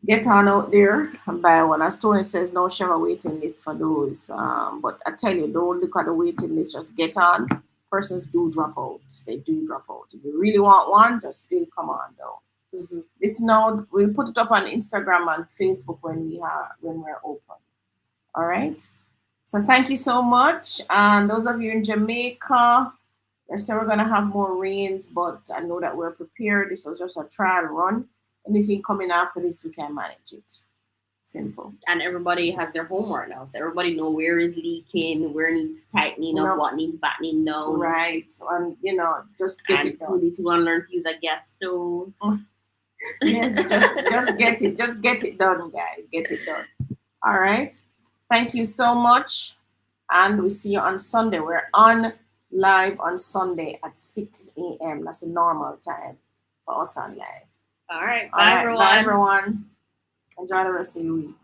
Get on out there and buy one. As Tony says, no share a waiting list for those. But I tell you, don't look at the waiting list, just get on. Persons do drop out. They do drop out. If you really want one, just still come on though. Mm-hmm. This now we'll put it up on Instagram and Facebook when we're open. All right. So thank you so much. And those of you in Jamaica, they say we're gonna have more rains, but I know that we're prepared. This was just a trial run. Anything coming after this, we can manage it. Simple. And everybody has their homework now, so everybody know where is leaking, where needs tightening up, what needs battening down. Right. And just get it done. We need to learn to use a gas stove. Yes, just get it. Just get it done, guys. Get it done. All right. Thank you so much. And we see you on Sunday. We're on live on Sunday at 6 a.m. That's the normal time for us on live. All right. Bye, everyone. Bye, everyone. Enjoy the rest of your week.